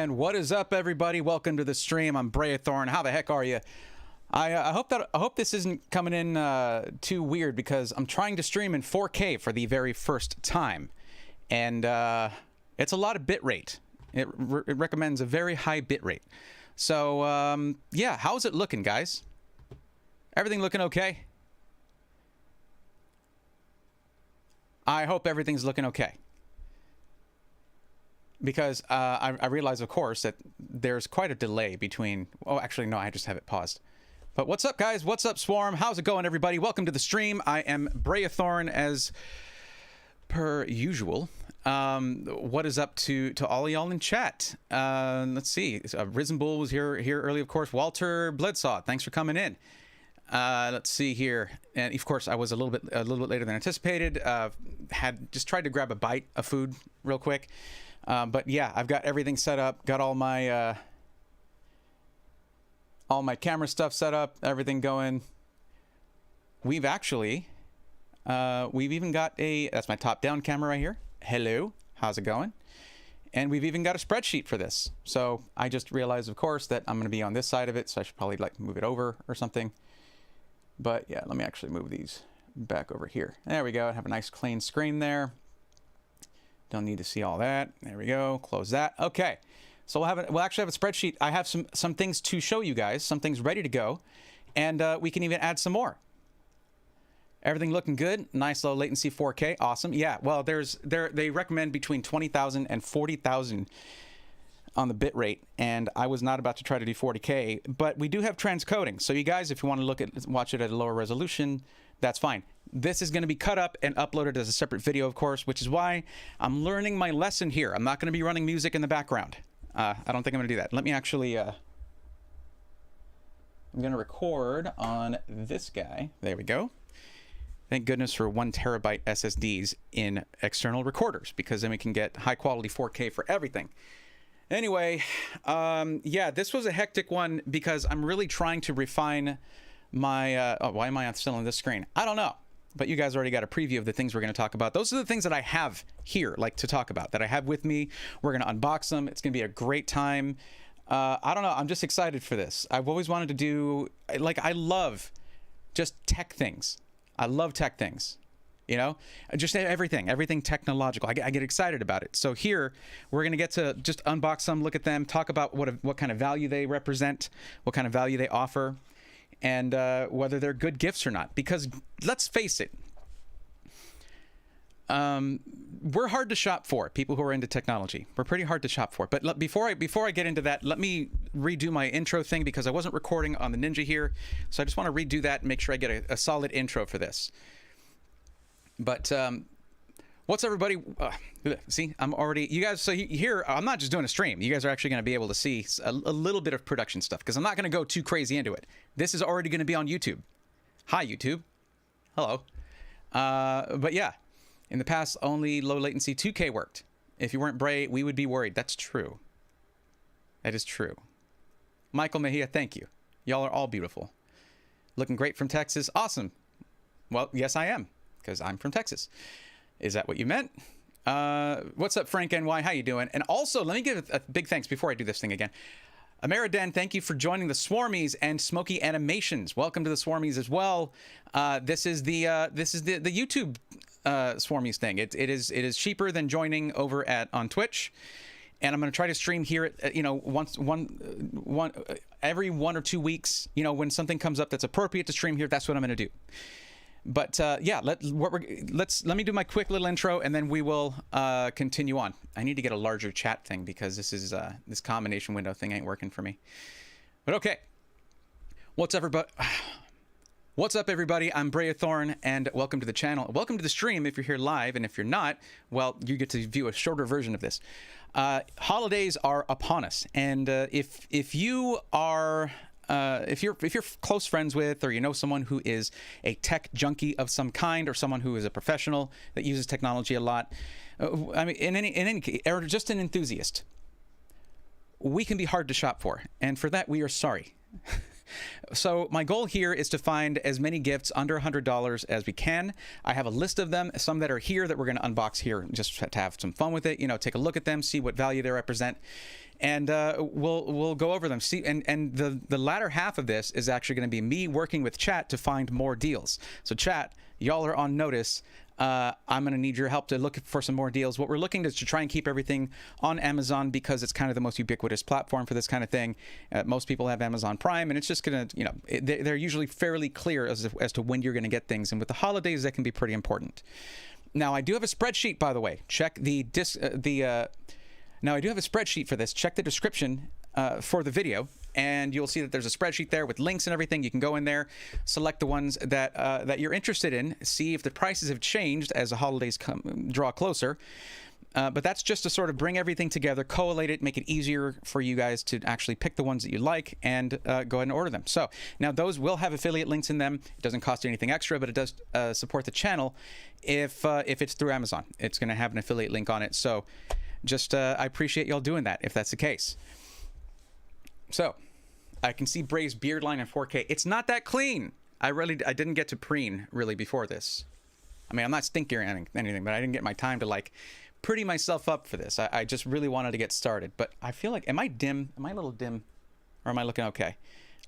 And what is up, everybody? Welcome to the stream. I'm Braethorn. How the heck are you? I hope this isn't coming in too weird, because I'm trying to stream in 4K for the very first time, and it's a lot of bit rate. It recommends a very high bit rate. So yeah, how's it looking, guys? Everything looking okay? I hope everything's looking okay. Because I realize, of course, that there's quite a delay between... Oh, actually, no, I just have it paused. But what's up, guys? What's up, Swarm? How's it going, everybody? Welcome to the stream. I am Braethorn, as per usual. What is up to all y'all in chat? Let's see. Risen Bull was here early, of course. Walter Bledsaw, thanks for coming in. Let's see here, and of course I was a little bit later than anticipated. Had just tried to grab a bite of food real quick. But yeah, I've got everything set up, got all my camera stuff set up, everything going. We've actually, we've even got that's my top-down camera right here. Hello, how's it going? And we've even got a spreadsheet for this. So I just realized, of course, that I'm going to be on this side of it, so I should probably like move it over or something. But yeah, let me actually move these back over here. There we go. I have a nice clean screen there. Don't need to see all that. There we go. Close that. Okay. So we'll actually have a spreadsheet. I have some things to show you guys, some things ready to go, and we can even add some more. Everything looking good. Nice low latency 4K. Awesome. Yeah. Well, they recommend between 20,000 and 40,000 on the bit rate, and I was not about to try to do 40K, but we do have transcoding. So you guys, if you want to watch it at a lower resolution, that's fine. This is going to be cut up and uploaded as a separate video, of course, which is why I'm learning my lesson here. I'm not going to be running music in the background. I don't think I'm going to do that. Let me actually... I'm going to record on this guy. There we go. Thank goodness for 1 terabyte SSDs in external recorders, because then we can get high quality 4K for everything. Anyway, yeah, this was a hectic one because I'm really trying to refine my... oh, why am I still on this screen? I don't know. But you guys already got a preview of the things we're going to talk about. Those are the things that I have here, like, to talk about, that I have with me. We're going to unbox them. It's going to be a great time. I don't know. I'm just excited for this. I've always wanted to do... Like, I love just tech things. I love tech things. You know, just everything technological. I get excited about it. So here we're going to get to just unbox them, look at them, talk about what kind of value they represent, what kind of value they offer, and whether they're good gifts or not. Because let's face it, we're hard to shop for, people who are into technology. We're pretty hard to shop for. But before I get into that, let me redo my intro thing, because I wasn't recording on the Ninja here. So I just want to redo that and make sure I get a solid intro for this. But what's everybody... see, I'm already... You guys, so here, I'm not just doing a stream. You guys are actually going to be able to see a little bit of production stuff, because I'm not going to go too crazy into it. This is already going to be on YouTube. Hi, YouTube. Hello. But yeah, in the past, only low latency 2K worked. If you weren't Bray, we would be worried. That's true. That is true. Michael Mejia, thank you. Y'all are all beautiful. Looking great from Texas. Awesome. Well, yes, I am, because I'm from Texas. Is that what you meant? What's up, Frank NY? How you doing? And also, let me give a big thanks before I do this thing again. Ameridan, thank you for joining the Swarmies and Smoky Animations. Welcome to the Swarmies as well. This is the YouTube Swarmies thing. It is cheaper than joining over on Twitch, and I'm going to try to stream here at, you know, every 1 or 2 weeks. You know, when something comes up that's appropriate to stream here, that's what I'm going to do. But yeah, let me do my quick little intro, and then we will continue on. I need to get a larger chat thing, because this combination window thing ain't working for me. But okay, what's up, everybody? I'm Braethorn, and welcome to the channel. Welcome to the stream if you're here live, and if you're not, well, you get to view a shorter version of this. Holidays are upon us, and if you are... if you're close friends with, or you know someone who is a tech junkie of some kind, or someone who is a professional that uses technology a lot, I mean, in any case, or just an enthusiast, we can be hard to shop for, and for that we are sorry. So my goal here is to find as many gifts under $100 as we can. I have a list of them, some that are here that we're going to unbox here just to have some fun with it. You know, take a look at them, see what value they represent, and we'll go over them. See, and the latter half of this is actually going to be me working with chat to find more deals. So chat, y'all are on notice. I'm going to need your help to look for some more deals. What we're looking to try and keep everything on Amazon because it's kind of the most ubiquitous platform for this kind of thing. Most people have Amazon Prime, and it's just going to, you know, they're usually fairly clear as to when you're going to get things. And with the holidays, that can be pretty important. Now, I do have a spreadsheet, by the way. Check now, I do have a spreadsheet for this. Check the description for the video, and you'll see that there's a spreadsheet there with links and everything. You can go in there, select the ones that that you're interested in, see if the prices have changed as the holidays draw closer. But that's just to sort of bring everything together, collate it, make it easier for you guys to actually pick the ones that you like and go ahead and order them. So now those will have affiliate links in them. It doesn't cost you anything extra, but it does support the channel if it's through Amazon. It's going to have an affiliate link on it. So just I appreciate y'all doing that if that's the case. So I can see Bray's beard line in 4K. It's not that clean. I didn't get to preen really before this. I mean, I'm not stinky or anything, but I didn't get my time to like pretty myself up for this. I just really wanted to get started. But I feel like, am I dim? Am I a little dim? Or am I looking okay?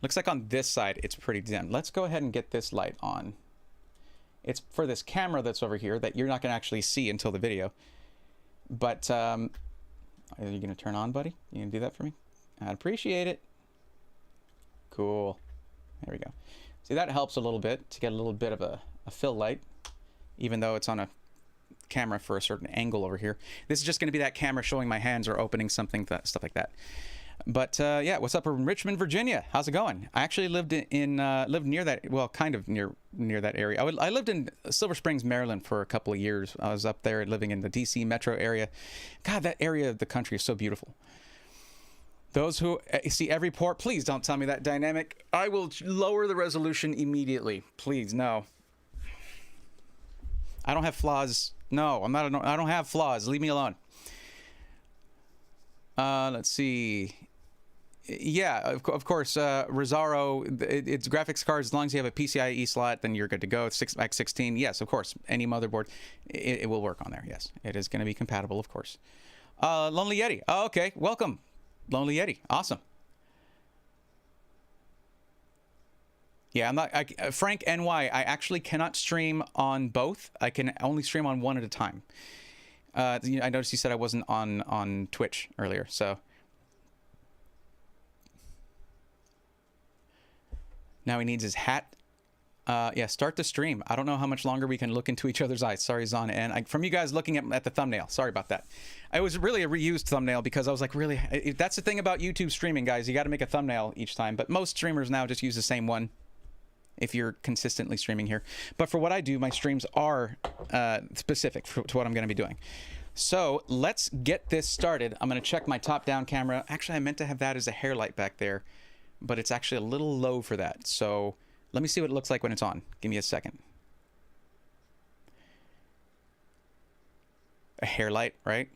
Looks like on this side, it's pretty dim. Let's go ahead and get this light on. It's for this camera that's over here that you're not going to actually see until the video. But are you going to turn on, buddy? You going to do that for me? I'd appreciate it. Cool. There we go. See, that helps a little bit to get a little bit of a fill light, even though it's on a camera for a certain angle over here. This is just going to be that camera showing my hands or opening something, stuff like that. But yeah, what's up in Richmond, Virginia? How's it going? I actually lived lived near that, well, kind of near that area. I lived in Silver Springs, Maryland for a couple of years. I was up there living in the DC metro area. God, that area of the country is so beautiful. Those who see every port, please don't tell me that dynamic. I will lower the resolution immediately. Please, no. I don't have flaws. No, I don't have flaws. Leave me alone. Let's see. Yeah, of course, Rosaro, it's graphics cards. As long as you have a PCIe slot, then you're good to go. X16, yes, of course. Any motherboard, it will work on there. Yes, it is going to be compatible, of course. Lonely Yeti. Oh, okay, welcome, Lonely Yeti. Awesome. Yeah, I'm not. Frank NY. I actually cannot stream on both. I can only stream on one at a time. I noticed you said I wasn't on Twitch earlier, so. Now he needs his hat. Yeah, start the stream. I don't know how much longer we can look into each other's eyes. Sorry, Zon. And from you guys looking at the thumbnail. Sorry about that. It was really a reused thumbnail because I was like, really? That's the thing about YouTube streaming, guys. You got to make a thumbnail each time. But most streamers now just use the same one if you're consistently streaming here. But for what I do, my streams are specific to what I'm going to be doing. So let's get this started. I'm going to check my top-down camera. Actually, I meant to have that as a hair light back there, but it's actually a little low for that. So let me see what it looks like when it's on. Give me a second. A hair light, right?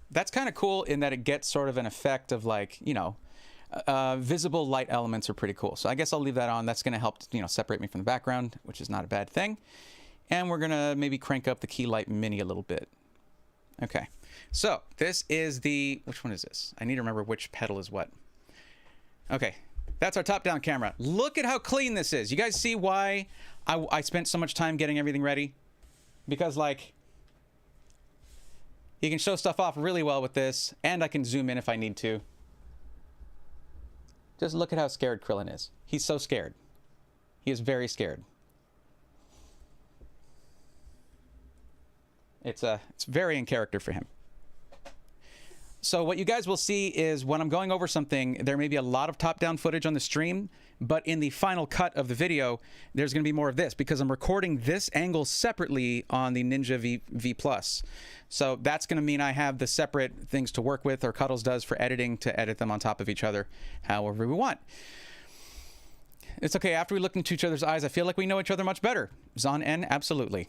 That's kind of cool in that it gets sort of an effect of like, you know, visible light elements are pretty cool. So I guess I'll leave that on. That's going to help, you know, separate me from the background, which is not a bad thing. And we're going to maybe crank up the key light mini a little bit. Okay. So this is the, which one is this? I need to remember which pedal is what. Okay. That's our top-down camera. Look at how clean this is. You guys see why I spent so much time getting everything ready? Because, like, you can show stuff off really well with this, and I can zoom in if I need to. Just look at how scared Krillin is. He's so scared. He is very scared. It's very in character for him. So what you guys will see is when I'm going over something, there may be a lot of top-down footage on the stream, but in the final cut of the video, there's going to be more of this because I'm recording this angle separately on the Ninja V Plus. So that's going to mean I have the separate things to work with, or Cuddles does for editing, to edit them on top of each other however we want. It's okay. After we look into each other's eyes, I feel like we know each other much better. Zon N, absolutely.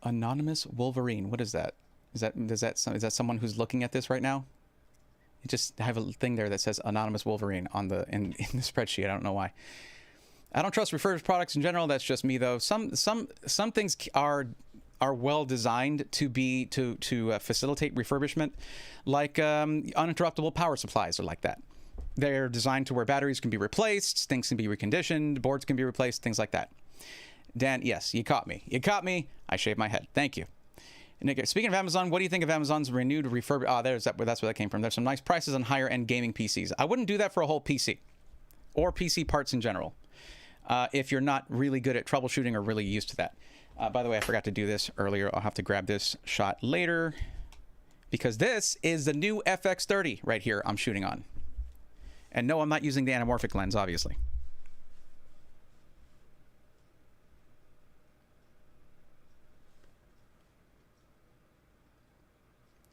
Anonymous Wolverine. What is that? Is that someone who's looking at this right now? You just have a thing there that says Anonymous Wolverine on the in the spreadsheet. I don't know why. I don't trust refurbished products in general. That's just me though. Some things are well designed to facilitate refurbishment, like uninterruptible power supplies are like that. They're designed to where batteries can be replaced, things can be reconditioned, boards can be replaced, things like that. Dan, yes, you caught me. You caught me. I shaved my head. Thank you. Nick, speaking of Amazon, what do you think of Amazon's renewed refurb? Oh, that's where that came from. There's some nice prices on higher-end gaming PCs. I wouldn't do that for a whole PC or PC parts in general if you're not really good at troubleshooting or really used to that. By the way, I forgot to do this earlier. I'll have to grab this shot later because this is the new FX30 right here I'm shooting on. And no, I'm not using the anamorphic lens, obviously.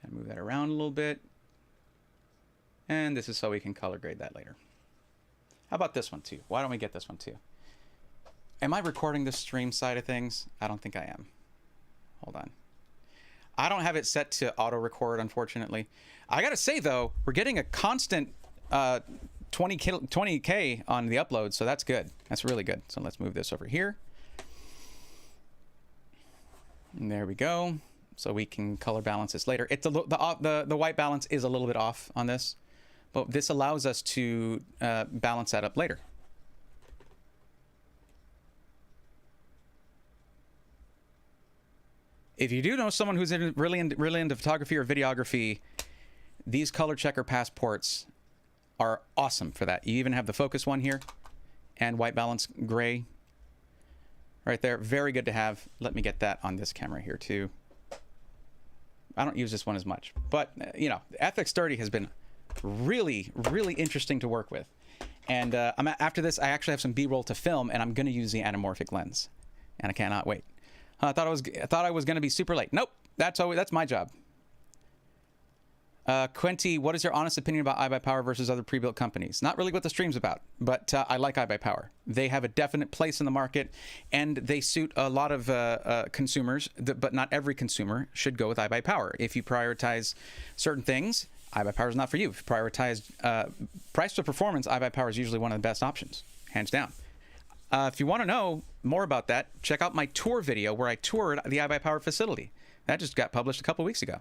Move that around a little bit. And this is so we can color grade that later. How about this one too? Why don't we get this one too? Am I recording the stream side of things? I don't think I am. Hold on. I don't have it set to auto record, unfortunately. I gotta say though, we're getting a constant 20K on the upload, so that's good. That's really good. So let's move this over here. And there we go. So we can color balance this later. It's the white balance is a little bit off on this, but this allows us to balance that up later. If you do know someone who's really into photography or videography, these color checker passports are awesome for that. You even have the focus one here and white balance gray right there. Very good to have. Let me get that on this camera here too. I don't use this one as much, but you know, FX30 has been really, really interesting to work with. And after this, I actually have some B-roll to film, and I'm going to use the anamorphic lens, and I cannot wait. I thought I was going to be super late. Nope, that's my job. Quenty, what is your honest opinion about iBuyPower versus other pre-built companies? Not really what the stream's about, but I like iBuyPower. They have a definite place in the market, and they suit a lot of consumers, but not every consumer should go with iBuyPower. If you prioritize certain things, iBuyPower is not for you. If you prioritize price to performance, iBuyPower is usually one of the best options, hands down. If you want to know more about that, check out my tour video where I toured the iBuyPower facility. That just got published a couple weeks ago.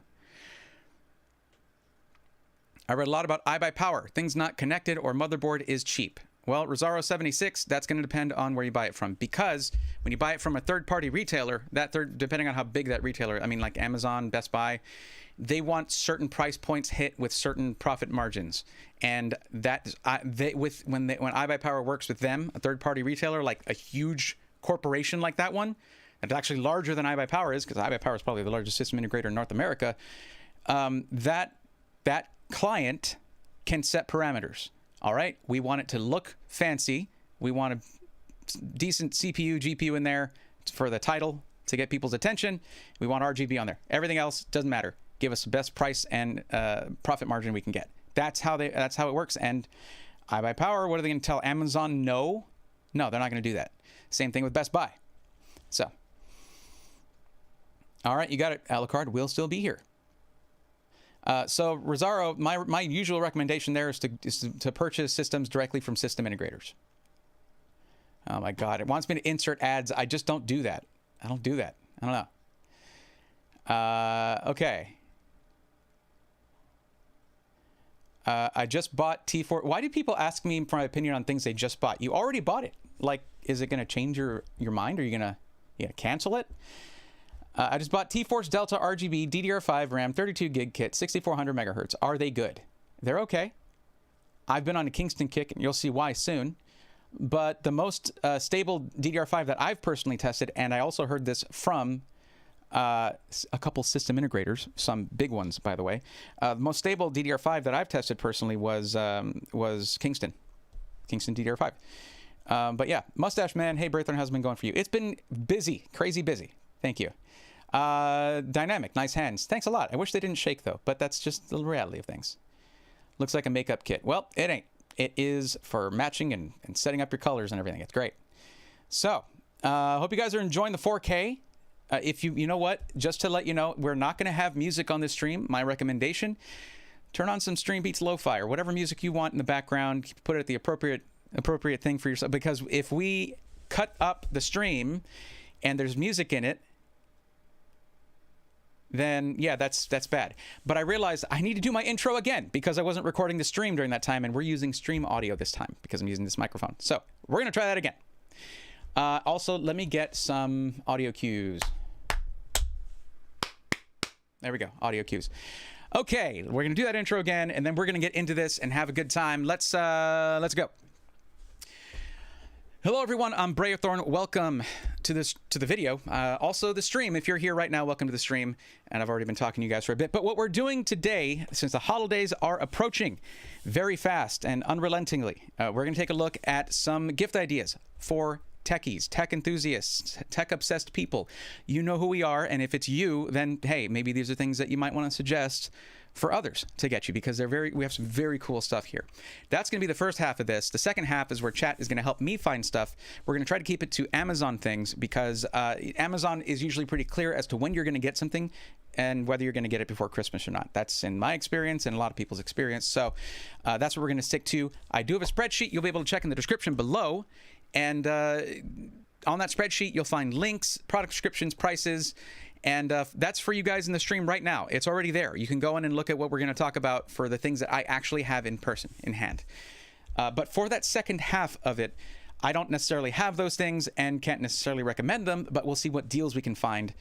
I read a lot about iBuyPower. Things not connected or motherboard is cheap. Well, Rosario 76, that's going to depend on where you buy it from, because when you buy it from a third-party retailer, depending on how big that retailer, I mean, like Amazon, Best Buy, they want certain price points hit with certain profit margins, and that when iBuyPower works with them, a third-party retailer, like a huge corporation like that one, that's actually larger than iBuyPower is, because iBuyPower is probably the largest system integrator in North America. That client can set parameters. All right, we want it to look fancy. We want a decent CPU, GPU in there for the title to get people's attention. We want RGB on there. Everything else doesn't matter. Give us the best price and profit margin we can get. That's how it works. And iBuyPower, what are they going to tell Amazon? No, they're not going to do that. Same thing with Best Buy. So, all right, you got it. Alucard will still be here. So Rosario, my usual recommendation there is to purchase systems directly from system integrators. Oh my God, it wants me to insert ads. I just don't do that. I don't do that. I don't know. Okay. I just bought T4. Why do people ask me for my opinion on things they just bought? You already bought it. Like, is it going to change your mind? Are you gonna cancel it? I just bought T-Force Delta RGB DDR5 RAM 32 gig kit, 6400 megahertz. Are they good? They're okay. I've been on a Kingston kick, and you'll see why soon. But the most stable DDR5 that I've personally tested, and I also heard this from a couple system integrators, some big ones, by the way. The most stable DDR5 that I've tested personally was Kingston DDR5. But yeah, Mustache Man, hey, Braithorn, how's it been going for you? It's been busy, crazy busy. Thank you. Dynamic, nice hands. Thanks a lot. I wish they didn't shake though, but that's just the reality of things. Looks like a makeup kit. Well, it ain't. It is for matching and setting up your colors and everything. It's great. So, hope you guys are enjoying the 4K. If you know what, just to let you know, we're not going to have music on this stream. My recommendation, turn on some Stream Beats Lo-Fi or whatever music you want in the background. Put it at the appropriate thing for yourself. Because if we cut up the stream and there's music in it, then yeah, that's bad. But I realized I need to do my intro again because I wasn't recording the stream during that time, and we're using stream audio this time because I'm using this microphone. So we're going to try that again. Also, let me get some audio cues. There we go, audio cues. Okay, we're gonna do that intro again, and then we're gonna get into this and have a good time. Let's go. Hello, everyone. I'm Brayothorn. Welcome to the video. Also, the stream. If you're here right now, welcome to the stream. And I've already been talking to you guys for a bit. But what we're doing today, since the holidays are approaching very fast and unrelentingly, we're going to take a look at some gift ideas for techies, tech enthusiasts, tech-obsessed people. You know who we are, and if it's you, then hey, maybe these are things that you might want to suggest for others to get you, because we have some very cool stuff here. That's going to be the first half of this. The second half is where chat is going to help me find stuff. We're going to try to keep it to Amazon things, because Amazon is usually pretty clear as to when you're going to get something and whether you're going to get it before Christmas or not. That's in my experience and a lot of people's experience. So that's what we're going to stick to. I do have a spreadsheet you'll be able to check in the description below. And on that spreadsheet, you'll find links, product descriptions, prices, and that's for you guys in the stream right now. It's already there. You can go in and look at what we're going to talk about for the things that I actually have in person, in hand. But for that second half of it, I don't necessarily have those things and can't necessarily recommend them, but we'll see what deals we can find.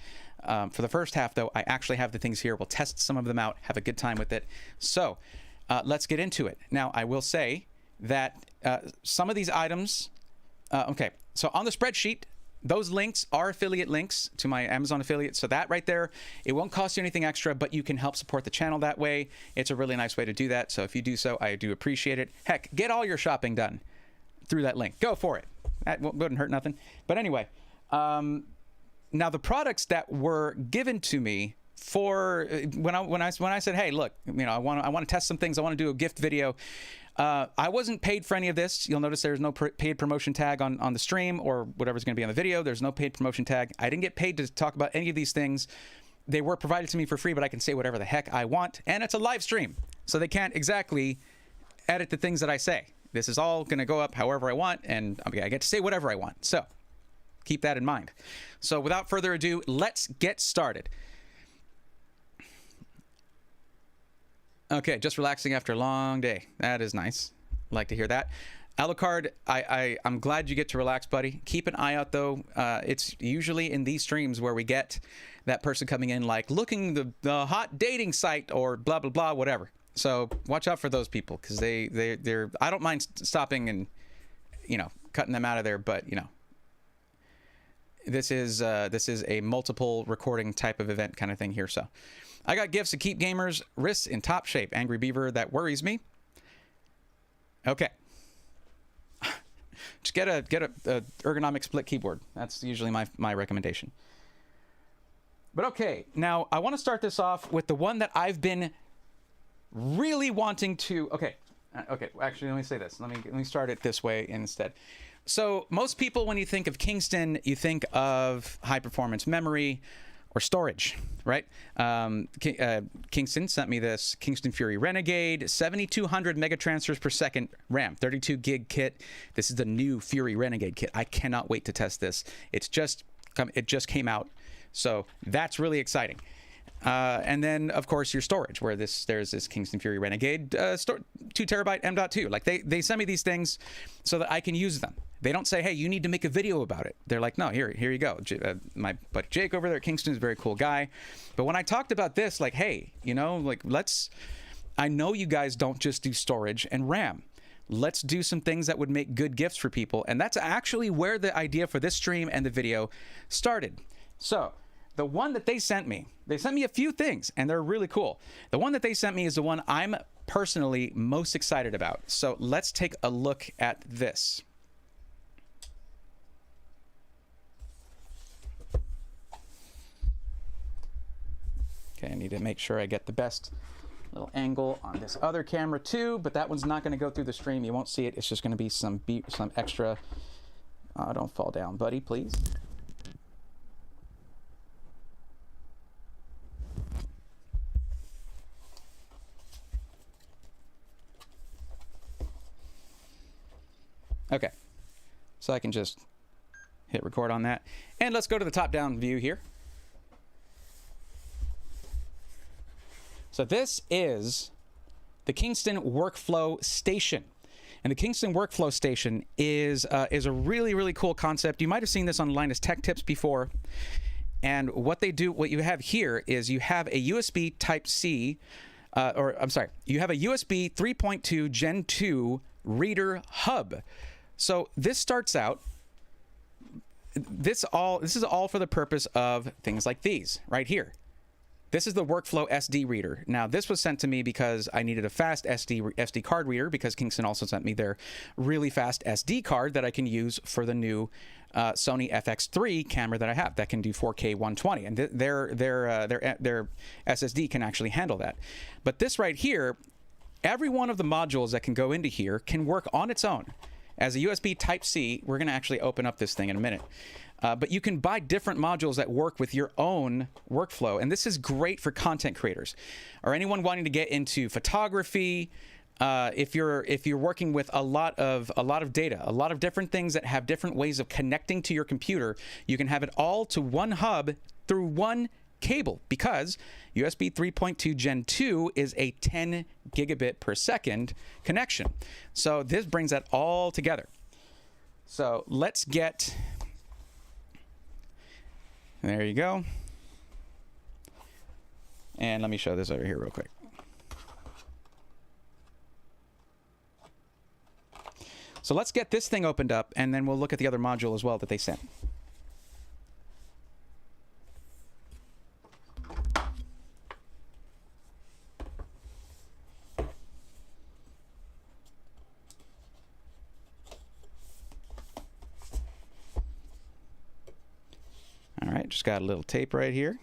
For the first half, though, I actually have the things here. We'll test some of them out, have a good time with it. So let's get into it. Now, I will say that some of these items... okay, so on the spreadsheet, those links are affiliate links to my Amazon affiliate. So that right there, it won't cost you anything extra, but you can help support the channel that way. It's a really nice way to do that. So if you do so, I do appreciate it. Heck, get all your shopping done through that link. Go for it. That wouldn't hurt nothing. But anyway, now the products that were given to me for when I said, hey, look, you know, I want to test some things. I want to do a gift video. I wasn't paid for any of this. You'll notice there's no paid promotion tag on the stream or whatever's going to be on the video. There's no paid promotion tag. I didn't get paid to talk about any of these things. They were provided to me for free, but I can say whatever the heck I want. And it's a live stream, so they can't exactly edit the things that I say. This is all going to go up however I want, and I get to say whatever I want. So keep that in mind. So without further ado, let's get started. Okay, just relaxing after a long day. That is nice. Like to hear that. Alucard, I'm glad you get to relax, buddy. Keep an eye out, though. It's usually in these streams where we get that person coming in like looking the hot dating site or blah, blah, blah, whatever. So watch out for those people, because they're I don't mind stopping and, you know, cutting them out of there, but, you know, this is a multiple recording type of event kind of thing here. So I got gifts to keep gamers' wrists in top shape. Angry Beaver, that worries me. Okay. Just get a ergonomic split keyboard. That's usually my recommendation. But okay, now I want to start this off with the one that I've been really wanting to... Okay, actually, let me say this. Let me start it this way instead. So most people, when you think of Kingston, you think of high-performance memory or storage, right? Kingston sent me this Kingston Fury Renegade, 7,200 megatransfers per second RAM, 32 gig kit. This is the new Fury Renegade kit. I cannot wait to test this. It just came out, so that's really exciting. And then, of course, your storage, where there's this Kingston Fury Renegade 2 terabyte M.2. Like they send me these things so that I can use them. They don't say, hey, you need to make a video about it. They're like, no, here you go. My buddy Jake over there at Kingston is a very cool guy. But when I talked about this, like, hey, you know, like I know you guys don't just do storage and RAM. Let's do some things that would make good gifts for people. And that's actually where the idea for this stream and the video started. So the one that they sent me a few things, and they're really cool. The one that they sent me is the one I'm personally most excited about. So let's take a look at this. Okay, I need to make sure I get the best little angle on this other camera too, but that one's not going to go through the stream. You won't see it. It's just going to be some extra. Don't fall down, buddy, please. Okay. So I can just hit record on that. And let's go to the top-down view here. So this is the Kingston Workflow Station. And the Kingston Workflow Station is a really, really cool concept. You might have seen this on Linus Tech Tips before. And what they do, what you have here is you have a USB Type-C, you have a USB 3.2 Gen 2 reader hub. So this starts out, this is all for the purpose of things like these right here. This is the Workflow SD reader. Now, this was sent to me because I needed a fast SD card reader, because Kingston also sent me their really fast SD card that I can use for the new Sony FX3 camera that I have that can do 4K 120, and their SSD can actually handle that. But this right here, every one of the modules that can go into here can work on its own as a USB Type-C. We're going to actually open up this thing in a minute. But you can buy different modules that work with your own workflow, and this is great for content creators or anyone wanting to get into photography. If you're working with a lot of data, a lot of different things that have different ways of connecting to your computer, you can have it all to one hub through one cable, because USB 3.2 Gen 2 is a 10 gigabit per second connection. So this brings that all together. So let's get... There you go. And let me show this over here real quick. So let's get this thing opened up, and then we'll look at the other module as well that they sent. All right, just got a little tape right here.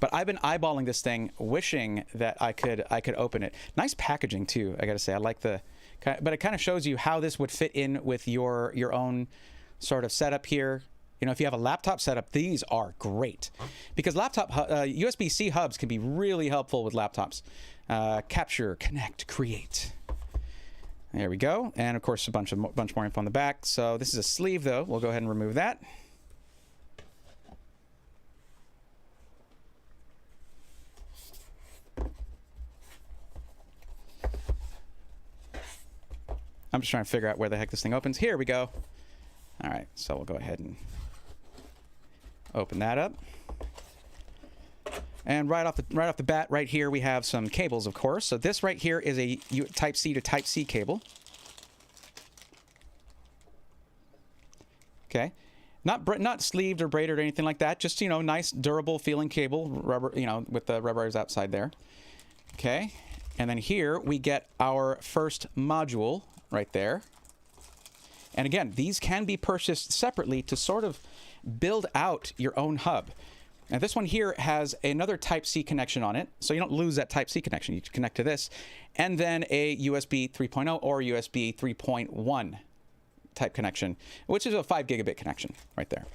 But I've been eyeballing this thing, wishing that I could open it. Nice packaging too, I gotta say. I like the, but it kind of shows you how this would fit in with your own sort of setup here. You know, if you have a laptop setup, these are great, because laptop USB-C hubs can be really helpful with laptops. Capture, connect, create. There we go. And of course, a bunch more info on the back. So this is a sleeve though. We'll go ahead and remove that. I'm just trying to figure out where the heck this thing opens. Here we go. All right, so we'll go ahead and open that up. And right off the bat, right here, we have some cables, of course. So this right here is a Type-C to Type-C cable. Okay, not sleeved or braided or anything like that. Just, you know, nice, durable feeling cable, rubber, you know, with the rubbers outside there. Okay, and then here we get our first module right there. And again, these can be purchased separately to sort of build out your own hub. Now this one here has another Type-C connection on it, so you don't lose that Type-C connection. You connect to this, and then a USB 3.0 or USB 3.1 type connection, which is a 5 gigabit connection right there.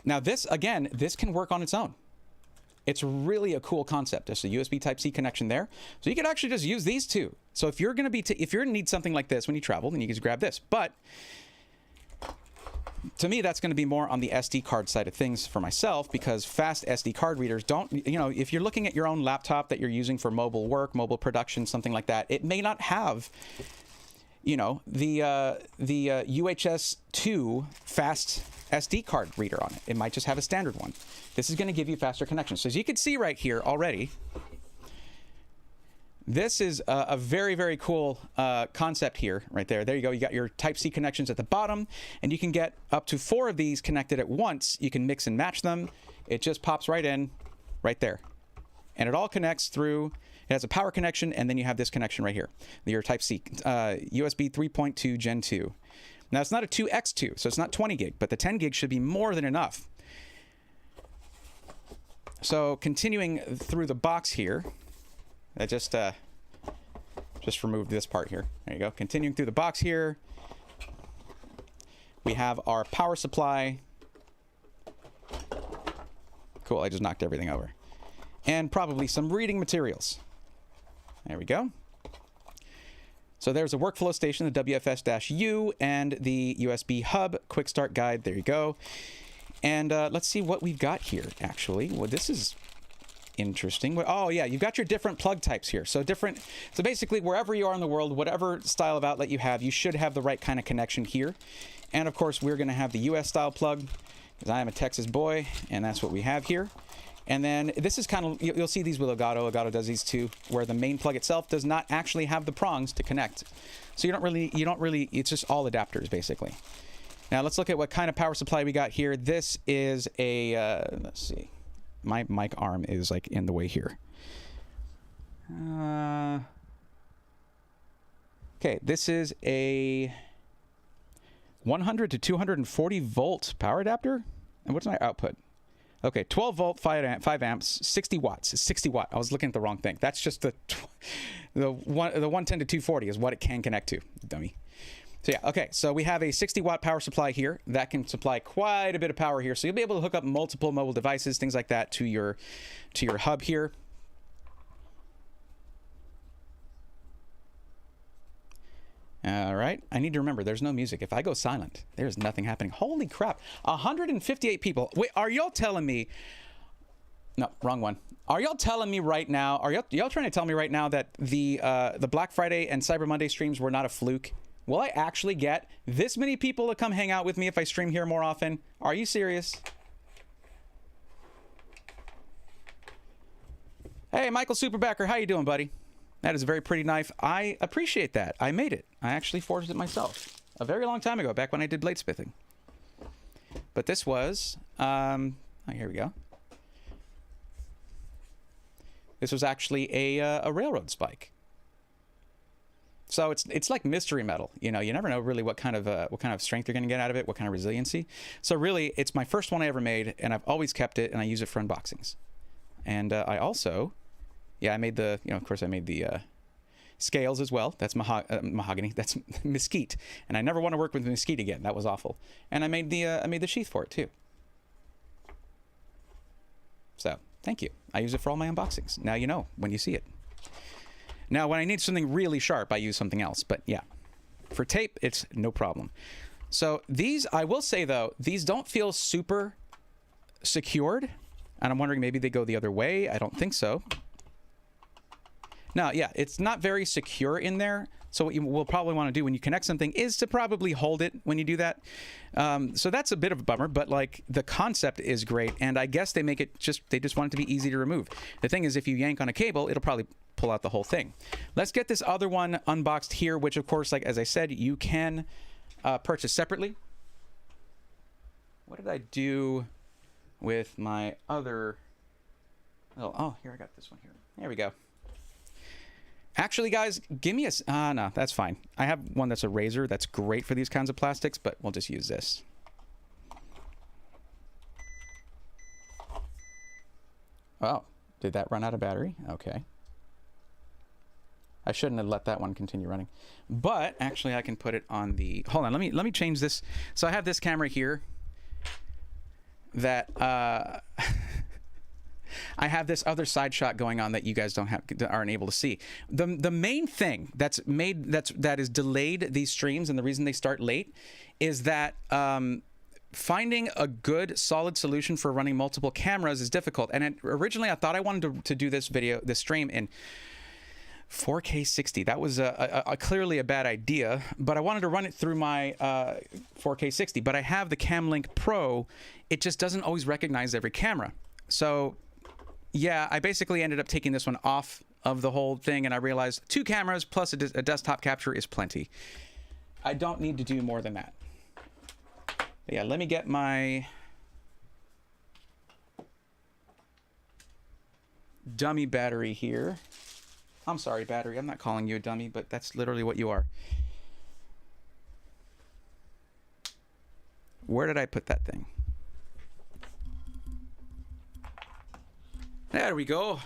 Now this, again, this can work on its own. It's really a cool concept. There's a USB Type-C connection there, so you can actually just use these two. So if you're going to if you're going to need something like this when you travel, then you can just grab this. But to me, that's going to be more on the SD card side of things for myself, because fast SD card readers don't, you know, if you're looking at your own laptop that you're using for mobile work, mobile production, something like that, it may not have, you know, the UHS 2 fast SD card reader on it. It might just have a standard one. This is going to give you faster connections. So as you can see right here already, this is a very, very cool concept here, right there. There you go. You got your Type-C connections at the bottom, and you can get up to 4 of these connected at once. You can mix and match them. It just pops right in, right there. And it all connects through, it has a power connection, and then you have this connection right here, your Type-C, USB 3.2 Gen 2. Now, it's not a 2x2, so it's not 20 gig, but the 10 gig should be more than enough. So continuing through the box here, I just removed this part here. There you go. Continuing through the box here, we have our power supply. Cool, I just knocked everything over. And probably some reading materials. There we go. So there's a workflow station, the WFS-U, and the USB hub quick start guide. There you go. And let's see what we've got here, actually. Well, this is interesting. Oh, yeah, you've got your different plug types here. So basically, wherever you are in the world, whatever style of outlet you have, you should have the right kind of connection here. And, of course, we're going to have the US-style plug, because I am a Texas boy, and that's what we have here. And then this is kind of, you'll see these with Elgato. Elgato does these too, where the main plug itself does not actually have the prongs to connect. So you don't really, it's just all adapters, basically. Now, let's look at what kind of power supply we got here. This is a, let's see. My mic arm is like in the way here. Okay, this is a 100 to 240 volt power adapter. And what's my output? Okay, 12 volt, 5 amps, 60 watts. It's 60 watt. I was looking at the wrong thing. That's just the 110 to 240 is what it can connect to, dummy. So yeah, okay, so we have a 60 watt power supply here that can supply quite a bit of power here. So you'll be able to hook up multiple mobile devices, things like that, to your hub here. All right, I need to remember there's no music. If I go silent, there's nothing happening. Holy crap, 158 people. Wait, are y'all telling me? No, wrong one. Are y'all telling me right now? Are y'all trying to tell me right now that the Black Friday and Cyber Monday streams were not a fluke? Will I actually get this many people to come hang out with me if I stream here more often? Are you serious? Hey, Michael Superbacker, how you doing, buddy? That is a very pretty knife. I appreciate that. I made it. I actually forged it myself a very long time ago, back when I did bladesmithing. But this was, oh, here we go. This was actually a railroad spike. So it's like mystery metal. You know, you never know really what kind of strength you're going to get out of it, what kind of resiliency. So really, it's my first one I ever made, and I've always kept it, and I use it for unboxings. And I also, yeah, I made the, you know, of course I made the scales as well. That's mahogany. That's mesquite, and I never want to work with mesquite again. That was awful. And I made the sheath for it too. So thank you. I use it for all my unboxings. Now you know when you see it. Now, when I need something really sharp, I use something else. But yeah, for tape, it's no problem. So these, I will say though, these don't feel super secured. And I'm wondering maybe they go the other way. I don't think so. Now, yeah, it's not very secure in there. So what you will probably want to do when you connect something is to probably hold it when you do that. So that's a bit of a bummer, but like the concept is great. And I guess they make it they just want it to be easy to remove. The thing is, if you yank on a cable, it'll probably pull out the whole thing. Let's get this other one unboxed here, which of course, like as I said, you can purchase separately. What did I do with my other? Oh, here I got this one here. There we go. Actually, guys, give me a... no, that's fine. I have one that's a razor. That's great for these kinds of plastics, but we'll just use this. Oh, did that run out of battery? Okay. I shouldn't have let that one continue running. But, actually, I can put it on the... Hold on, let me change this. So I have this camera here that... I have this other side shot going on that you guys aren't able to see. The main thing that is delayed these streams, and the reason they start late, is that finding a good solid solution for running multiple cameras is difficult. And originally I thought I wanted to do this stream in 4K 60. That was clearly a bad idea, but I wanted to run it through my 4K 60. But I have the Camlink Pro. It just doesn't always recognize every camera. So yeah, I basically ended up taking this one off of the whole thing, and I realized 2 cameras plus a desktop capture is plenty. I don't need to do more than that. But yeah, let me get my dummy battery here. I'm sorry, battery. I'm not calling you a dummy, but that's literally what you are. Where did I put that thing? There we go.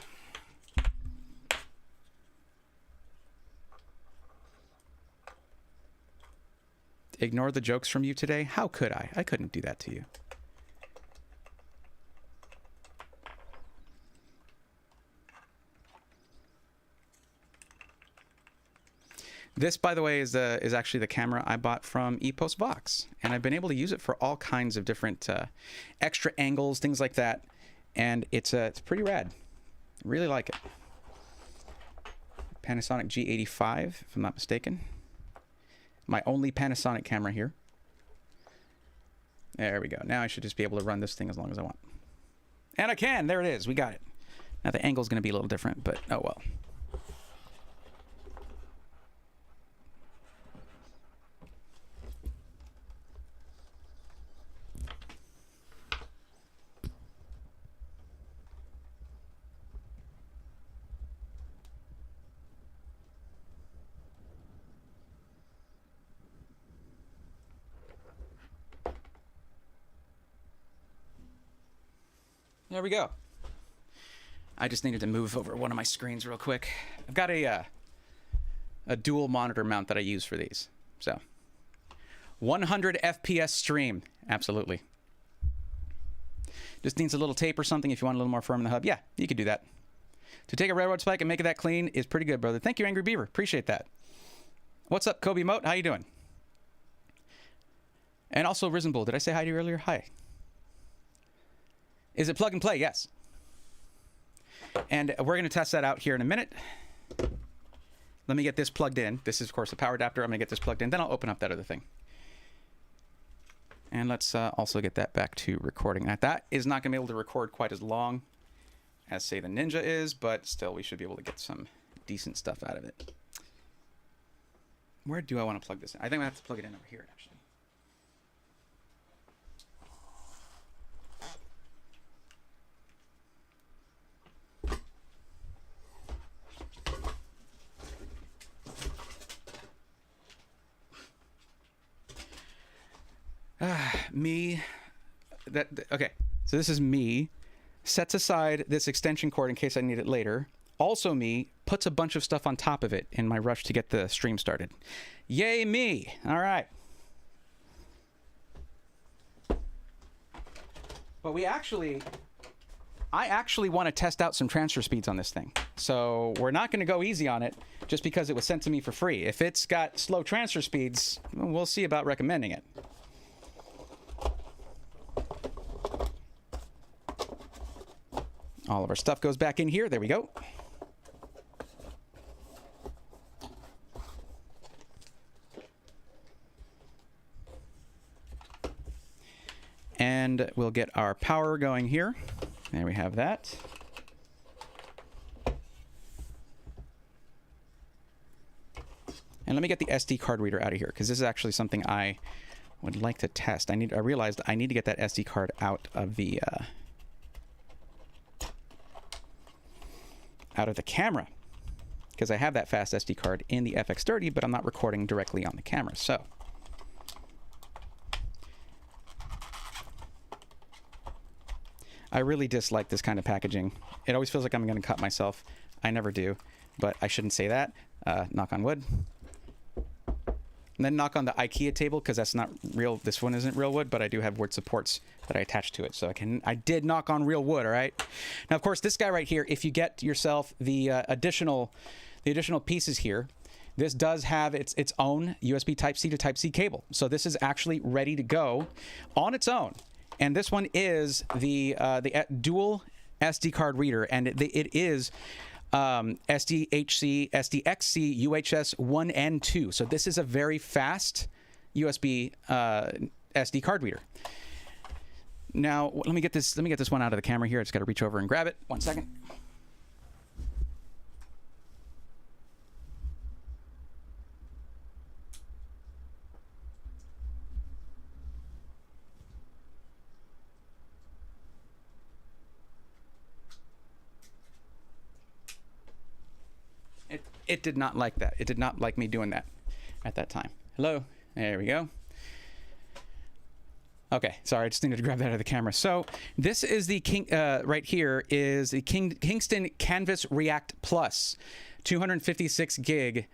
Ignore the jokes from you today? How could I? I couldn't do that to you. This, by the way, is actually the camera I bought from Epos Vox, and I've been able to use it for all kinds of different extra angles, things like that, and it's pretty rad. Really like it. Panasonic G85, if I'm not mistaken. My only Panasonic camera here. There we go. Now I should just be able to run this thing as long as I want. And I can. There it is. We got it. Now the angle's going to be a little different, but oh well. There we go. I just needed to move over one of my screens real quick. I've got a dual monitor mount that I use for these. So 100 FPS stream. Absolutely. Just needs a little tape or something if you want a little more firm in the hub. Yeah, you could do that. To take a railroad spike and make it that clean is pretty good, brother. Thank you, Angry Beaver. Appreciate that. What's up, Kobe Moat? How you doing? And also Risen Bull. Did I say hi to you earlier? Hi. Is it plug and play? Yes. And we're going to test that out here in a minute. Let me get this plugged in. This is, of course, a power adapter. I'm going to get this plugged in. Then I'll open up that other thing. And let's also get that back to recording. Now, that is not going to be able to record quite as long as, say, the Ninja is, but still, we should be able to get some decent stuff out of it. Where do I want to plug this in? I think I have to plug it in over here, actually. Okay, so this is me, sets aside this extension cord in case I need it later. Also me, puts a bunch of stuff on top of it in my rush to get the stream started. Yay me! All right. But I actually want to test out some transfer speeds on this thing. So we're not going to go easy on it just because it was sent to me for free. If it's got slow transfer speeds, we'll see about recommending it. All of our stuff goes back in here. There we go. And we'll get our power going here. There we have that. And let me get the SD card reader out of here, because this is actually something I would like to test. I realized I need to get that SD card out of the camera, because I have that fast SD card in the FX30, but I'm not recording directly on the camera. So I really dislike this kind of packaging. It always feels like I'm going to cut myself. I never do, but I shouldn't say that. Knock on wood. And then knock on the IKEA table, because that's not real. This one isn't real wood, but I do have wood supports that I attached to it. So I did knock on real wood, all right? Now, of course, this guy right here, if you get yourself the additional pieces here, this does have its own USB Type-C to Type-C cable. So this is actually ready to go on its own. And this one is the dual SD card reader, and it is SDHC, SDXC, UHS 1 and 2. So this is a very fast USB SD card reader. Now let me get this one out of the camera here. I just got to reach over and grab it. 1 second. It did not like that. It did not like me doing that at that time. Hello. There we go. Okay, sorry, I just needed to grab that out of the camera. So this is the right here is the Kingston Canvas React Plus 256 gig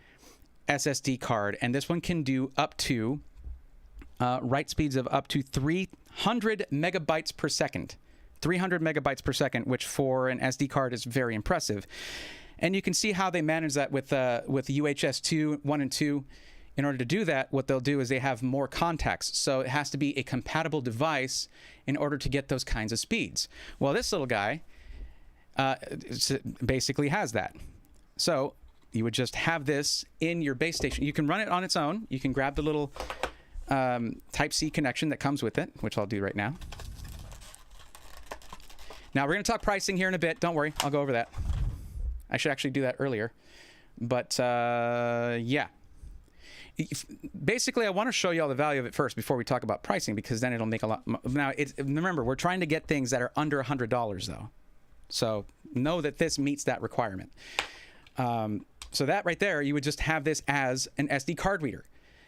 SSD card, and this one can do up to write speeds of up to 300 megabytes per second. 300 megabytes per second, which for an SD card is very impressive. And you can see how they manage that with UHS 2, 1 and 2. In order to do that, what they'll do is they have more contacts. So it has to be a compatible device in order to get those kinds of speeds. Well, this little guy basically has that. So you would just have this in your base station. You can run it on its own. You can grab the little Type-C connection that comes with it, which I'll do right now. Now, we're going to talk pricing here in a bit. Don't worry. I'll go over that. I should actually do that earlier. But, yeah. Basically, I want to show you all the value of it first before we talk about pricing, because then it'll make a lot. Now, remember, we're trying to get things that are under $100, though. So know that this meets that requirement. So that right there, you would just have this as an SD card reader.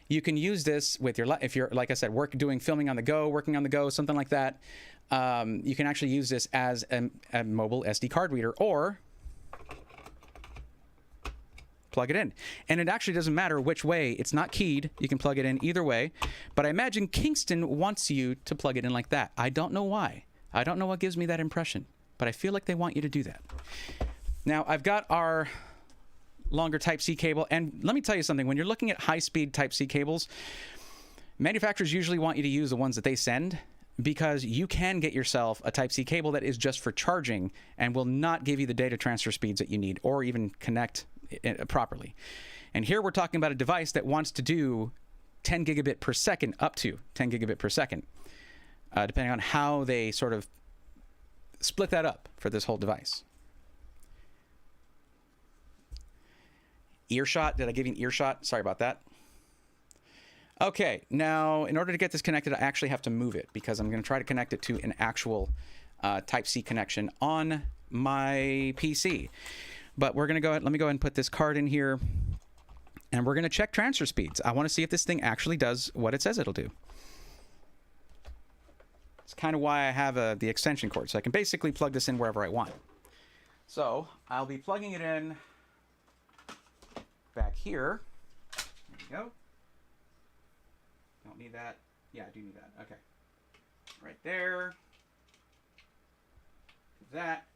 You can use this with your, if you're, like I said, doing filming on the go, working on the go, something like that. You can actually use this as a mobile SD card reader, or plug it in. And it actually doesn't matter which way. It's not keyed. You can plug it in either way. But I imagine Kingston wants you to plug it in like that. I don't know why. I don't know what gives me that impression, but I feel like they want you to do that. Now, I've got our longer Type-C cable. And let me tell you something. When you're looking at high-speed Type-C cables, manufacturers usually want you to use the ones that they send, because you can get yourself a Type-C cable that is just for charging and will not give you the data transfer speeds that you need or even connect properly. And here we're talking about a device that wants to do 10 gigabit per second, up to 10 gigabit per second, depending on how they sort of split that up for this whole device. Earshot. Did I give you an earshot? Sorry about that. Okay, now in order to get this connected, I actually have to move it, because I'm going to try to connect it to an actual Type-C connection on my PC. But we're going to go ahead, let me go ahead and put this card in here, and we're going to check transfer speeds. I want to see if this thing actually does what it says it'll do. It's kind of why I have the extension cord, so I can basically plug this in wherever I want. So I'll be plugging it in back here. There we go. Don't need that. Yeah, I do need that. Okay. Right there. That.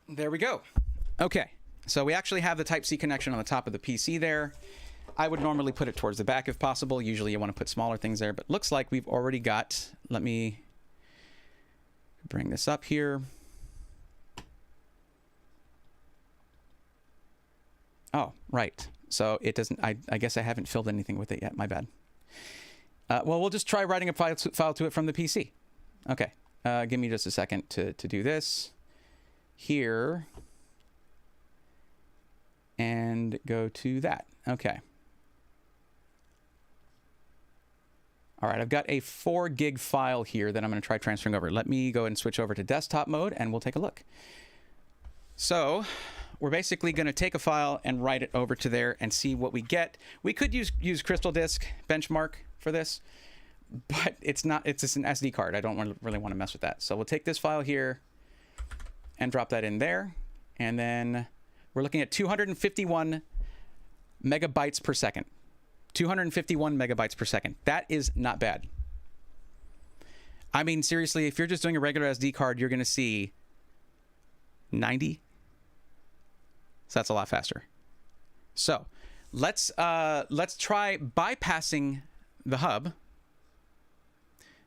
There we go. Okay. So we actually have the Type-C connection on the top of the PC there. I would normally put it towards the back if possible. Usually you want to put smaller things there, but looks like we've already got, let me bring this up here. Oh, right. So it doesn't, I guess I haven't filled anything with it yet. My bad. Well, we'll just try writing a file to it from the PC. Okay. Give me just a second to do this here and go to that. Okay. All right. I've got a 4 gig file here that I'm going to try transferring over. Let me go ahead and switch over to desktop mode and we'll take a look. So we're basically going to take a file and write it over to there and see what we get. We could use Crystal Disk Benchmark for this, but it's not. It's just an SD card. I don't really want to mess with that. So we'll take this file here and drop that in there, and then we're looking at 251 megabytes per second. 251 megabytes per second. That is not bad. I mean, seriously, if you're just doing a regular SD card, you're going to see 90. So that's a lot faster. So let's try bypassing the hub.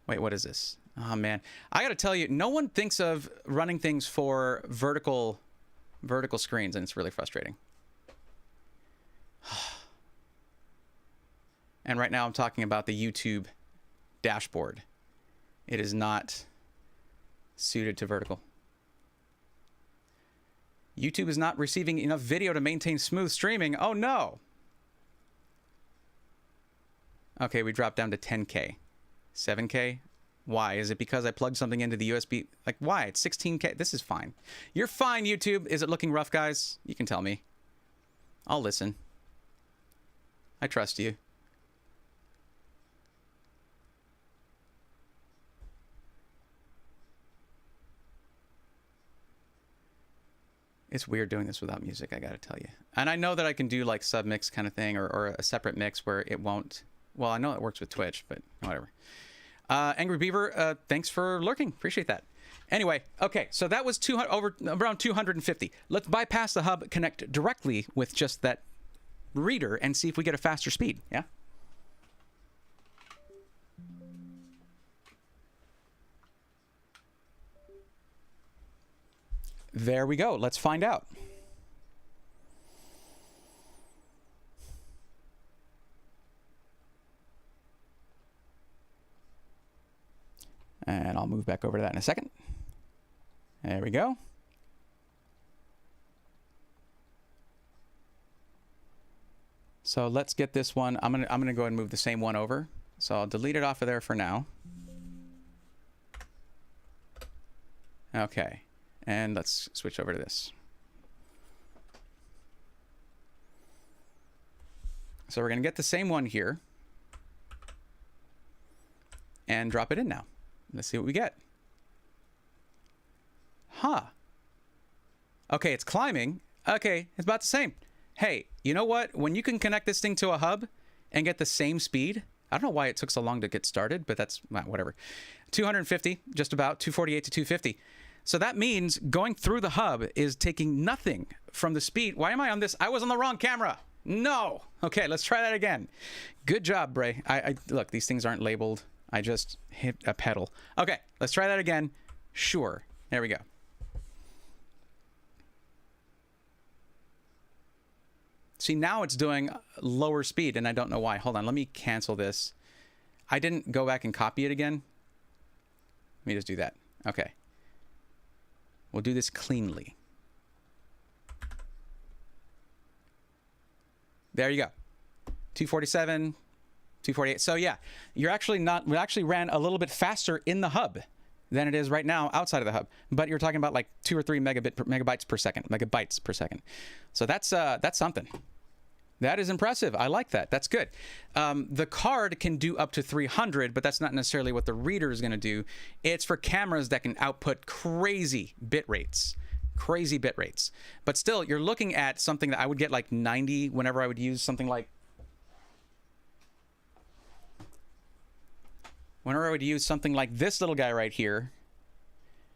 Wait, what is this? Oh man, I got to tell you, no one thinks of running things for vertical screens, and it's really frustrating. And right now I'm talking about the YouTube dashboard. It is not suited to vertical. YouTube is not receiving enough video to maintain smooth streaming. Oh no. Okay, we dropped down to 10K. 7K? Why? Is it because I plugged something into the USB? Like, why? It's 16K. This is fine. You're fine, YouTube. Is it looking rough, guys? You can tell me. I'll listen. I trust you. It's weird doing this without music, I gotta tell you. And I know that I can do like submix kind of thing, or a separate mix where it won't. Well, I know it works with Twitch, but whatever. Angry Beaver, thanks for lurking. Appreciate that. Anyway, okay, so that was around 250. Let's bypass the hub, connect directly with just that reader, and see if we get a faster speed. Yeah. There we go. Let's find out. And I'll move back over to that in a second. There we go. So let's get this one. I'm gonna go ahead and move the same one over. So I'll delete it off of there for now. Okay, and let's switch over to this. So we're gonna get the same one here and drop it in now. Let's see what we get. Huh. Okay, it's climbing. Okay, it's about the same. Hey, you know what? When you can connect this thing to a hub and get the same speed, I don't know why it took so long to get started, but that's whatever. 250, just about 248 to 250. So that means going through the hub is taking nothing from the speed. Why am I on this? I was on the wrong camera. No. Okay, let's try that again. Good job, Bray. Look, these things aren't labeled. I just hit a pedal. Okay, let's try that again. Sure. There we go. See, now it's doing lower speed, and I don't know why. Hold on, let me cancel this. I didn't go back and copy it again. Let me just do that. Okay. We'll do this cleanly. There you go. 247, 248. So yeah, we actually ran a little bit faster in the hub than it is right now outside of the hub. But you're talking about like 2 or 3 megabytes per second. So that's something. That is impressive. I like that. That's good. The card can do up to 300, but that's not necessarily what the reader is going to do. It's for cameras that can output crazy bit rates. But still, you're looking at something that I would get like 90 whenever I would use something like... Whenever I would use something like this little guy right here,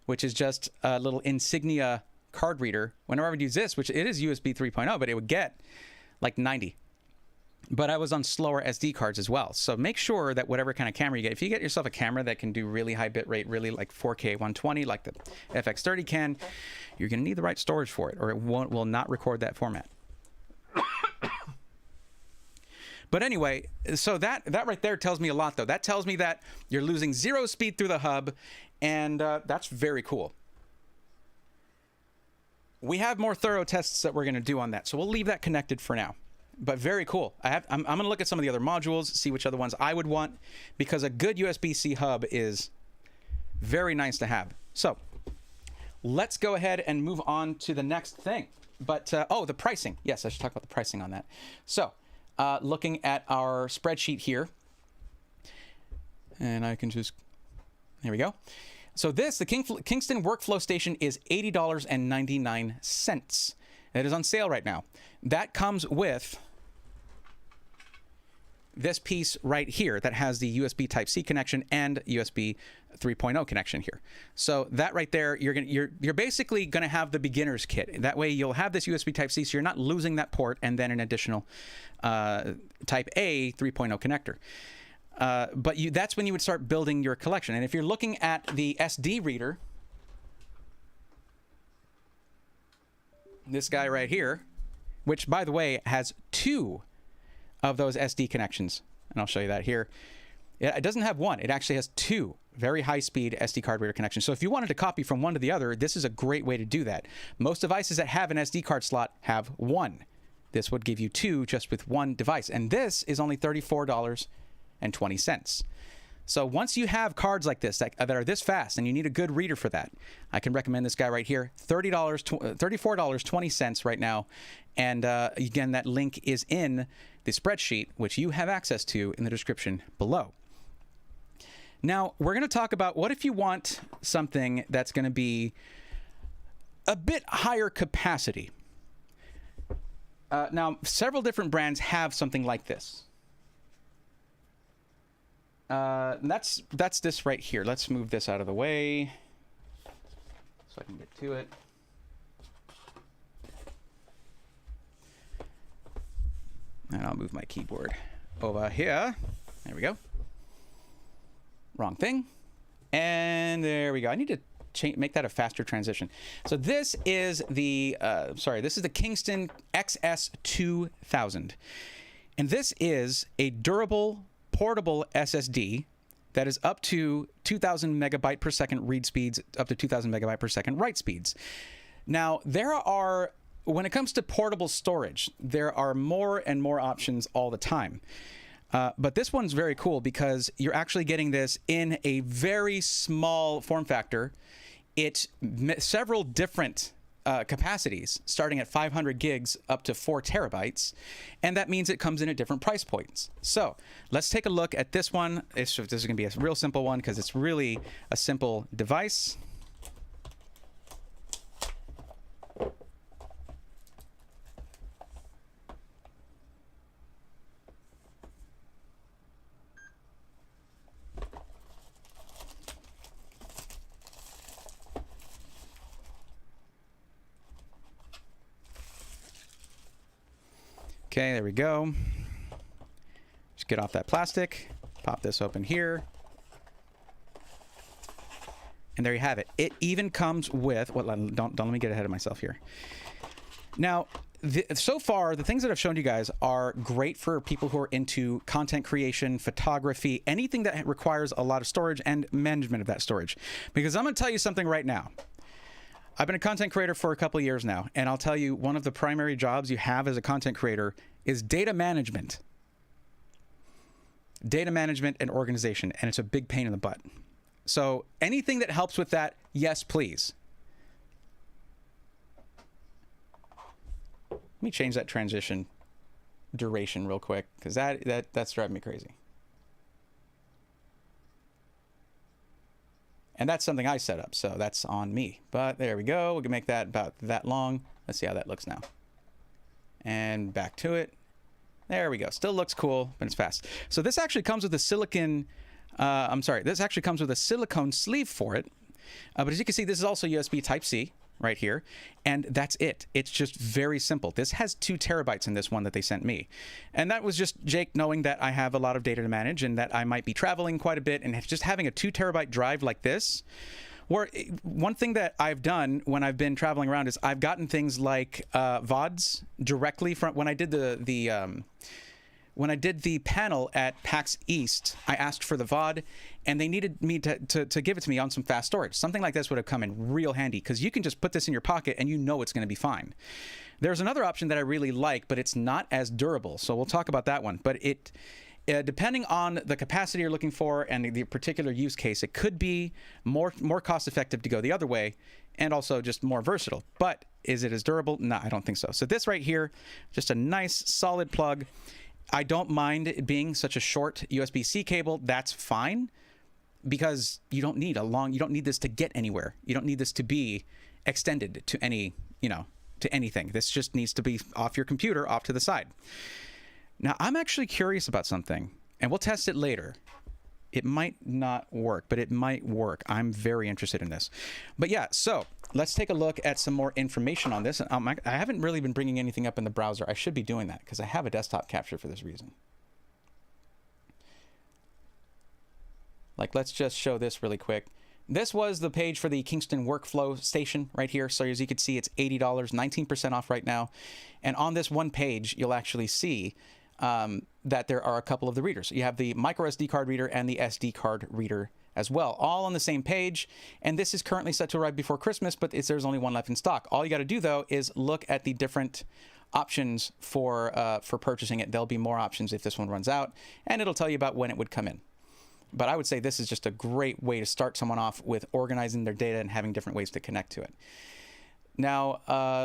which is just a little Insignia card reader. Whenever I would use this, which it is USB 3.0, but it would get like 90. But I was on slower SD cards as well. So make sure that whatever kind of camera you get, if you get yourself a camera that can do really high bit rate, really like 4K 120, like the FX30 can, you're going to need the right storage for it, or it will not record that format. But anyway, so that right there tells me a lot, though. That tells me that you're losing 0 speed through the hub, and that's very cool. We have more thorough tests that we're going to do on that, so we'll leave that connected for now. But very cool. I'm going to look at some of the other modules, see which other ones I would want, because a good USB-C hub is very nice to have. So let's go ahead and move on to the next thing. But, oh, the pricing. Yes, I should talk about the pricing on that. So looking at our spreadsheet here, and I can just, there we go. So this, the Kingston Workflow Station, is $80.99. It is on sale right now. That comes with this piece right here that has the USB Type-C connection and USB 3.0 connection here. So that right there, you're basically going to have the beginner's kit. That way you'll have this USB Type-C, so you're not losing that port, and then an additional Type A 3.0 connector. But that's when you would start building your collection. And if you're looking at the SD reader, this guy right here, which, by the way, has 2 of those SD connections, and I'll show you that here. It doesn't have 1. It actually has 2 very high-speed SD card reader connections. So if you wanted to copy from one to the other, this is a great way to do that. Most devices that have an SD card slot have 1. This would give you 2 just with 1 device. And this is only $34.20. So once you have cards like this that are this fast and you need a good reader for that, I can recommend this guy right here. $34.20 right now. And again, that link is in the spreadsheet, which you have access to in the description below. Now, we're going to talk about what if you want something that's going to be a bit higher capacity. Now, several different brands have something like this. That's this right here. Let's move this out of the way. so I can get to it. And I'll move my keyboard over here. There we go. Wrong thing. And there we go. I need to make that a faster transition. So this is the, this is the Kingston XS2000. And this is a durable, portable SSD that is up to 2,000 megabyte per second read speeds, up to 2,000 megabyte per second write speeds. Now, there are, when it comes to portable storage, there are more and more options all the time. But this one's very cool because you're actually getting this in a very small form factor. It's several different capacities, starting at 500 gigs up to 4 terabytes. And that means it comes in at different price points. So let's take a look at this one. This is going to be a real simple one because it's really a simple device. Okay, there we go. Just get off that plastic, pop this open here. And there you have it. It even comes with, well, don't let me get ahead of myself here. Now, so far, the things that I've shown you guys are great for people who are into content creation, photography, anything that requires a lot of storage and management of that storage. Because I'm going to tell you something right now. I've been a content creator for a couple of years now, and I'll tell you, one of the primary jobs you have as a content creator is data management. Data management and organization, and it's a big pain in the butt. So anything that helps with that, yes, please. Let me change that transition duration real quick, because that's driving me crazy. And that's something I set up, so that's on me. But there we go. We can make that about that long. Let's see how that looks now. And back to it. There we go. Still looks cool, but it's fast. So this actually comes with a silicon, this actually comes with a silicone sleeve for it. But as you can see, this is also USB Type-C right here. And that's it. It's just very simple. This has 2 terabytes in this one that they sent me. And that was just Jake knowing that I have a lot of data to manage and that I might be traveling quite a bit, and just having a 2 terabyte drive like this. Or one thing that I've done when I've been traveling around is I've gotten things like VODs directly from when I did when I did the panel at PAX East. I asked for the VOD, and they needed me to give it to me on some fast storage. Something like this would have come in real handy because you can just put this in your pocket and you know it's going to be fine. There's another option that I really like, but it's not as durable, so we'll talk about that one. But it, depending on the capacity you're looking for and the particular use case, it could be more cost effective to go the other way, and also just more versatile. But is it as durable? No, I don't think so. So this right here, just a nice solid plug. I don't mind it being such a short USB-C cable. That's fine, because you don't need you don't need this to get anywhere. You don't need this to be extended to any, to anything. This just needs to be off your computer, off to the side. Now, I'm actually curious about something, and we'll test it later. It might not work, but it might work. I'm very interested in this. But yeah, so let's take a look at some more information on this. I haven't really been bringing anything up in the browser. I should be doing that because I have a desktop capture for this reason. Like, let's just show this really quick. This was the page for the Kingston Workflow Station right here. So as you can see, it's $80, 19% off right now. And on this one page, you'll actually see that there are a couple of the readers. You have the micro SD card reader and the SD card reader as well, all on the same page. And this is currently set to arrive before Christmas, but there's only one left in stock. All you got to do, though, is look at the different options for purchasing it. There'll be more options if this one runs out, and it'll tell you about when it would come in. But I would say this is just a great way to start someone off with organizing their data and having different ways to connect to it. Now,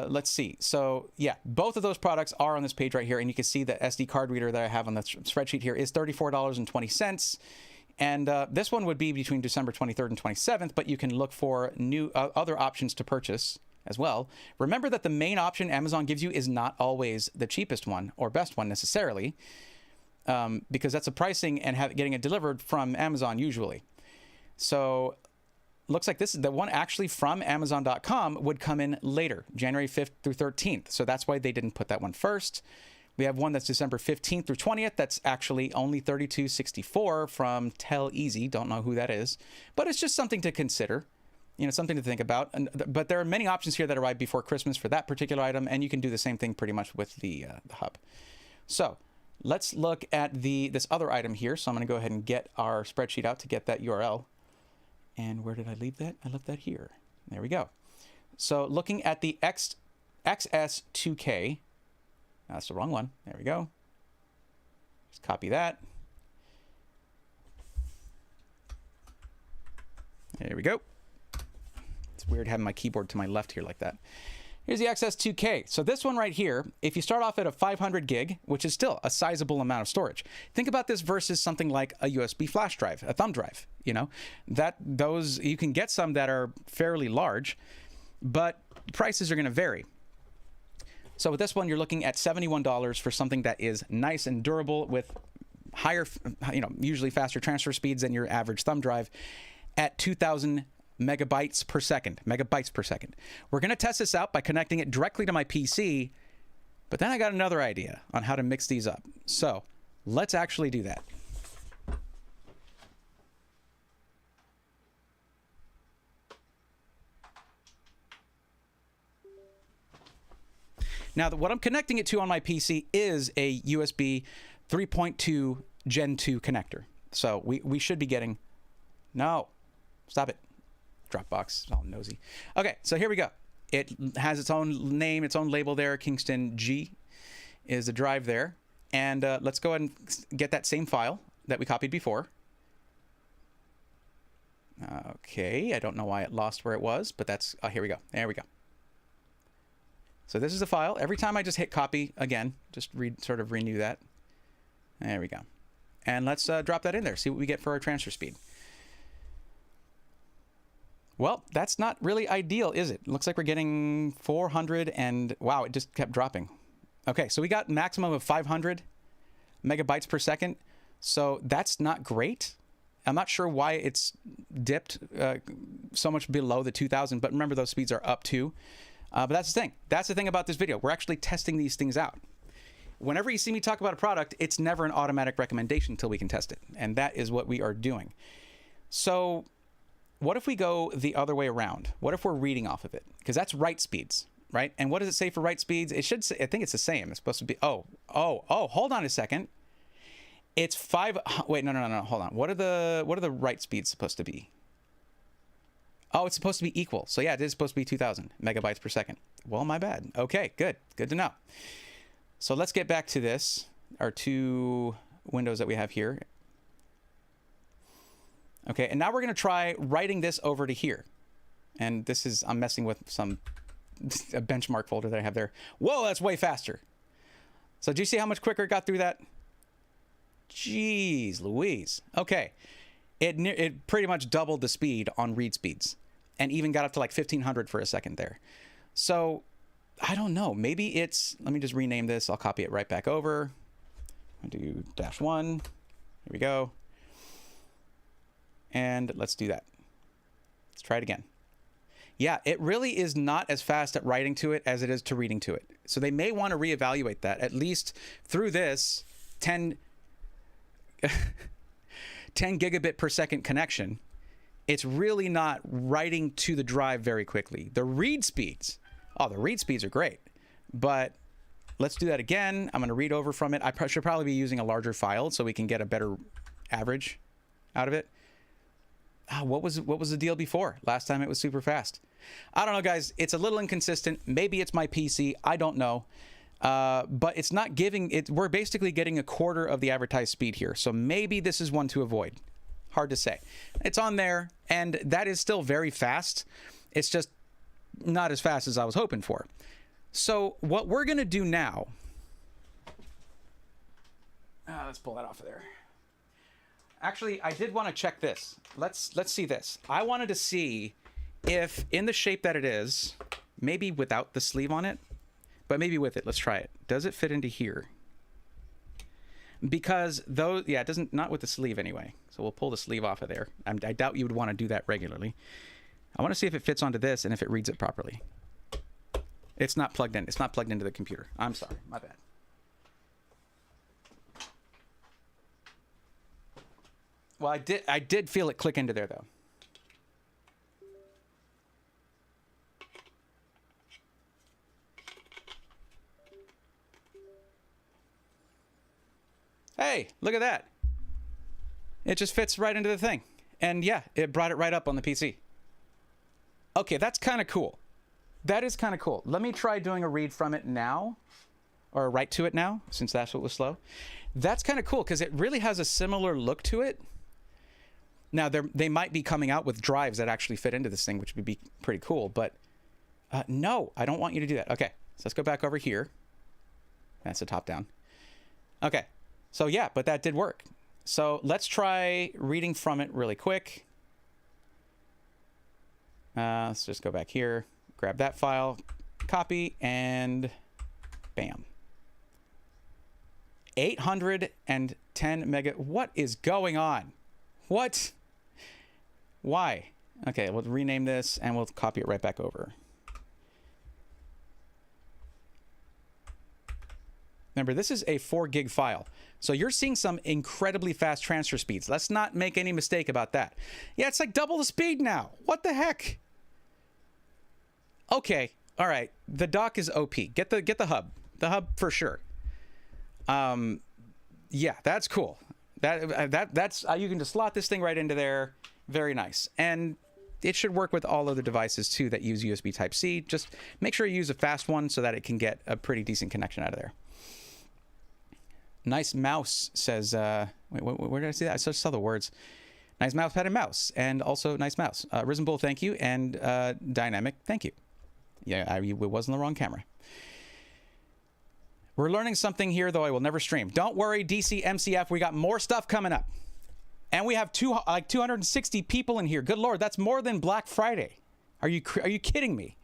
let's see. So yeah, both of those products are on this page right here, and you can see the SD card reader that I have on the spreadsheet here is $34.20. And this one would be between December 23rd and 27th, but you can look for new other options to purchase as well. Remember that the main option Amazon gives you is not always the cheapest one or best one necessarily, because that's a pricing and getting it delivered from Amazon usually. So looks like this is the one actually from Amazon.com would come in later, January 5th through 13th. So that's why they didn't put that one first. We have one that's December 15th through 20th. That's actually only $32.64 from Teleasy. Don't know who that is, but it's just something to consider, you know, something to think about. But there are many options here that arrive before Christmas for that particular item, and you can do the same thing pretty much with the hub. So let's look at this other item here. So I'm going to go ahead and get our spreadsheet out to get that URL. And where did I leave that? I left that here. There we go. So looking at the XS2K, that's the wrong one. There we go. Just copy that. There we go. It's weird having my keyboard to my left here like that. Here's the XS2K. So this one right here, if you start off at a 500 gig, which is still a sizable amount of storage, think about this versus something like a USB flash drive, a thumb drive, you know, those you can get some that are fairly large, but prices are going to vary. So with this one, you're looking at $71 for something that is nice and durable with higher, you know, usually faster transfer speeds than your average thumb drive at 2,000 megabytes per second. We're going to test this out by connecting it directly to my PC, but then I got another idea on how to mix these up. So let's actually do that. Now, what I'm connecting it to on my PC is a USB 3.2 Gen 2 connector. So we should be getting... No, stop it. Dropbox, it's all nosy. Okay, so here we go. It has its own name, its own label there. Kingston G is the drive there. And let's go ahead and get that same file that we copied before. Okay, I don't know why it lost where it was, but that's... here we go. There we go. So this is the file. Every time I just hit copy again, just sort of renew that. There we go. And let's drop that in there, see what we get for our transfer speed. Well, that's not really ideal, is it? Looks like we're getting 400 and wow, it just kept dropping. Okay, so we got maximum of 500 megabytes per second. So that's not great. I'm not sure why it's dipped so much below the 2000, but remember those speeds are up too. But that's the thing. That's the thing about this video. We're actually testing these things out. Whenever you see me talk about a product, it's never an automatic recommendation until we can test it. And that is what we are doing. So what if we go the other way around? What if we're reading off of it? Because that's write speeds, right? And what does it say for write speeds? It should say, I think it's the same. It's supposed to be, hold on a second. It's 5, wait, no, hold on. What are the write speeds supposed to be? Oh, it's supposed to be equal. So yeah, it is supposed to be 2000 megabytes per second. Well, my bad. Okay, good to know. So let's get back to this, our two windows that we have here. Okay, and now we're going to try writing this over to here. And this is, I'm messing with a benchmark folder that I have there. Whoa, that's way faster. So do you see how much quicker it got through that? Jeez Louise. Okay, it pretty much doubled the speed on read speeds and even got up to like 1500 for a second there. So I don't know, maybe it's, let me just rename this. I'll copy it right back over. I'll do -1. Here we go. And let's do that. Let's try it again. Yeah, it really is not as fast at writing to it as it is to reading to it. So they may want to reevaluate that, at least through this 10 gigabit per second connection. It's really not writing to the drive very quickly. The read speeds are great. But let's do that again. I'm going to read over from it. I should probably be using a larger file so we can get a better average out of it. What was the deal before? Last time it was super fast. I don't know, guys. It's a little inconsistent. Maybe it's my PC. I don't know. But it's not giving it. We're basically getting a quarter of the advertised speed here. So maybe this is one to avoid. Hard to say. It's on there, and that is still very fast. It's just not as fast as I was hoping for. So what we're going to do now. Let's pull that off of there. Actually, I did want to check this. Let's see this. I wanted to see if in the shape that it is, maybe without the sleeve on it, but maybe with it. Let's try it. Does it fit into here? Because those, yeah, it doesn't, not with the sleeve anyway. So we'll pull the sleeve off of there. I doubt you would want to do that regularly. I want to see if it fits onto this and if it reads it properly. It's not plugged in. It's not plugged into the computer. I'm sorry. My bad. Well, I did feel it click into there, though. Hey, look at that. It just fits right into the thing. And yeah, it brought it right up on the PC. Okay, that's kind of cool. That is kind of cool. Let me try doing a read from it now, or write to it now, since that's what was slow. That's kind of cool because it really has a similar look to it. Now, they might be coming out with drives that actually fit into this thing, which would be pretty cool. But no, I don't want you to do that. Okay, so let's go back over here. That's the top down. Okay, so yeah, but that did work. So let's try reading from it really quick. Let's just go back here, grab that file, copy, and bam. 810 mega. What is going on? What? Why? Okay, we'll rename this and we'll copy it right back over. Remember, this is a 4 gig file. So you're seeing some incredibly fast transfer speeds. Let's not make any mistake about that. Yeah, it's like double the speed now. What the heck? Okay, all right. The dock is OP. Get the hub. The hub for sure. Yeah, that's cool. That's you can just slot this thing right into there. Very nice. And it should work with all other devices too that use USB Type-C. Just make sure you use a fast one so that it can get a pretty decent connection out of there. Nice mouse says, wait, where did I see that? I just saw the words. Nice mouse pad and mouse, and also nice mouse. Risen Bull, thank you, and Dynamic, thank you. Yeah, it wasn't the wrong camera. We're learning something here, though I will never stream. Don't worry, DC MCF, we got more stuff coming up. And we have 260 people in here. Good Lord, that's more than Black Friday. Are you kidding me?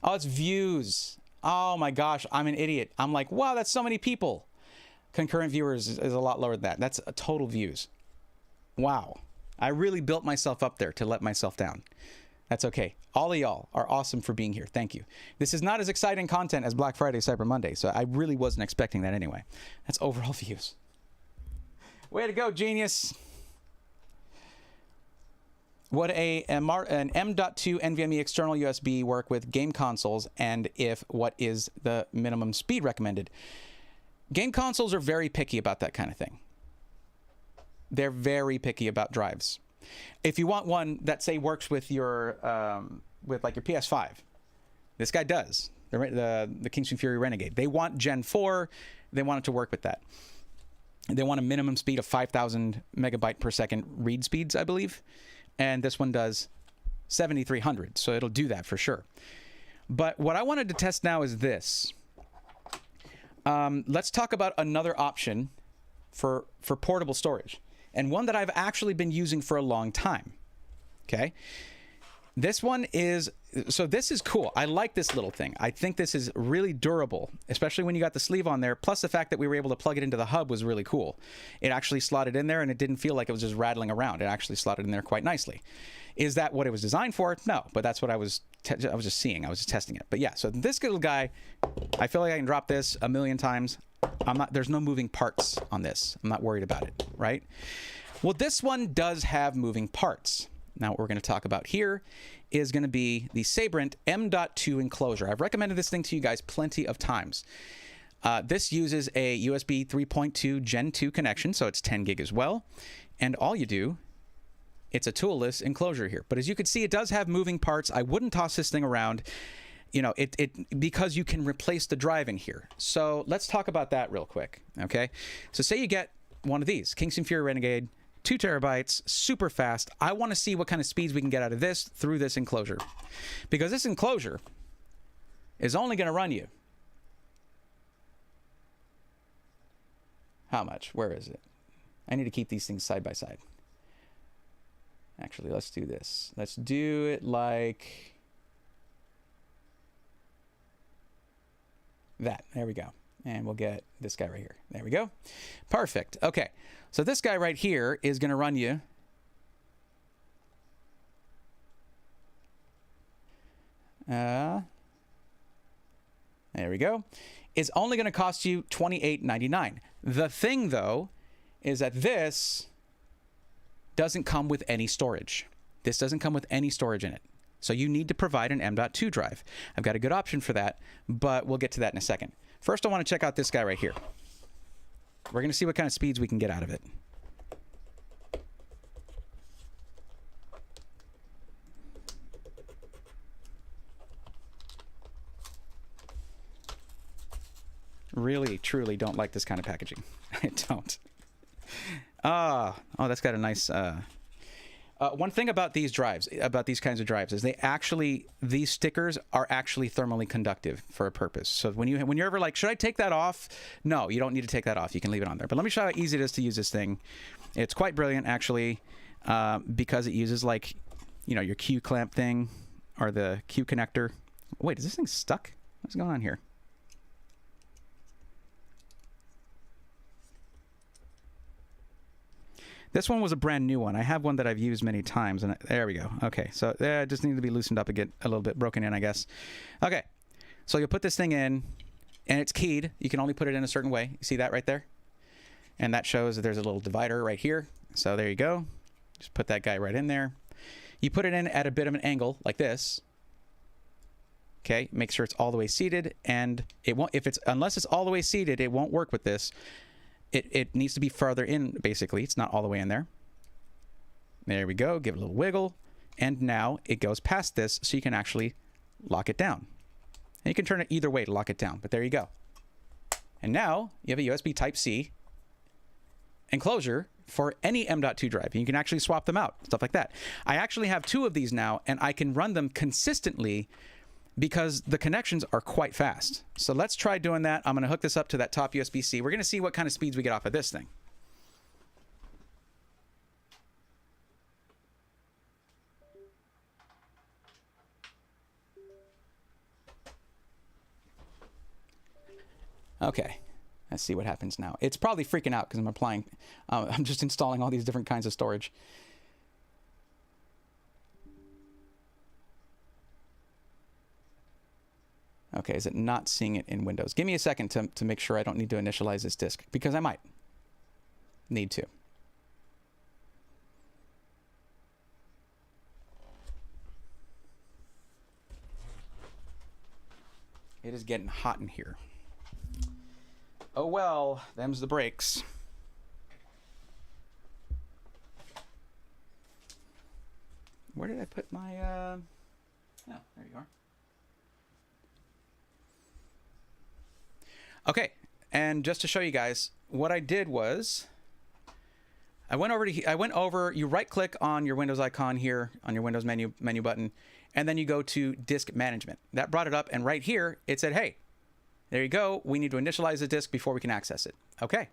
Oh, it's views. Oh my gosh, I'm an idiot. I'm like, wow, that's so many people. Concurrent viewers is a lot lower than that. That's total views. Wow. I really built myself up there to let myself down. That's okay. All of y'all are awesome for being here. Thank you. This is not as exciting content as Black Friday, Cyber Monday, so I really wasn't expecting that anyway. That's overall views. Way to go, genius. Would an M.2 NVMe external USB work with game consoles, and if what is the minimum speed recommended? Game consoles are very picky about that kind of thing. They're very picky about drives. If you want one that, say, works with your like your PS5, this guy does. The Kingston Fury Renegade. They want Gen 4. They want it to work with that. They want a minimum speed of 5,000 megabyte per second read speeds, I believe. And this one does 7,300, so it'll do that for sure. But what I wanted to test now is this. Let's talk about another option for portable storage, and one that I've actually been using for a long time. Okay, this one is, so this is cool. I like this little thing. I think this is really durable, especially when you got the sleeve on there. Plus the fact that we were able to plug it into the hub was really cool. It actually slotted in there and it didn't feel like it was just rattling around. It actually slotted in there quite nicely. Is that what it was designed for? No, but that's what I was just seeing. I was just testing it. But yeah, so this little guy, I feel like I can drop this a million times. There's no moving parts on this. I'm not worried about it, right? Well, this one does have moving parts. Now, what we're going to talk about here is going to be the Sabrent M.2 enclosure. I've recommended this thing to you guys plenty of times. This uses a USB 3.2 Gen 2 connection, so it's 10 gig as well. And all you do, it's a toolless enclosure here. But as you can see, it does have moving parts. I wouldn't toss this thing around, you know, because you can replace the drive in here. So let's talk about that real quick, okay? So say you get one of these, Kingston Fury Renegade, 2 terabytes, super fast. I want to see what kind of speeds we can get out of this through this enclosure. Because this enclosure is only going to run you. How much? Where is it? I need to keep these things side by side. Actually, let's do this. Let's do it like that. There we go. And we'll get this guy right here. There we go. Perfect. Okay. So this guy right here is going to run you There we go. Is only going to cost you $28.99. The thing, though, is that this doesn't come with any storage. This doesn't come with any storage in it. So you need to provide an M.2 drive. I've got a good option for that, but we'll get to that in a second. First, I want to check out this guy right here. We're going to see what kind of speeds we can get out of it. Really, truly don't like this kind of packaging. I don't. Oh, that's got a nice... one thing about these drives, about these kinds of drives, is these stickers are actually thermally conductive for a purpose. So when you're ever like, should I take that off? No, you don't need to take that off. You can leave it on there. But let me show you how easy it is to use this thing. It's quite brilliant, actually, because it uses, like, you know, your Q clamp thing or the Q connector. Wait, is this thing stuck? What's going on here? This one was a brand new one. I have one that I've used many times, and there we go. Okay, so it just needs to be loosened up and get a little bit broken in, I guess. Okay, so you'll put this thing in, and it's keyed. You can only put it in a certain way. You see that right there? And that shows that there's a little divider right here. So there you go. Just put that guy right in there. You put it in at a bit of an angle, like this. Okay, make sure it's all the way seated, and it won't. Unless it's all the way seated, it won't work with this. It needs to be farther in, basically. It's not all the way in there. There we go. Give it a little wiggle. And now it goes past this, so you can actually lock it down. And you can turn it either way to lock it down, but there you go. And now you have a USB Type-C enclosure for any M.2 drive. And you can actually swap them out, stuff like that. I actually have 2 of these now, and I can run them consistently because the connections are quite fast. So let's try doing that. I'm going to hook this up to that top USB-C. We're going to see what kind of speeds we get off of this thing. Okay, let's see what happens now. It's probably freaking out because I'm just installing all these different kinds of storage. Okay, is it not seeing it in Windows? Give me a second to make sure I don't need to initialize this disk, because I might need to. It is getting hot in here. Oh well, them's the breaks. Where did I put my... Oh, there you are. Okay, and just to show you guys, what I did was I went over, you right click on your Windows icon here on your Windows menu button, and then you go to disk management. That brought it up, and right here it said, hey, there you go. We need to initialize the disk before we can access it. Okay,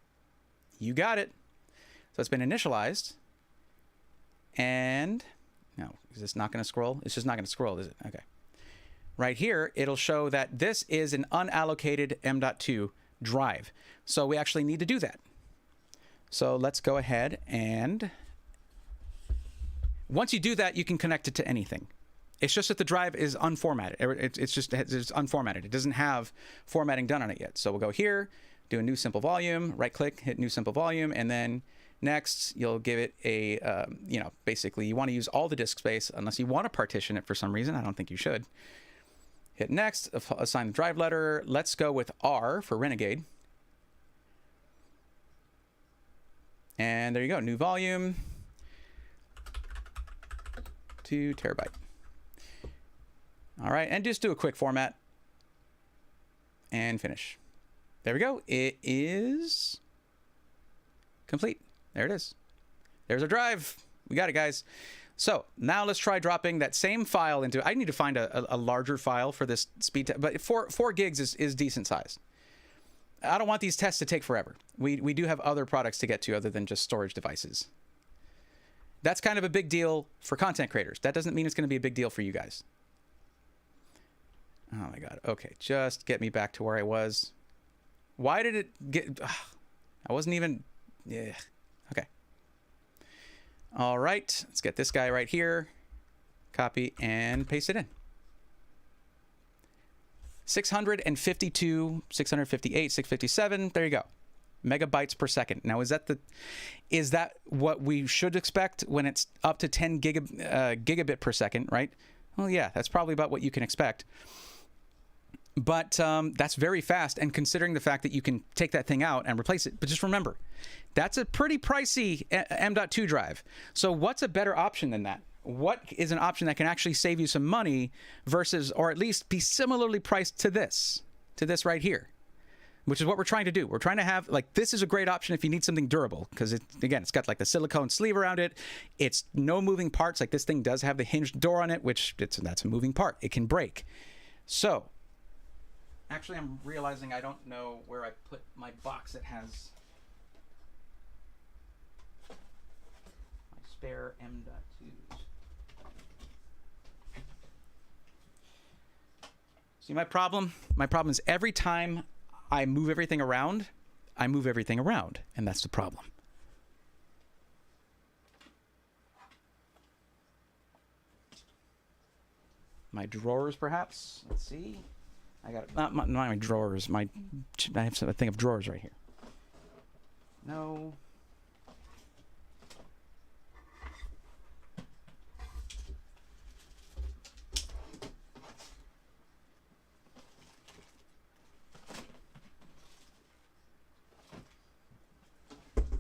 you got it. So it's been initialized, and no, is this not going to scroll? It's just not going to scroll, is it? Okay. Right here, it'll show that this is an unallocated M.2 drive. So we actually need to do that. So let's go ahead, and once you do that, you can connect it to anything. It's just that the drive is unformatted. It's unformatted. It doesn't have formatting done on it yet. So we'll go here, do a new simple volume, right click, hit new simple volume, and then next you'll give it a, basically you want to use all the disk space unless you want to partition it for some reason. I don't think you should. Hit next, assign the drive letter. Let's go with R for Renegade. And there you go, new volume, 2 terabyte. All right, and just do a quick format and finish. There we go. It is complete. There it is. There's our drive. We got it, guys. So now let's try dropping that same file into, I need to find a larger file for this speed, but 4 gigs is decent size. I don't want these tests to take forever. We do have other products to get to other than just storage devices. That's kind of a big deal for content creators. That doesn't mean it's going to be a big deal for you guys. Oh my God. Okay, just get me back to where I was. Why did it get... I wasn't even... Yeah. Okay. All right, let's get this guy right here. Copy and paste it in. 652, 658, 657. There you go. Megabytes per second. Now, is that what we should expect when it's up to 10 gigabit per second, right? Well, yeah, that's probably about what you can expect. But that's very fast, and considering the fact that you can take that thing out and replace it. But just remember, that's a pretty pricey M.2 drive. So what's a better option than that? What is an option that can actually save you some money versus, or at least be similarly priced to this right here? Which is what we're trying to do. We're trying to have, like, this is a great option if you need something durable, because it's got like the silicone sleeve around it. It's no moving parts. Like, this thing does have the hinged door on it, which that's a moving part. It can break. So, actually, I'm realizing I don't know where I put my box that has my spare M.2s. See, my problem is every time I move everything around, and that's the problem. My drawers, perhaps. Let's see. I got not my drawers. I have a thing of drawers right here. No.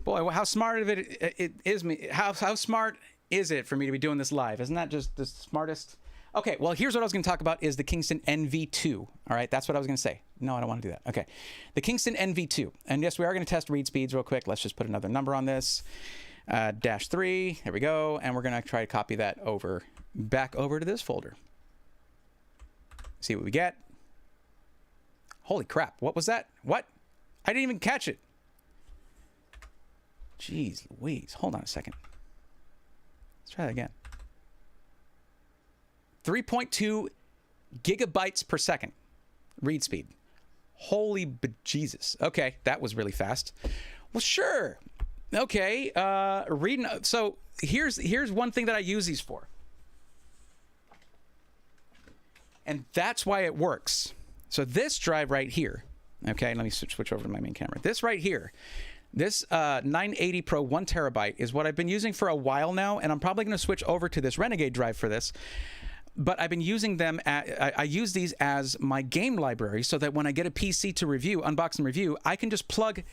Boy, how smart of it is me. How smart is it for me to be doing this live? Isn't that just the smartest? Okay, well, here's what I was going to talk about is the Kingston NV2. All right, that's what I was going to say. No, I don't want to do that. Okay, the Kingston NV2. And yes, we are going to test read speeds real quick. Let's just put another number on this. -3, there we go. And we're going to try to copy that back over to this folder. See what we get. Holy crap, what was that? What? I didn't even catch it. Jeez Louise, hold on a second. Let's try that again. 3.2 gigabytes per second read speed. Holy bejesus. Okay, that was really fast. Well, sure. Okay, reading. So here's one thing that I use these for. And that's why it works. So this drive right here. Okay, let me switch over to my main camera. This right here. This 980 Pro 1 terabyte is what I've been using for a while now, and I'm probably going to switch over to this Renegade drive for this. But I've been using them, I use these as my game library so that when I get a PC to review, unbox and review, I can just plug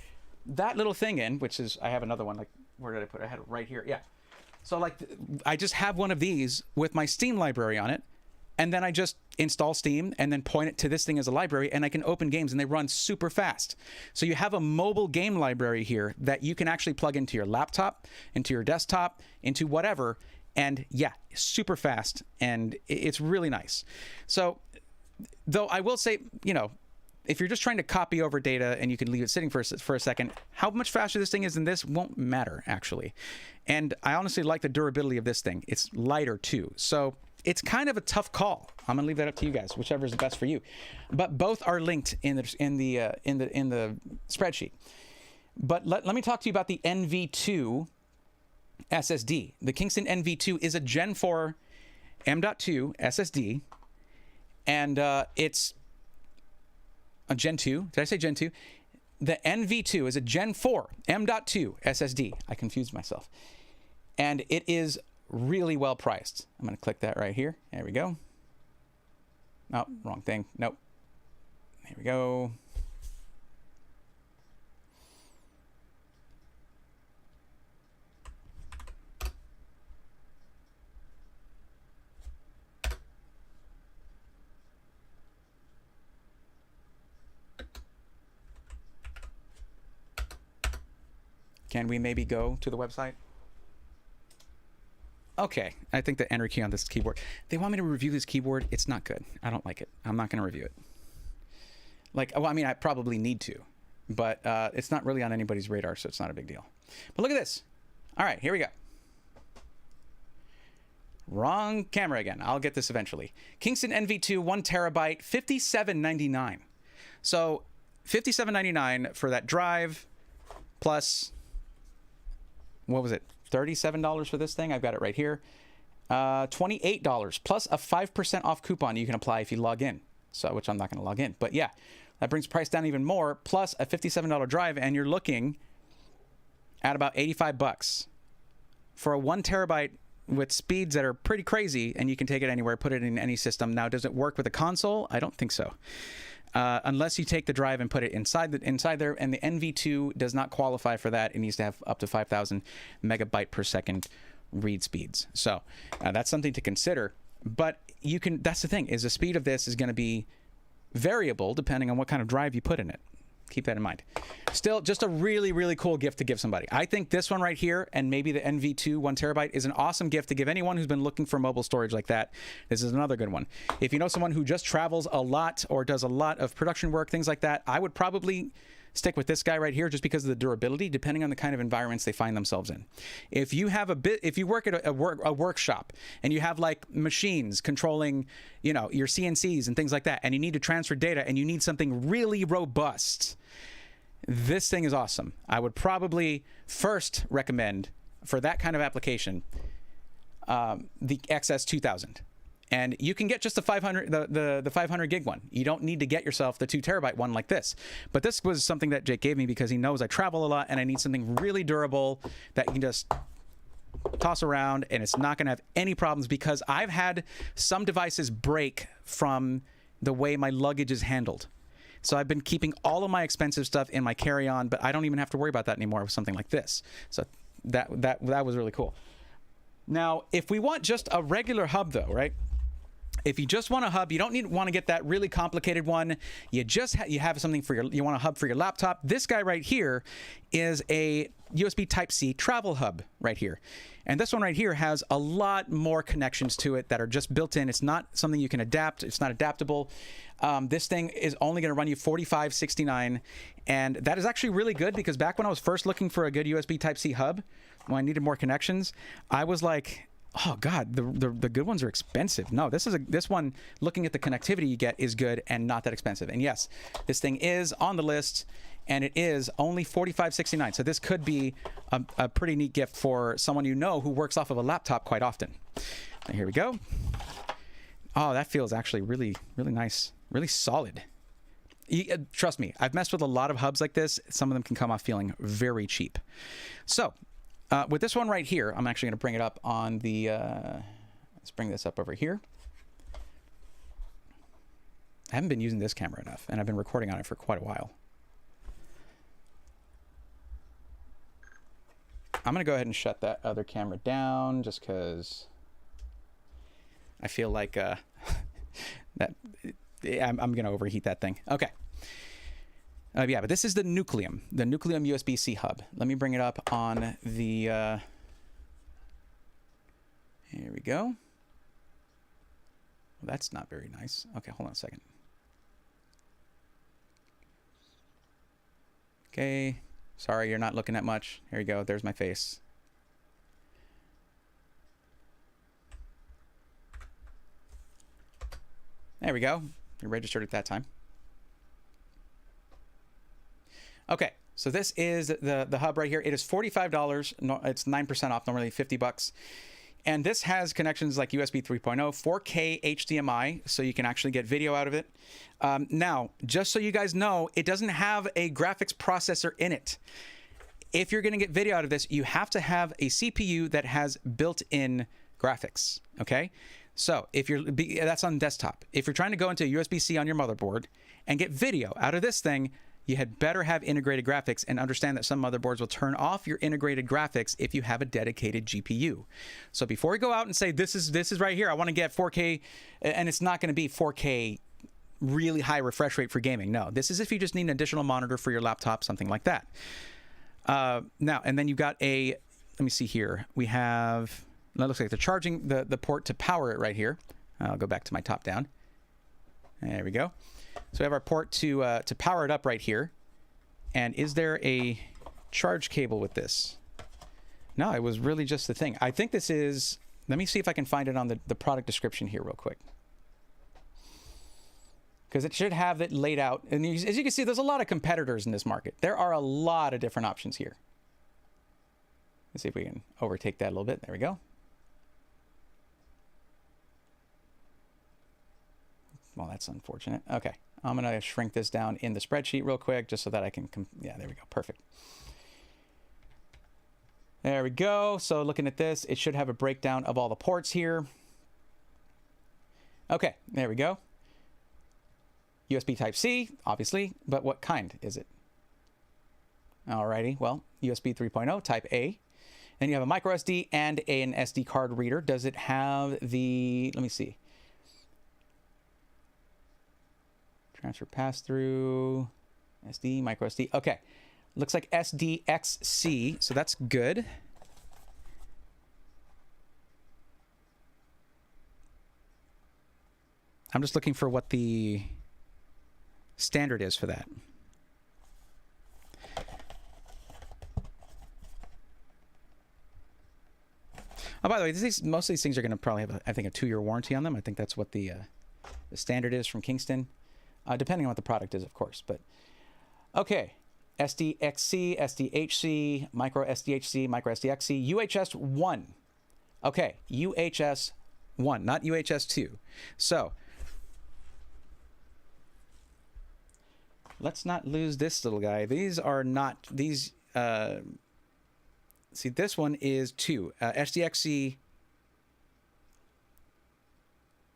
that little thing in, which is, I have another one, like, where did I put it? I had it right here, yeah. So like, I just have one of these with my Steam library on it, and then I just install Steam and then point it to this thing as a library, and I can open games and they run super fast. So you have a mobile game library here that you can actually plug into your laptop, into your desktop, into whatever, and yeah, super fast, and it's really nice. So, though I will say, you know, if you're just trying to copy over data and you can leave it sitting for a second, how much faster this thing is than this won't matter, actually. And I honestly like the durability of this thing. It's lighter, too. So it's kind of a tough call. I'm gonna leave that up to you guys, whichever is the best for you. But both are linked in the spreadsheet. But let me talk to you about the NV2 SSD. The Kingston NV2 is a Gen 4 M.2 SSD, and it's a Gen 2. Did I say Gen 2? The NV2 is a Gen 4 M.2 SSD. I confused myself. And it is really well priced. I'm going to click that right here. There we go. Oh, wrong thing. Nope. There we go. Can we maybe go to the website? Okay, I think the enter key on this keyboard. They want me to review this keyboard. It's not good. I don't like it. I'm not going to review it. Like, well, I mean, I probably need to, but it's not really on anybody's radar, so it's not a big deal. But look at this. All right, here we go. Wrong camera again. I'll get this eventually. Kingston NV2 1 terabyte, $57.99. So $57.99 for that drive, plus, what was it? $37 for this thing. I've got it right here. $28 plus a 5% off coupon you can apply if you log in. So, which I'm not going to log in. But yeah, that brings price down even more, plus a $57 drive, and you're looking at about 85 bucks for a 1 terabyte with speeds that are pretty crazy, and you can take it anywhere, put it in any system. Now, does it work with a console? I don't think so. Unless you take the drive and put it inside there, and the NV2 does not qualify for that. It needs to have up to 5,000 megabyte per second read speeds. So that's something to consider. But you can. That's the thing, is the speed of this is going to be variable depending on what kind of drive you put in it. Keep that in mind. Still, just a really, really cool gift to give somebody. I think this one right here, and maybe the NV2 1 terabyte, is an awesome gift to give anyone who's been looking for mobile storage like that. This is another good one. If you know someone who just travels a lot or does a lot of production work, things like that, I would probably stick with this guy right here just because of the durability, depending on the kind of environments they find themselves in. If you have if you work at a workshop and you have like machines controlling, you know, your CNCs and things like that, and you need to transfer data and you need something really robust, this thing is awesome. I would probably first recommend for that kind of application the XS2000. And you can get just the 500 gig one. You don't need to get yourself the 2 terabyte one like this. But this was something that Jake gave me because he knows I travel a lot and I need something really durable that you can just toss around and it's not going to have any problems, because I've had some devices break from the way my luggage is handled. So I've been keeping all of my expensive stuff in my carry-on, but I don't even have to worry about that anymore with something like this. So that was really cool. Now, if we want just a regular hub though, right? If you just want a hub, you don't want to get that really complicated one. You just you have something for you want a hub for your laptop. This guy right here is a USB Type-C travel hub right here. And this one right here has a lot more connections to it that are just built in. It's not something you can adapt. It's not adaptable. This thing is only going to run you $45.69. And that is actually really good, because back when I was first looking for a good USB Type-C hub, when I needed more connections, I was like, oh God, the good ones are expensive. No, this one, looking at the connectivity you get, is good and not that expensive. And yes, this thing is on the list, and it is only $45.69. So this could be a pretty neat gift for someone you know who works off of a laptop quite often. And here we go. Oh, that feels actually really, really nice, really solid. Trust me, I've messed with a lot of hubs like this. Some of them can come off feeling very cheap. So with this one right here, I'm actually going to bring it up on the, let's bring this up over here. I haven't been using this camera enough, and I've been recording on it for quite a while. I'm going to go ahead and shut that other camera down just because I feel like that I'm going to overheat that thing. Okay. Yeah, but this is the Nucleum USB-C hub. Let me bring it up on the, here we go. Well, that's not very nice. Okay, hold on a second. Okay, sorry, you're not looking at much. Here you go, there's my face. There we go, you registered at that time. Okay, so this is the hub right here. It is $45. No, it's 9% off, normally 50 bucks. And this has connections like USB 3.0, 4K HDMI, so you can actually get video out of it. Now, just so you guys know, it doesn't have a graphics processor in it. If you're going to get video out of this, you have to have a CPU that has built-in graphics, okay? So if that's on desktop. If you're trying to go into a USB-C on your motherboard and get video out of this thing, you had better have integrated graphics, and understand that some motherboards will turn off your integrated graphics if you have a dedicated GPU. So before you go out and say, this is right here, I want to get 4K, and it's not going to be 4K really high refresh rate for gaming. No, this is if you just need an additional monitor for your laptop, something like that. Now, and then you've got let me see here. We have, that looks like the charging, the port to power it right here. I'll go back to my top down. There we go. So we have our port to power it up right here. And is there a charge cable with this? No, it was really just the thing. I think this is, let me see if I can find it on the product description here real quick. Because it should have it laid out. And as you can see, there's a lot of competitors in this market. There are a lot of different options here. Let's see if we can overtake that a little bit. There we go. Well, that's unfortunate. Okay, I'm going to shrink this down in the spreadsheet real quick just so that I can, yeah, there we go. Perfect. There we go. So looking at this, it should have a breakdown of all the ports here. Okay, there we go. USB Type-C, obviously, but what kind is it? Alrighty, well, USB 3.0 Type A. Then you have a micro SD and an SD card reader. Does it have the, let me see. Transfer pass-through, SD, micro SD. Okay, looks like SDXC, so that's good. I'm just looking for what the standard is for that. Oh, by the way, most of these things are going to probably have, I think, a 2-year warranty on them. I think that's what the standard is from Kingston, depending on what the product is, of course. But okay, SDXC, SDHC, micro SDHC, micro SDXC, UHS 1. Okay, UHS 1, not UHS 2. So let's not lose this little guy. These are not these. See, this one is 2. SDXC.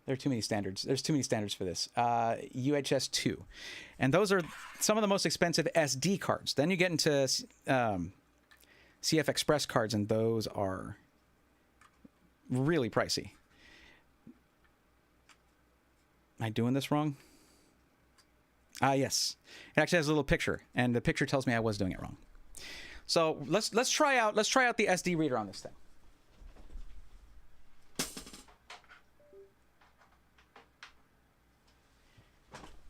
There are too many standards. There's too many standards for this. UHS 2. And those are some of the most expensive SD cards. Then you get into CF Express cards, and those are really pricey. Am I doing this wrong? Yes. It actually has a little picture, and the picture tells me I was doing it wrong. So let's try out the SD reader on this thing.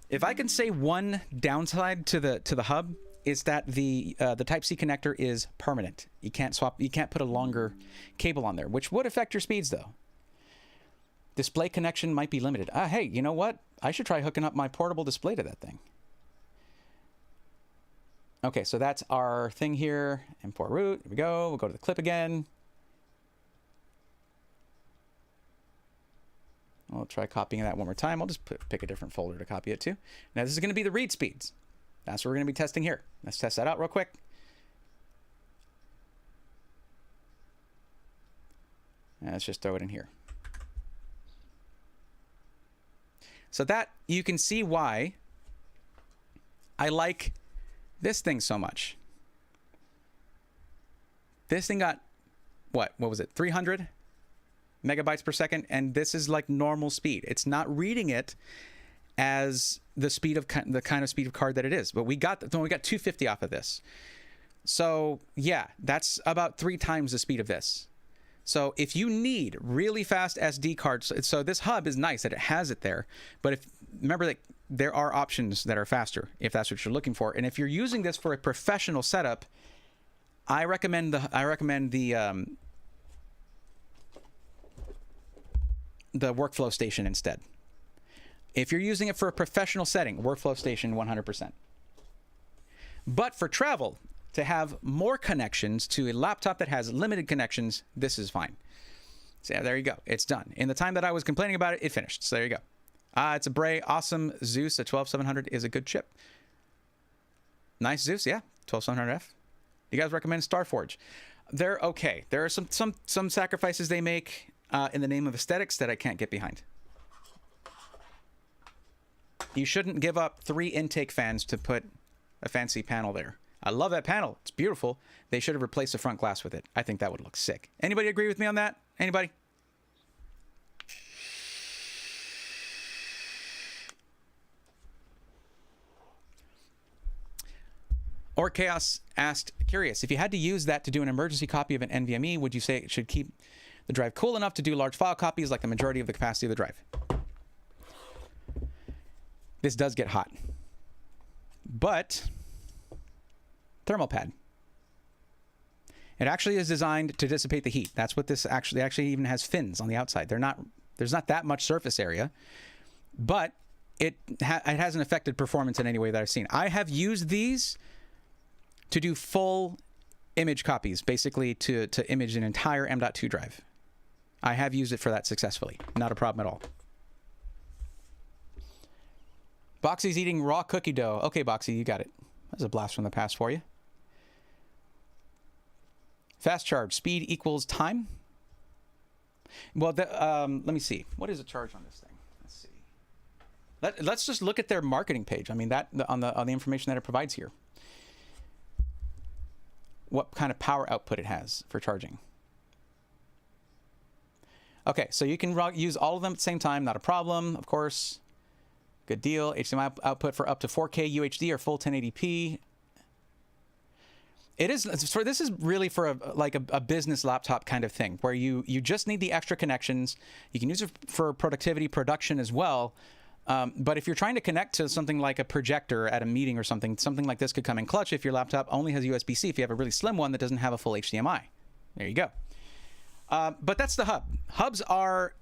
If I can say one downside to the hub is that the Type-C connector is permanent. You can't swap. You can't put a longer cable on there, which would affect your speeds though. Display connection might be limited. Hey, you know what? I should try hooking up my portable display to that thing. Okay, so that's our thing here. Import root. Here we go. We'll go to the clip again. We'll try copying that one more time. I'll just pick a different folder to copy it to. Now this is going to be the read speeds. That's what we're going to be testing here. Let's test that out real quick. And let's just throw it in here. So that, you can see why I like this thing so much. This thing got, what was it, 300 megabytes per second, and this is like normal speed. It's not reading it as the speed of the kind of speed of card that it is, but we got 250 off of this. So yeah, that's about 3 times the speed of this. So if you need really fast SD cards, so this hub is nice that it has it there, but remember that there are options that are faster if that's what you're looking for. And if you're using this for a professional setup, I recommend the Workflow Station instead. If you're using it for a professional setting, Workflow Station 100%. But for travel, to have more connections to a laptop that has limited connections, this is fine. So yeah, there you go. It's done. In the time that I was complaining about it, it finished. So there you go. It's a Bray Awesome Zeus. A 12700 is a good chip. Nice Zeus, yeah. 12700F. You guys recommend StarForge? They're okay. There are some sacrifices they make in the name of aesthetics that I can't get behind. You shouldn't give up 3 intake fans to put a fancy panel there. I love that panel. It's beautiful. They should have replaced the front glass with it. I think that would look sick. Anybody agree with me on that? Anybody? Or Chaos asked, curious, if you had to use that to do an emergency copy of an NVMe, would you say it should keep the drive cool enough to do large file copies like the majority of the capacity of the drive? This does get hot. But thermal pad. It actually is designed to dissipate the heat. That's what this actually even has fins on the outside. There's not that much surface area, but it hasn't affected performance in any way that I've seen. I have used these to do full image copies, basically to image an entire M.2 drive. I have used it for that successfully. Not a problem at all. Boxy's eating raw cookie dough. Okay, Boxy, you got it. That's a blast from the past for you. Fast charge. Speed equals time. Well, let me see. What is the charge on this thing? Let's see. Let's just look at their marketing page. I mean, that on the information that it provides here. What kind of power output it has for charging. Okay, so you can use all of them at the same time. Not a problem, of course. Good deal. HDMI output for up to 4K UHD or full 1080p. It is for this is really for a business laptop kind of thing where you just need the extra connections. You can use it for productivity, production as well. But if you're trying to connect to something like a projector at a meeting or something like this could come in clutch if your laptop only has USB-C. If you have a really slim one that doesn't have a full HDMI, there you go. But that's the hub. Hubs are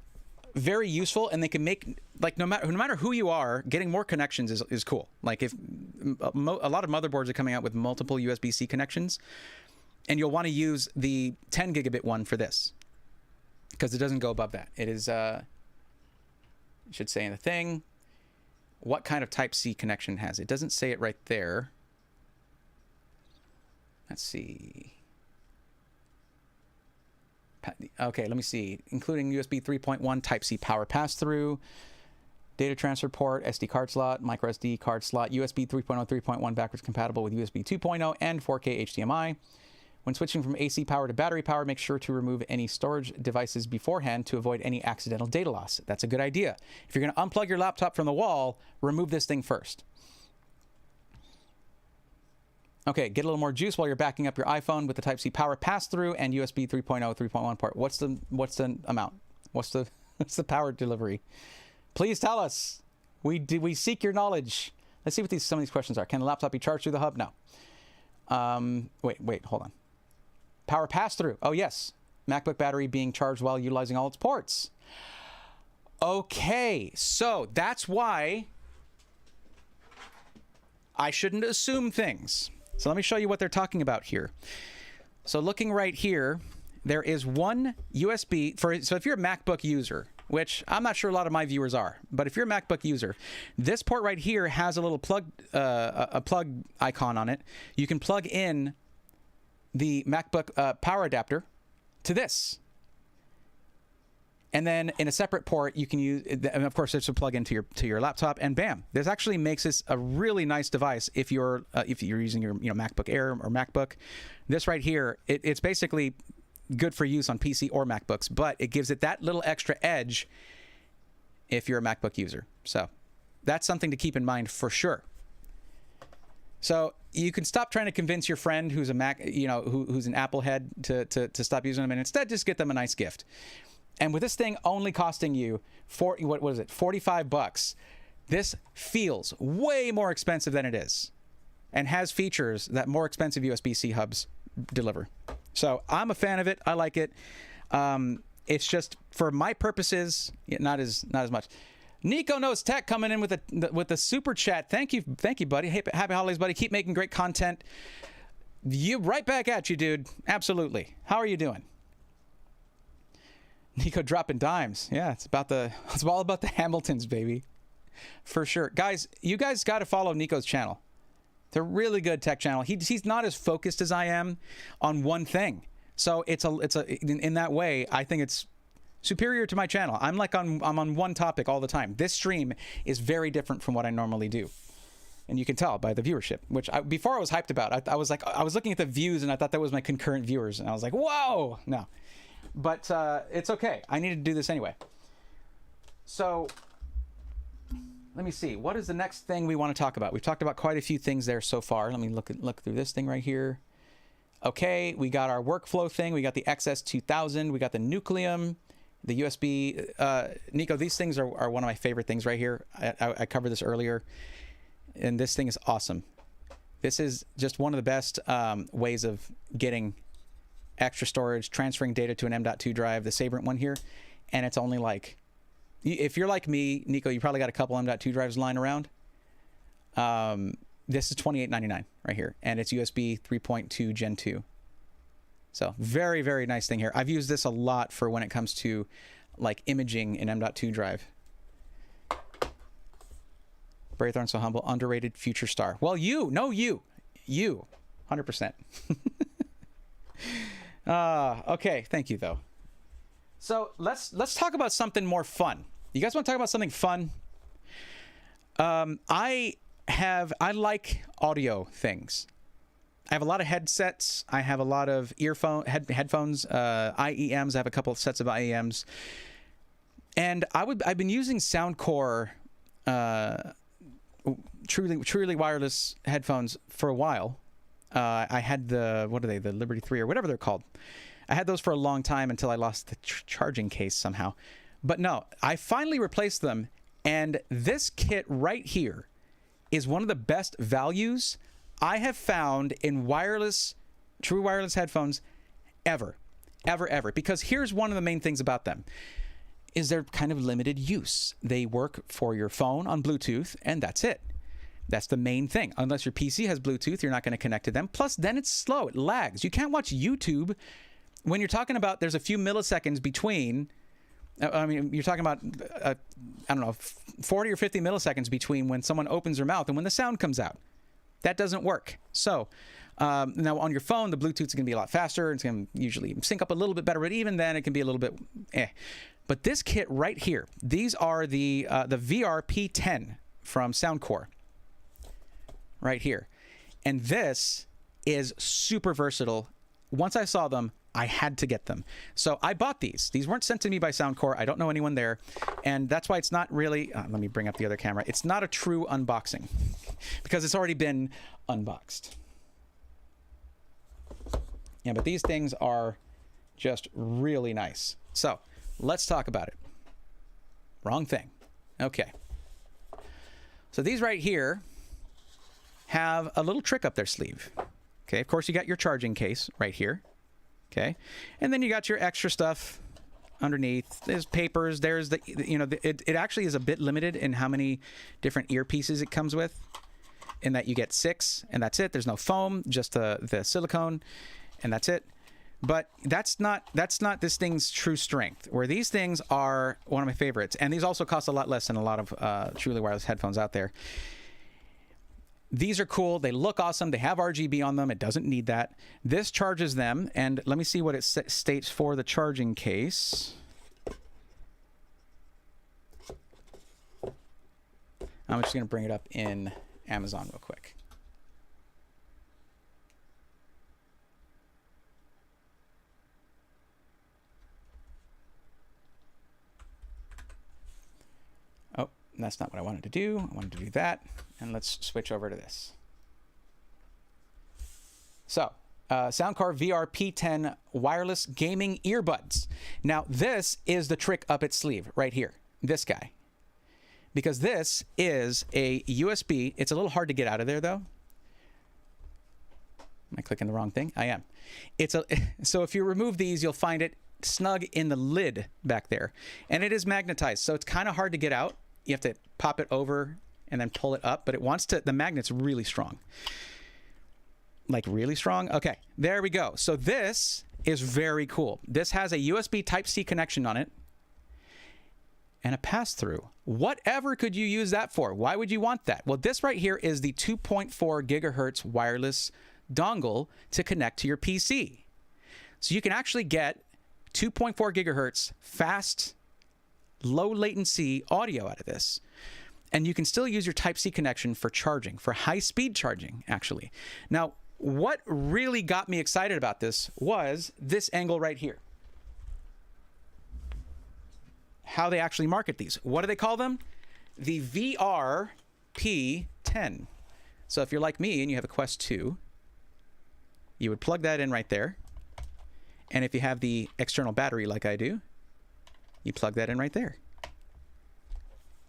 very useful, and they can make, like, no matter who you are, getting more connections is cool. Like, if a lot of motherboards are coming out with multiple USB-C connections, and you'll want to use the 10 gigabit one for this because it doesn't go above that. It is it should say in the thing what kind of Type-C connection it has. It doesn't say it right there. Let's see. Okay, let me see. Including USB 3.1 Type-C power pass-through, data transfer port, SD card slot, micro SD card slot, USB 3.0, 3.1 backwards compatible with USB 2.0 and 4K HDMI. When switching from AC power to battery power, make sure to remove any storage devices beforehand to avoid any accidental data loss. That's a good idea. If you're going to unplug your laptop from the wall, remove this thing first. Okay, get a little more juice while you're backing up your iPhone with the Type-C power pass-through and USB 3.0, 3.1 port. What's the amount? What's the power delivery? Please tell us. We seek your knowledge. Let's see what some of these questions are. Can the laptop be charged through the hub? No. Wait, hold on. Power pass-through. Oh, yes. MacBook battery being charged while utilizing all its ports. Okay, so that's why I shouldn't assume things. So let me show you what they're talking about here. So looking right here, there is one USB so if you're a MacBook user, which I'm not sure a lot of my viewers are, but if you're a MacBook user, this port right here has a little plug icon on it. You can plug in the MacBook power adapter to this. And then in a separate port, you can use, and of course, there's a plug into your laptop, and bam! This actually makes this a really nice device if you're using your MacBook Air or MacBook. This right here, it's basically good for use on PC or MacBooks, but it gives it that little extra edge if you're a MacBook user. So that's something to keep in mind for sure. So you can stop trying to convince your friend who's a Mac, who's an Apple head to stop using them, and instead just get them a nice gift. And with this thing only costing you $45, this feels way more expensive than it is, and has features that more expensive USB-C hubs deliver. So I'm a fan of it. I like it. It's just for my purposes, not as much. Nico Knows Tech coming in with a super chat. Thank you, buddy. Happy holidays, buddy. Keep making great content. Right back at you, dude. Absolutely. How are you doing? Nico dropping dimes. Yeah, it's all about the Hamiltons, baby. For sure. Guys, you guys got to follow Nico's channel. It's a really good tech channel. He's not as focused as I am on one thing. So in that way, I think it's superior to my channel. I'm on one topic all the time. This stream is very different from what I normally do. And you can tell by the viewership, which before I was hyped about. I was looking at the views and I thought that was my concurrent viewers. And I was like, whoa, no. But it's okay. I needed to do this anyway. So let me see. What is the next thing we want to talk about? We've talked about quite a few things there so far. Let me look through this thing right here. Okay, we got our workflow thing. We got the XS2000. We got the Nucleum, the USB. Nico, these things are one of my favorite things right here. I covered this earlier. And this thing is awesome. This is just one of the best ways of getting extra storage, transferring data to an M.2 drive, the Sabrent one here. And it's only like, if you're like me, Nico, you probably got a couple M.2 drives lying around. This is $28.99 right here. And it's USB 3.2 Gen 2. So very, very nice thing here. I've used this a lot for when it comes to like imaging an M.2 drive. Braithorn so humble, underrated future star. Well, you, 100%. Okay, thank you though. So let's talk about something more fun. You guys want to talk about something fun? I like audio things. I have a lot of headsets. I have a lot of headphones, IEMs. I have a couple of sets of IEMs, and I've been using Soundcore, truly wireless headphones for a while. I had the Liberty 3 or whatever they're called. I had those for a long time until I lost the charging case somehow. But no, I finally replaced them, and this kit right here is one of the best values I have found in true wireless headphones ever. Because here's one of the main things about them, is they're kind of limited use. They work for your phone on Bluetooth, and that's it. That's the main thing. Unless your PC has Bluetooth, you're not going to connect to them. Plus, then it's slow. It lags. You can't watch YouTube when you're talking about there's a few milliseconds between. I mean, you're talking about, I don't know, 40 or 50 milliseconds between when someone opens their mouth and when the sound comes out. That doesn't work. So now on your phone, the Bluetooth's going to be a lot faster. It's going to usually sync up a little bit better, but even then it can be a little bit But this kit right here, these are the VRP10 from Soundcore. Right here. And this is super versatile. Once I saw them, I had to get them. So I bought these. These weren't sent to me by Soundcore. I don't know anyone there. And that's why it's not really, let me bring up the other camera. It's not a true unboxing because it's already been unboxed. Yeah, but these things are just really nice. So let's talk about it. Wrong thing. Okay. So these right here have a little trick up their sleeve. Okay, of course you got your charging case right here. Okay, and then you got your extra stuff underneath. There's papers. There's it actually is a bit limited in how many different earpieces it comes with, in that you get 6 and that's it. There's no foam, just the silicone, and that's it. But that's not this thing's true strength. Where these things are one of my favorites, and these also cost a lot less than a lot of truly wireless headphones out there. These are cool. They look awesome. They have RGB on them. It doesn't need that. This charges them. And let me see what it states for the charging case. I'm just going to bring it up in Amazon real quick. Oh, that's not what I wanted to do. I wanted to do that. And let's switch over to this. So, Soundcore VRP10 wireless gaming earbuds. Now, this is the trick up its sleeve right here. This guy. Because this is a USB. It's a little hard to get out of there, though. Am I clicking the wrong thing? I am. So if you remove these, you'll find it snug in the lid back there. And it is magnetized, so it's kind of hard to get out. You have to pop it over and then pull it up, but it wants to, the magnet's really strong. Like really strong? Okay, there we go. So this is very cool. This has a USB Type-C connection on it and a pass-through. Whatever could you use that for? Why would you want that? Well, this right here is the 2.4 gigahertz wireless dongle to connect to your PC. So you can actually get 2.4 gigahertz fast, low latency audio out of this. And you can still use your Type-C connection for charging, for high-speed charging, actually. Now, what really got me excited about this was this angle right here. How they actually market these. What do they call them? The VRP10. So if you're like me and you have a Quest 2, you would plug that in right there. And if you have the external battery like I do, you plug that in right there.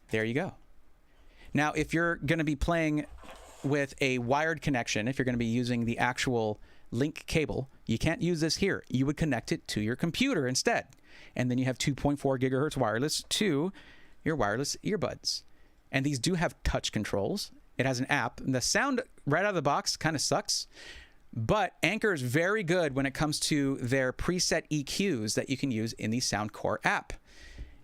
There you go. Now, if you're going to be playing with a wired connection, if you're going to be using the actual link cable, you can't use this here. You would connect it to your computer instead. And then you have 2.4 gigahertz wireless to your wireless earbuds. And these do have touch controls. It has an app. And the sound right out of the box kind of sucks. But Anker is very good when it comes to their preset EQs that you can use in the Soundcore app.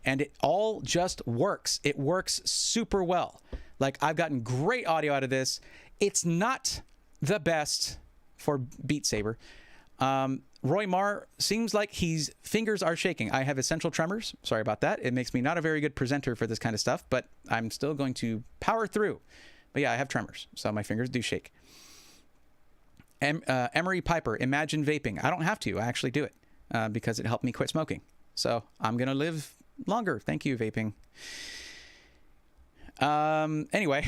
And it all just works. It works super well. Like, I've gotten great audio out of this. It's not the best for Beat Saber. Roy Marr seems like his fingers are shaking. I have essential tremors. Sorry about that. It makes me not a very good presenter for this kind of stuff, but I'm still going to power through. But yeah, I have tremors, so my fingers do shake. Emery Piper, Imagine Vaping. I don't have to. I actually do it because it helped me quit smoking. So I'm going to live longer. Thank you, vaping. Anyway.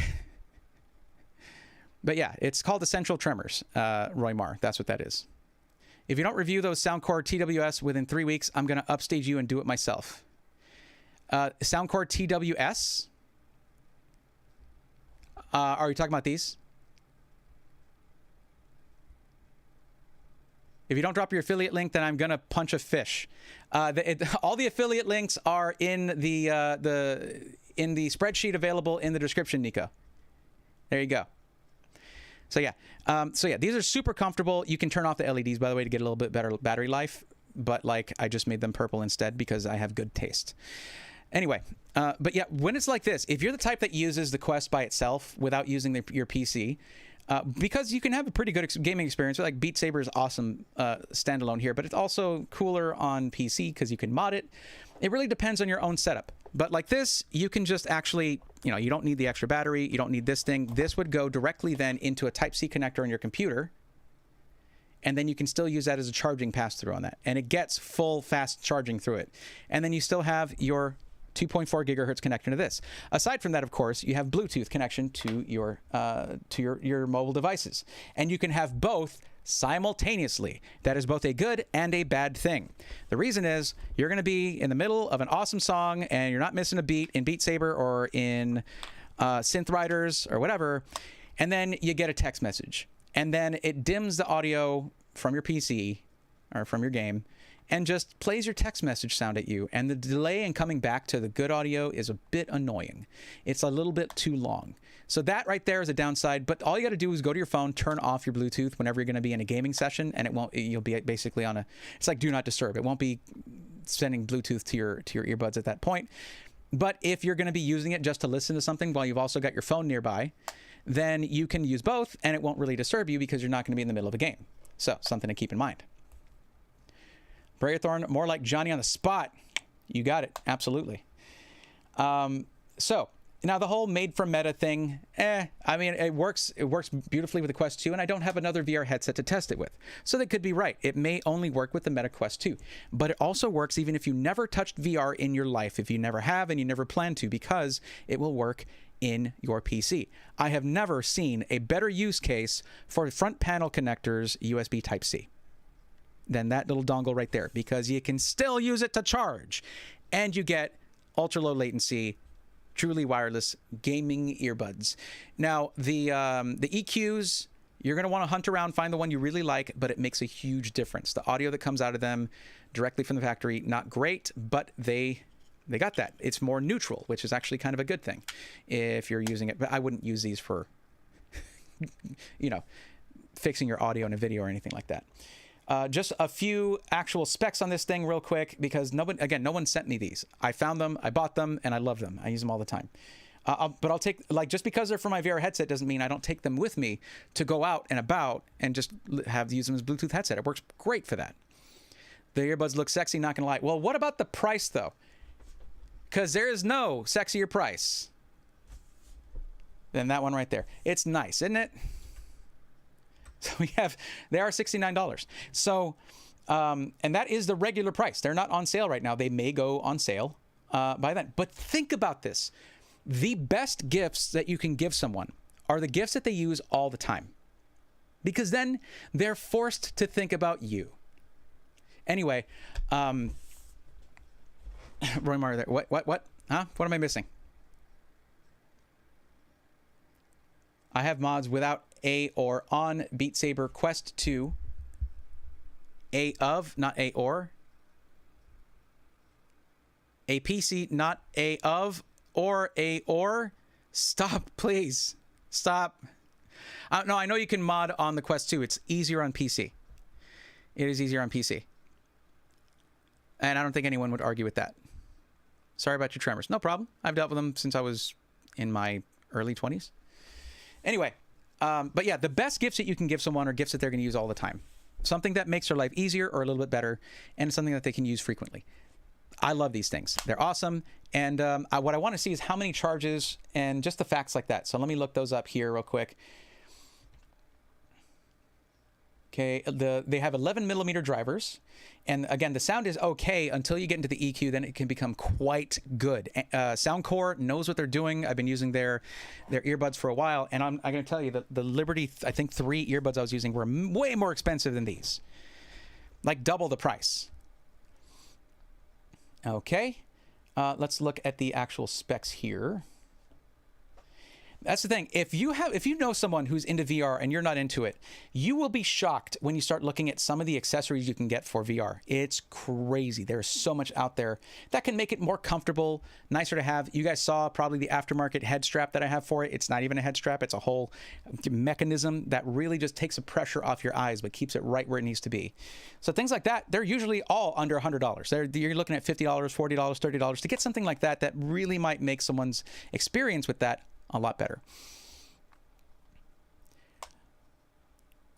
But yeah, it's called Essential Tremors, Roy Marr. That's what that is. If you don't review those Soundcore TWS within 3 weeks, I'm going to upstage you and do it myself. Soundcore TWS? Are you talking about these? If you don't drop your affiliate link, then I'm going to punch a fish. All the affiliate links are in the spreadsheet available in the description, Nico. There you go. So yeah, these are super comfortable. You can turn off the LEDs, by the way, to get a little bit better battery life. But like, I just made them purple instead because I have good taste. Anyway, but yeah, when it's like this, if you're the type that uses the Quest by itself without using your PC, because you can have a pretty good gaming experience. Like Beat Saber is awesome standalone here, but it's also cooler on PC because you can mod it. It really depends on your own setup. But like this, you can just actually, you don't need the extra battery. You don't need this thing. This would go directly then into a Type-C connector on your computer. And then you can still use that as a charging pass-through on that. And it gets full fast charging through it. And then you still have your 2.4 gigahertz connection to this. Aside from that, of course, you have Bluetooth connection to your mobile devices. And you can have both simultaneously. That is both a good and a bad thing. The reason is you're going to be in the middle of an awesome song and you're not missing a beat in Beat Saber or in Synth Riders or whatever, and then you get a text message. And then it dims the audio from your PC or from your game and just plays your text message sound at you. And the delay in coming back to the good audio is a bit annoying. It's a little bit too long. So that right there is a downside, but all you got to do is go to your phone, turn off your Bluetooth whenever you're going to be in a gaming session, and you'll be basically on it's like do not disturb. It won't be sending Bluetooth to your earbuds at that point. But if you're going to be using it just to listen to something while you've also got your phone nearby, then you can use both and it won't really disturb you because you're not going to be in the middle of a game. So something to keep in mind. Brayathorn, more like Johnny on the spot. You got it. Absolutely. So now the whole made from Meta thing, I mean, it works beautifully with the Quest 2, and I don't have another VR headset to test it with. So they could be right. It may only work with the Meta Quest 2, but it also works even if you never touched VR in your life, if you never have and you never plan to, because it will work in your PC. I have never seen a better use case for front panel connectors USB Type-C than that little dongle right there, because you can still use it to charge and you get ultra low latency, truly wireless gaming earbuds. Now, the EQs, you're going to want to hunt around, find the one you really like, but it makes a huge difference. The audio that comes out of them directly from the factory, not great, but they got that. It's more neutral, which is actually kind of a good thing if you're using it. But I wouldn't use these for, fixing your audio in a video or anything like that. Just a few actual specs on this thing real quick, because no one sent me these. I found them, I bought them, and I love them. I use them all the time. But I'll take, just because they're for my VR headset doesn't mean I don't take them with me to go out and about and just use them as Bluetooth headset. It works great for that. The earbuds look sexy, not gonna lie. Well, what about the price though? Because there is no sexier price than that one right there. It's nice, isn't it? So they are $69. So, and that is the regular price. They're not on sale right now. They may go on sale by then. But think about this. The best gifts that you can give someone are the gifts that they use all the time, because then they're forced to think about you. Anyway, Roy Marr there. What? Huh? What am I missing? I have mods without a or on Beat Saber Quest 2. A of, not a or. A PC, not a of, or a or. Stop, please. Stop. No, I know you can mod on the Quest 2. It's easier on PC. It is easier on PC. And I don't think anyone would argue with that. Sorry about your tremors. No problem. I've dealt with them since I was in my early 20s. Anyway, but yeah, the best gifts that you can give someone are gifts that they're going to use all the time. Something that makes their life easier or a little bit better, and something that they can use frequently. I love these things. They're awesome. And what I want to see is how many charges and just the facts like that. So let me look those up here real quick. Okay, they have 11 millimeter drivers. And again, the sound is okay until you get into the EQ, then it can become quite good. Soundcore knows what they're doing. I've been using their earbuds for a while, and I'm going to tell you that the Liberty, I think 3 earbuds I was using were way more expensive than these. Like double the price. Okay, let's look at the actual specs here. That's the thing. If you know someone who's into VR and you're not into it, you will be shocked when you start looking at some of the accessories you can get for VR. It's crazy. There's so much out there that can make it more comfortable, nicer to have. You guys saw probably the aftermarket head strap that I have for it. It's not even a head strap. It's a whole mechanism that really just takes the pressure off your eyes, but keeps it right where it needs to be. So things like that, they're usually all under $100. You're looking at $50, $40, $30 to get something like that that really might make someone's experience with that a lot better.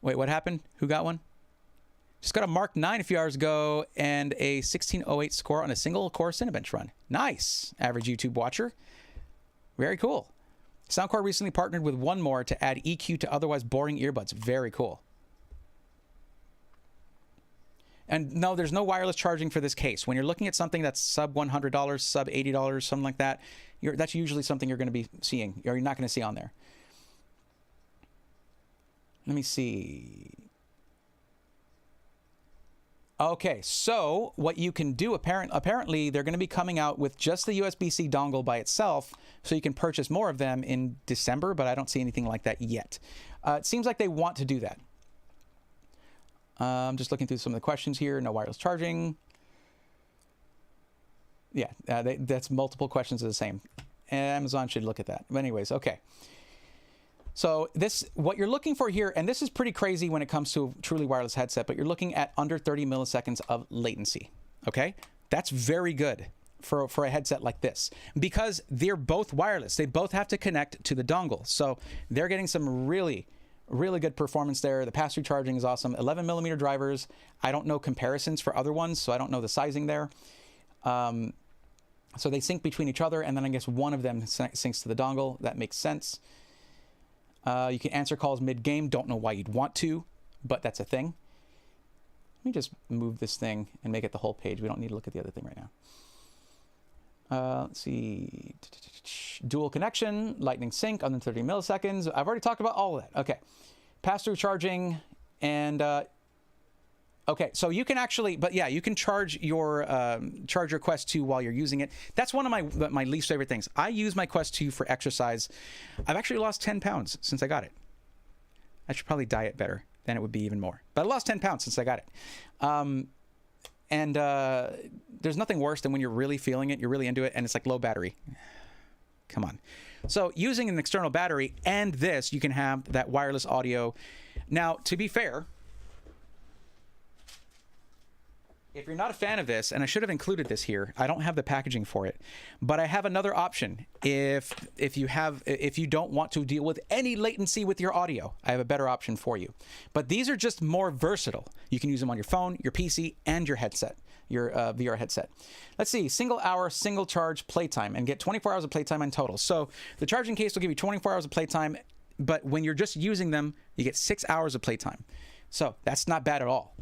Wait, what happened? Who got one? Just got a Mark 9 a few hours ago and a 1608 score on a single core Cinebench run. Nice, average YouTube watcher. Very cool. Soundcore recently partnered with One More to add EQ to otherwise boring earbuds. Very cool. And no, there's no wireless charging for this case. When you're looking at something that's sub $100, sub $80, something like that, that's usually something you're going to be seeing, or you're not going to see on there. Let me see. Okay, so what you can do, apparently they're going to be coming out with just the USB-C dongle by itself, so you can purchase more of them in December, but I don't see anything like that yet. It seems like they want to do that. I'm just looking through some of the questions here. No wireless charging. Yeah, that's multiple questions are the same. Amazon should look at that. But anyways, okay. So what you're looking for here, and this is pretty crazy when it comes to a truly wireless headset, but you're looking at under 30 milliseconds of latency. Okay, that's very good for a headset like this because they're both wireless. They both have to connect to the dongle, so they're getting some really good performance there. The pass-through charging is awesome. 11 millimeter drivers. I don't know comparisons for other ones, so I don't know the sizing there. So they sync between each other, and then I guess one of them syncs to the dongle. That makes sense. You can answer calls mid-game. Don't know why you'd want to, but that's a thing. Let me just move this thing and make it the whole page. We don't need to look at the other thing right now. Let's see. Dual connection, lightning sync, under 30 milliseconds. I've already talked about all of that. Okay. Pass-through charging, and okay, so you can actually, but yeah, you can charge your Quest 2 while you're using it. That's one of my least favorite things. I use my Quest 2 for exercise. I've actually lost 10 pounds since I got it. I should probably diet better. Then it would be even more. But I lost 10 pounds since I got it. There's nothing worse than when you're really feeling it, you're really into it, and it's like low battery. Come on. So using an external battery and this, you can have that wireless audio. Now, to be fair, if you're not a fan of this, and I should have included this here, I don't have the packaging for it, but I have another option. If you don't want to deal with any latency with your audio, I have a better option for you. But these are just more versatile. You can use them on your phone, your PC, and your headset, your VR headset. Let's see, single hour, single charge playtime, and get 24 hours of playtime in total. So the charging case will give you 24 hours of playtime, but when you're just using them, you get 6 hours of playtime. So that's not bad at all.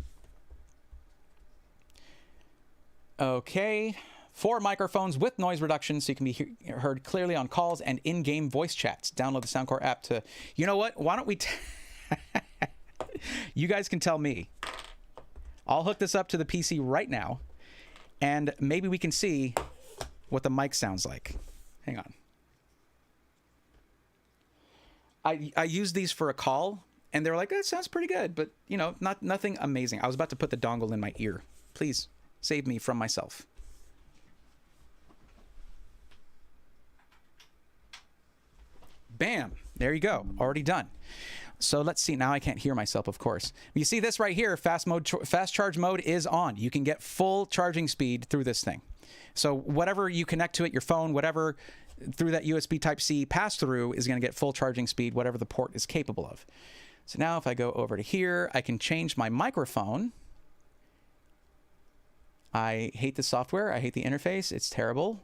Okay, 4 microphones with noise reduction, so you can be heard clearly on calls and in-game voice chats. Download the Soundcore app to, you know what, why don't we, you guys can tell me. I'll hook this up to the PC right now, and maybe we can see what the mic sounds like. Hang on. I used these for a call, and they were like, that sounds pretty good, but, you know, nothing amazing. I was about to put the dongle in my ear. Please. Save me from myself. Bam. There you go. Already done. So let's see. Now I can't hear myself, of course. You see this right here, fast charge mode is on. You can get full charging speed through this thing. So whatever you connect to it, your phone, whatever, through that USB Type-C pass-through is going to get full charging speed, whatever the port is capable of. So now if I go over to here, I can change my microphone. I hate the software. I hate the interface. It's terrible.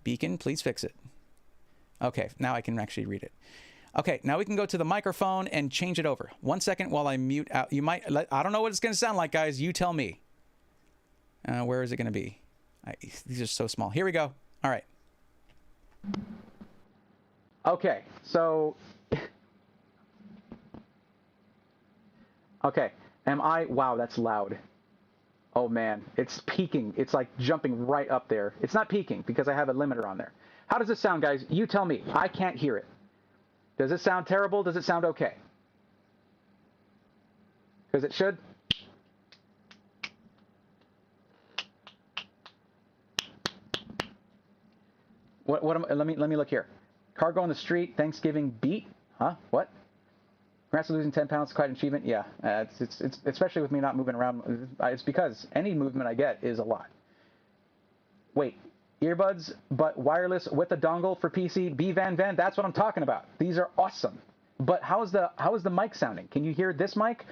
Beacon, please fix it. Okay, now I can actually read it. Okay, now we can go to the microphone and change it over. 1 second while I mute out. You might, I don't know what it's going to sound like, guys. You tell me. Where is it going to be? These are so small. Here we go. All right. Okay, so... okay, wow, that's loud. Oh man, it's peaking. It's like jumping right up there. It's not peaking because I have a limiter on there. How does it sound, guys? You tell me. I can't hear it. Does it sound terrible? Does it sound okay? Because it should. Let me look here. Cargo on the street, Thanksgiving beat? Huh? What? Congrats on losing 10 pounds, it's quite an achievement. Yeah, it's especially with me not moving around. It's because any movement I get is a lot. Wait, earbuds, but wireless with a dongle for PC, B-Van, that's what I'm talking about. These are awesome. But how is the mic sounding? Can you hear this mic,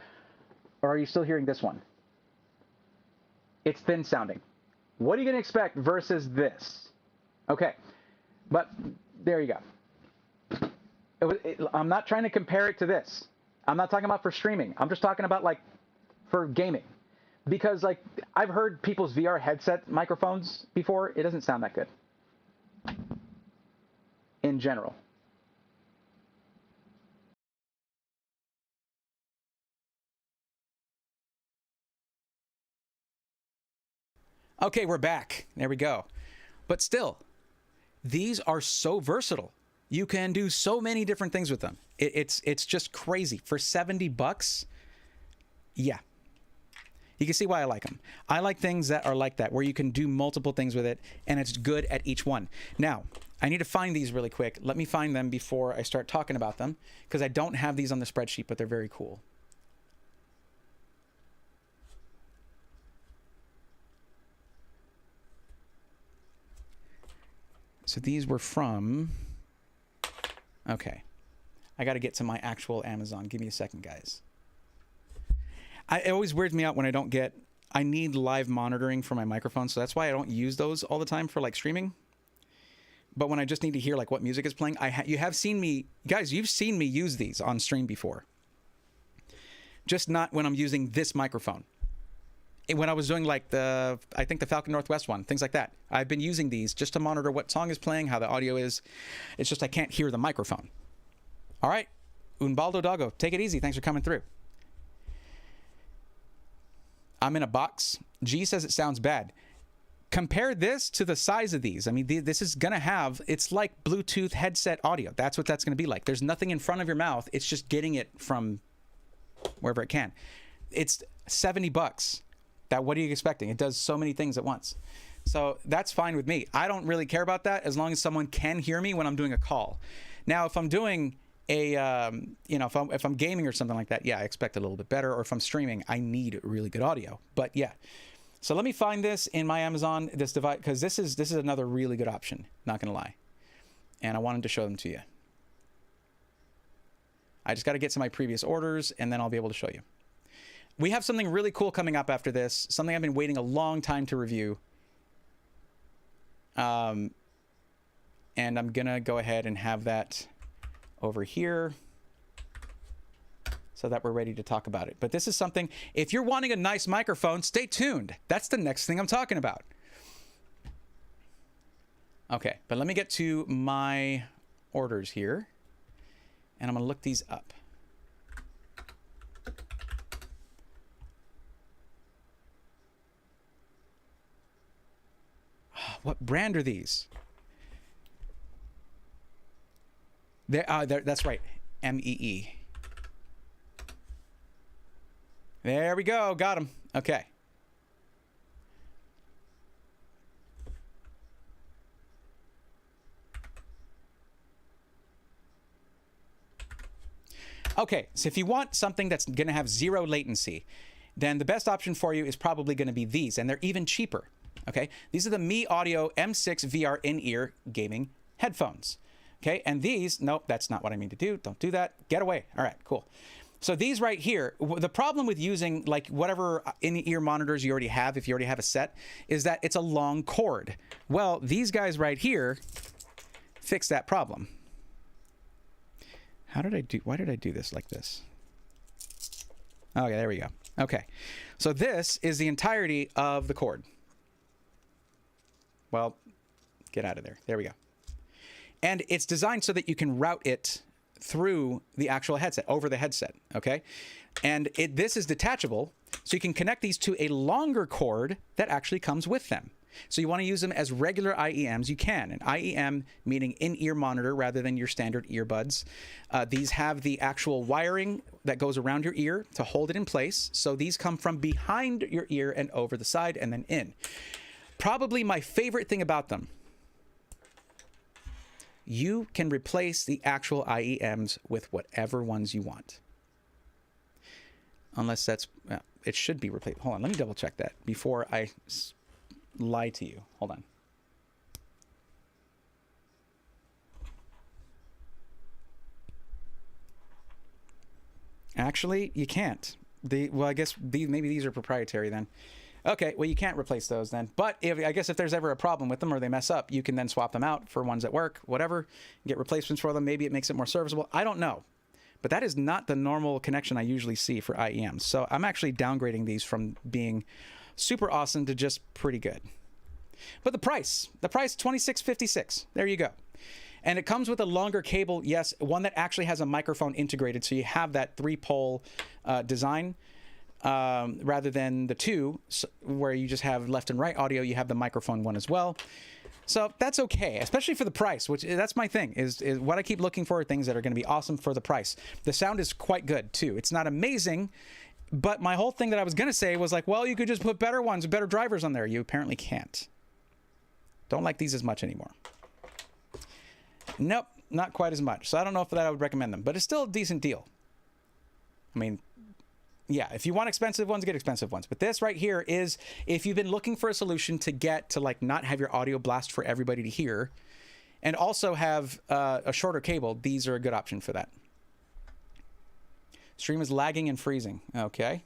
or are you still hearing this one? It's thin sounding. What are you going to expect versus this? Okay, but there you go. I'm not trying to compare it to this. I'm not talking about for streaming. I'm just talking about like for gaming. Because like I've heard people's VR headset microphones before. It doesn't sound that good. In general. Okay, we're back. There we go. But still, these are so versatile. You can do so many different things with them. It's just crazy. For $70, yeah. You can see why I like them. I like things that are like that, where you can do multiple things with it, and it's good at each one. Now, I need to find these really quick. Let me find them before I start talking about them, because I don't have these on the spreadsheet, but they're very cool. So these were from... Okay, I got to get to my actual Amazon. Give me a second, guys. It always weirds me out when I don't get... I need live monitoring for my microphone, so that's why I don't use those all the time for like streaming. But when I just need to hear like what music is playing, you have seen me... Guys, you've seen me use these on stream before. Just not when I'm using this microphone. When I was doing like I think the Falcon Northwest one, things like that. I've been using these just to monitor what song is playing, how the audio is. It's just I can't hear the microphone. All right, Unbaldo Doggo, take it easy. Thanks for coming through. I'm in a box. G says it sounds bad. Compare this to the size of these. I mean, this is going to have, it's like Bluetooth headset audio. That's what that's going to be like. There's nothing in front of your mouth. It's just getting it from wherever it can. It's $70. What are you expecting? It does so many things at once. So that's fine with me. I don't really care about that as long as someone can hear me when I'm doing a call. Now, if I'm doing a, if I'm gaming or something like that, yeah, I expect a little bit better. Or if I'm streaming, I need really good audio. But yeah. So let me find this in my Amazon, this device, because this is another really good option, not going to lie. And I wanted to show them to you. I just got to get to my previous orders, and then I'll be able to show you. We have something really cool coming up after this, something I've been waiting a long time to review. And I'm going to go ahead and have that over here so that we're ready to talk about it. But this is something, if you're wanting a nice microphone, stay tuned. That's the next thing I'm talking about. Okay, but let me get to my orders here, and I'm going to look these up. What brand are these? That's right, MEE. There we go, got them. Okay. Okay, so if you want something that's going to have zero latency, then the best option for you is probably going to be these, and they're even cheaper. Okay, these are the Mi Audio M6 VR in-ear gaming headphones. Okay, and these, nope, that's not what I mean to do. Don't do that. Get away. All right, cool. So these right here, the problem with using like whatever in-ear monitors you already have, if you already have a set, is that it's a long cord. Well, these guys right here fix that problem. Why did I do this like this? Okay, there we go. Okay, so this is the entirety of the cord. Well, get out of there. There we go. And it's designed so that you can route it through the actual headset, over the headset, okay? And this is detachable, so you can connect these to a longer cord that actually comes with them. So you want to use them as regular IEMs, you can. An IEM meaning in-ear monitor rather than your standard earbuds. These have the actual wiring that goes around your ear to hold it in place. So these come from behind your ear and over the side and then in. Probably my favorite thing about them, you can replace the actual IEMs with whatever ones you want. Unless that's, it should be replaced. Hold on, let me double check that before I lie to you. Hold on. Actually, you can't. Well, I guess maybe these are proprietary then. Okay, well, you can't replace those then. But I guess if there's ever a problem with them or they mess up, you can then swap them out for ones that work, whatever, get replacements for them. Maybe it makes it more serviceable. I don't know. But that is not the normal connection I usually see for IEMs. So I'm actually downgrading these from being super awesome to just pretty good. But the price $26.56. There you go. And it comes with a longer cable, yes, one that actually has a microphone integrated, so you have that 3-pole design rather than the 2 where you just have left and right audio. You have the microphone one as well. So that's okay, especially for the price, which that's my thing, is what I keep looking for, things that are going to be awesome for the price. The sound is quite good too. It's not amazing, but my whole thing that I was going to say was like, well, you could just put better ones, better drivers on there. You apparently can't. Don't like these as much anymore. Nope, not quite as much. So I don't know if that I would recommend them, but it's still a decent deal. I mean, yeah, if you want expensive ones, get expensive ones. But this right here is, if you've been looking for a solution to get to like not have your audio blast for everybody to hear, and also have a shorter cable, these are a good option for that. Stream is lagging and freezing. Okay.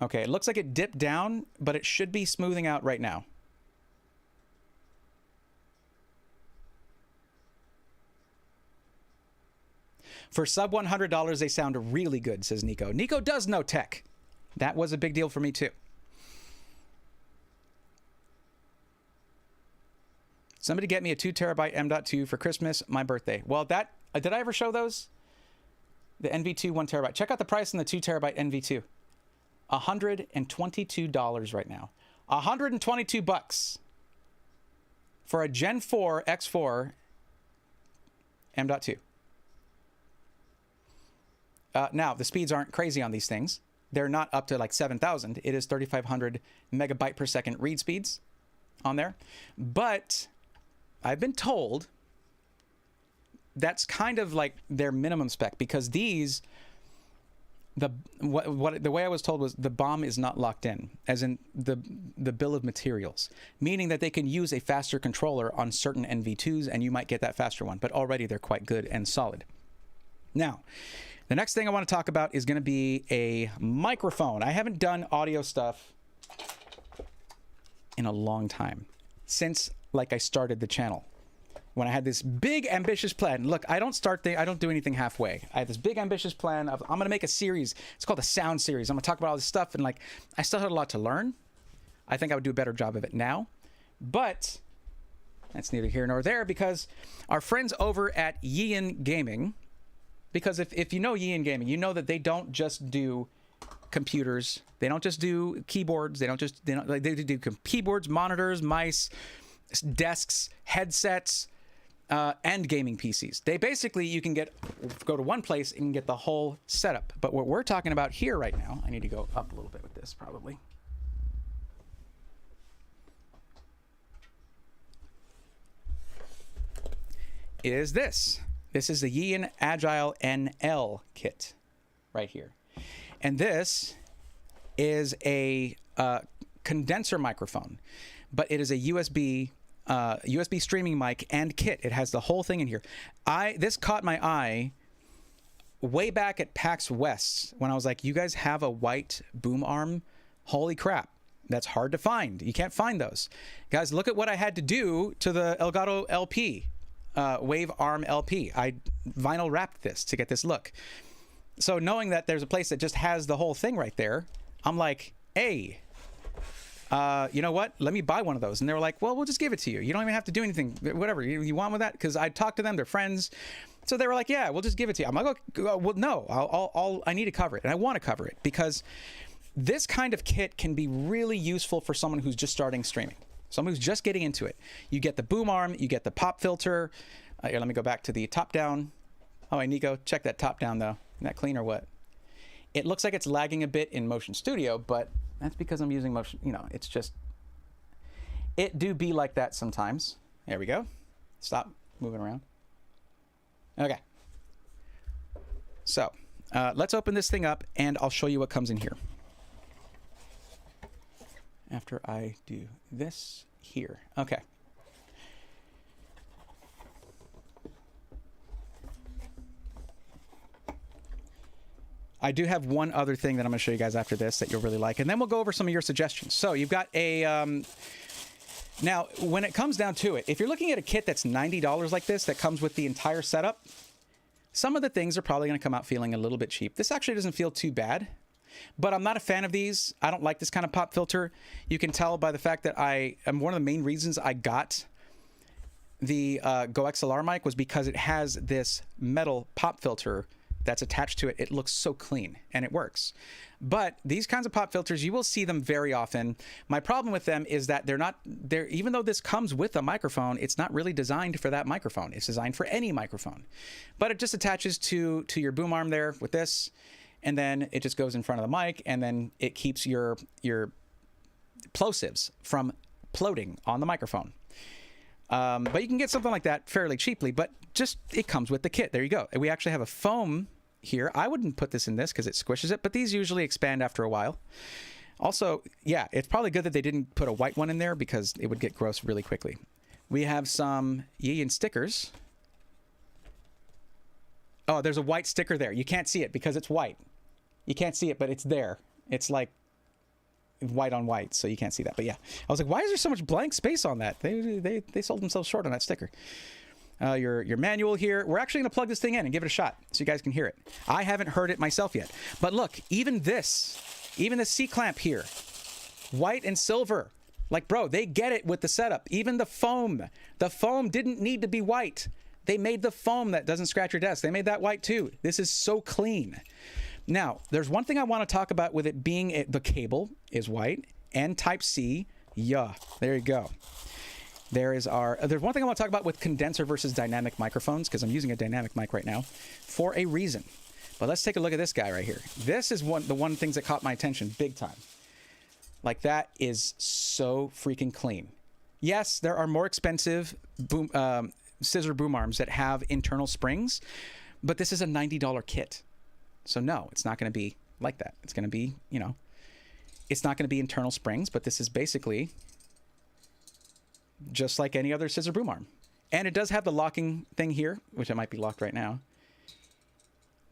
Okay, it looks like it dipped down, but it should be smoothing out right now. For sub $100, they sound really good, says Nico. Nico does know tech. That was a big deal for me too. Somebody get me a 2 terabyte M.2 for Christmas, my birthday. Well, that, did I ever show those? The NV2 1 terabyte. Check out the price on the 2 terabyte NV2. $122 right now. 122 bucks for a Gen 4 X4 M.2. Now, the speeds aren't crazy on these things. They're not up to like 7,000. It is 3,500 megabyte per second read speeds on there. But I've been told that's kind of like their minimum spec, because these, the way I was told was the BOM is not locked in, as in the bill of materials, meaning that they can use a faster controller on certain NV2s and you might get that faster one, but already they're quite good and solid. Now, the next thing I want to talk about is going to be a microphone. I haven't done audio stuff in a long time, since like I started the channel. When I had this big ambitious plan. Look, I don't do anything halfway. I had this big ambitious plan of, I'm going to make a series. It's called the Sound Series. I'm going to talk about all this stuff, and like, I still had a lot to learn. I think I would do a better job of it now, but that's neither here nor there, because our friends over at Yeehan Gaming, because if you know Yeehan Gaming, you know that they don't just do computers. They don't just do keyboards. They do keyboards, monitors, mice, desks, headsets, and gaming PCs. They basically, you can go to one place and get the whole setup. But what we're talking about here right now, I need to go up a little bit with this probably. Is this. This is the Yeehan Agile NL kit right here. And this is a condenser microphone, but it is a USB streaming mic and kit. It has the whole thing in here. This caught my eye way back at PAX West when I was like, you guys have a white boom arm? Holy crap. That's hard to find. You can't find those. Guys, look at what I had to do to the Elgato LP, Wave Arm LP. I vinyl wrapped this to get this look. So knowing that there's a place that just has the whole thing right there, I'm like, hey, you know what? Let me buy one of those. And they were like, well, we'll just give it to you. You don't even have to do anything. Whatever you want with that. Because I talked to them, they're friends. So they were like, yeah, we'll just give it to you. I'm like, oh, well, no, I need to cover it. And I want to cover it because this kind of kit can be really useful for someone who's just starting streaming. Someone who's just getting into it. You get the boom arm, you get the pop filter. Here, let me go back to the top down. Oh, hey, Nico, check that top down though. Isn't that clean or what? It looks like it's lagging a bit in Motion Studio, but that's because I'm using Motion, it's just, it do be like that sometimes. There we go. Stop moving around. Okay. So let's open this thing up and I'll show you what comes in here. After I do this here. Okay. I do have one other thing that I'm going to show you guys after this that you'll really like, and then we'll go over some of your suggestions. So you've got a... now, when it comes down to it, if you're looking at a kit that's $90 like this, that comes with the entire setup, some of the things are probably going to come out feeling a little bit cheap. This actually doesn't feel too bad, but I'm not a fan of these. I don't like this kind of pop filter. You can tell by the fact that one of the main reasons I got the Go XLR mic was because it has this metal pop filter that's attached to it. It looks so clean and it works. But these kinds of pop filters, you will see them very often. My problem with them is that even though this comes with a microphone, it's not really designed for that microphone. It's designed for any microphone. But it just attaches to your boom arm there with this, and then it just goes in front of the mic, and then it keeps your plosives from floating on the microphone. But you can get something like that fairly cheaply, but just it comes with the kit. There you go. We actually have a foam here. I wouldn't put this in this because it squishes it, but these usually expand after a while. Also, yeah, it's probably good that they didn't put a white one in there because it would get gross really quickly. We have some Yeeyan stickers. Oh, there's a white sticker there. You can't see it because it's white. You can't see it, but it's there. It's like white on white, so you can't see that. But yeah, I was like, why is there so much blank space on that? They sold themselves short on that sticker. Your manual here. We're actually going to plug this thing in and give it a shot so you guys can hear it. I haven't heard it myself yet. But look, even the C-clamp here, white and silver. Like, bro, they get it with the setup. Even the foam didn't need to be white. They made the foam that doesn't scratch your desk. They made that white too. This is so clean. Now, there's one thing I want to talk about with it being the cable is white and Type-C. Yeah, there you go. There's one thing I want to talk about with condenser versus dynamic microphones, because I'm using a dynamic mic right now for a reason. But let's take a look at this guy right here. This is the one things that caught my attention big time. Like, that is so freaking clean. Yes, there are more expensive scissor boom arms that have internal springs, but this is a $90 kit. So no, it's not going to be like that. It's going to be, it's not going to be internal springs, but this is basically just like any other scissor boom arm. And it does have the locking thing here, which it might be locked right now.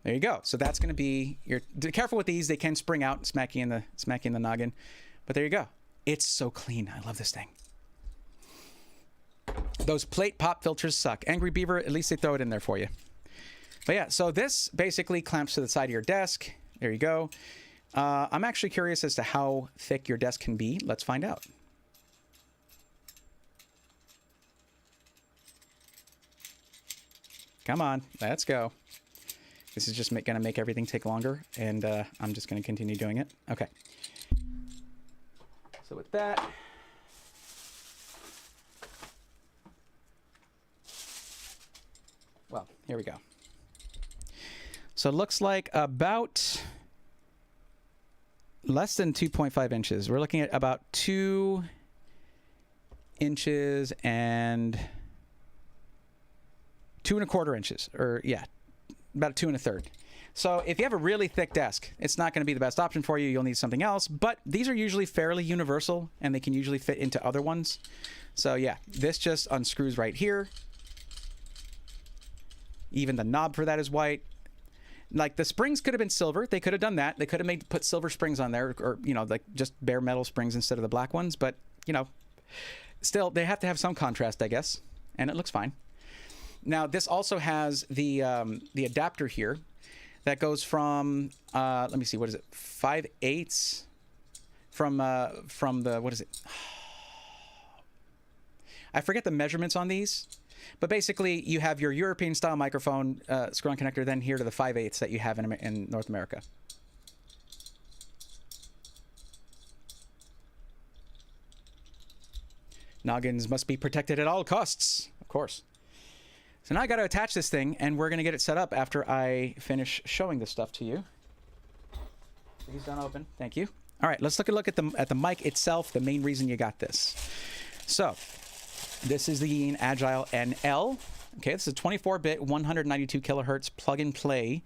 There you go. So that's going to be careful with these. They can spring out and smack you in the noggin. But there you go. It's so clean. I love this thing. Those plate pop filters suck. Angry Beaver, at least they throw it in there for you. But yeah, so this basically clamps to the side of your desk. There you go. I'm actually curious as to how thick your desk can be. Let's find out. Come on, let's go. This is just going to make everything take longer, and I'm just going to continue doing it. Okay. So with that, well, here we go. So it looks like about less than 2.5 inches. We're looking at about 2 inches and 2 1/4 inches, or yeah, about 2 1/3. So if you have a really thick desk, it's not going to be the best option for you. You'll need something else, but these are usually fairly universal and they can usually fit into other ones. So yeah, this just unscrews right here. Even the knob for that is white. Like the springs could have been silver. They could have done that. They could have put silver springs on there, or, you know, like just bare metal springs instead of the black ones. But, you know, still they have to have some contrast, I guess. And it looks fine. Now this also has the adapter here that goes from, let me see, what is it? 5/8 from the, what is it? I forget the measurements on these, but basically you have your European style microphone screw-on connector, then here to the 5/8 that you have in North America. Noggins must be protected at all costs, of course. So now I got to attach this thing, and we're going to get it set up after I finish showing this stuff to you. Please don't open. Thank you. All right, let's look at the mic itself, the main reason you got this. So this is the Yeen Agile NL. Okay, this is a 24-bit, 192 kilohertz plug-and-play